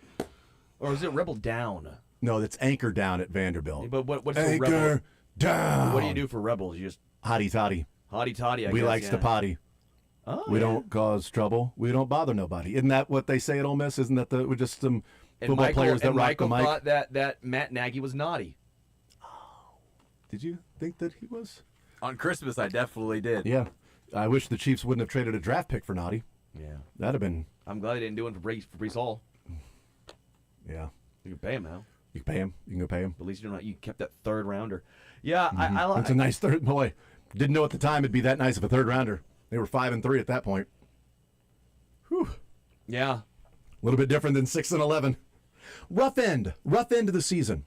Or is it Rebel down? No, that's Anchor down at Vanderbilt. But what's the Anchor Rebel? down. What do you do for Rebels? You just Hotty toddy. hotty toddy, I We guess. likes to potty. Oh, We yeah. don't cause trouble. We don't bother nobody. Isn't that what they say at Ole Miss? Isn't that we're just some And football Michael, players that and rock Michael the mic? thought that Matt Nagy was naughty. Did you think that he was? On Christmas, I definitely did. Yeah. I wish the Chiefs wouldn't have traded a draft pick for Naughty. Yeah. That'd have been. I'm glad they didn't do it for Brees Hall. Yeah. You can pay him now. You can pay him. You can go pay him. At least you kept that third rounder. Yeah, Mm-hmm. It's a nice third. Boy, didn't know at the time it'd be that nice of a third rounder. They were 5-3 at that point. Whew. Yeah. A little bit different than 6-11. Rough end of the season.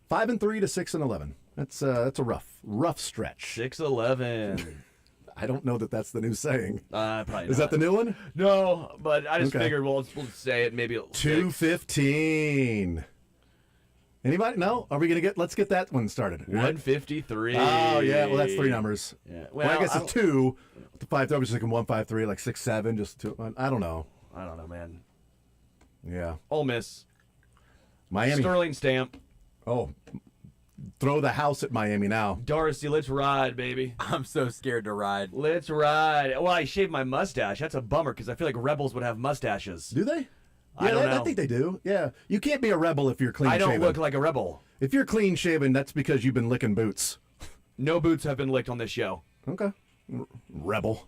5-3 to 6-11. That's a rough stretch. 6-11. I don't know that that's the new saying. Probably Is that the new one? No, but I just Okay. figured we'll say it. Maybe 215. Anybody? No? Are we gonna let's get that one started. 153. Oh yeah, well that's three numbers. Yeah. Well, I guess it's two. The 5-3, I was thinking 153, like 6-7, just two. I don't know. I don't know, man. Yeah. Ole Miss. Miami. Sterling Stamp. Oh, throw the house at Miami now. Darcy, let's ride, baby. I'm so scared to ride. Let's ride. Well, I shaved my mustache. That's a bummer because I feel like rebels would have mustaches. Do they? I Yeah, don't know. I think they do. Yeah. You can't be a rebel if you're clean shaven. I don't look like a rebel. If you're clean shaven, that's because you've been licking boots. No boots have been licked on this show. Okay. Rebel.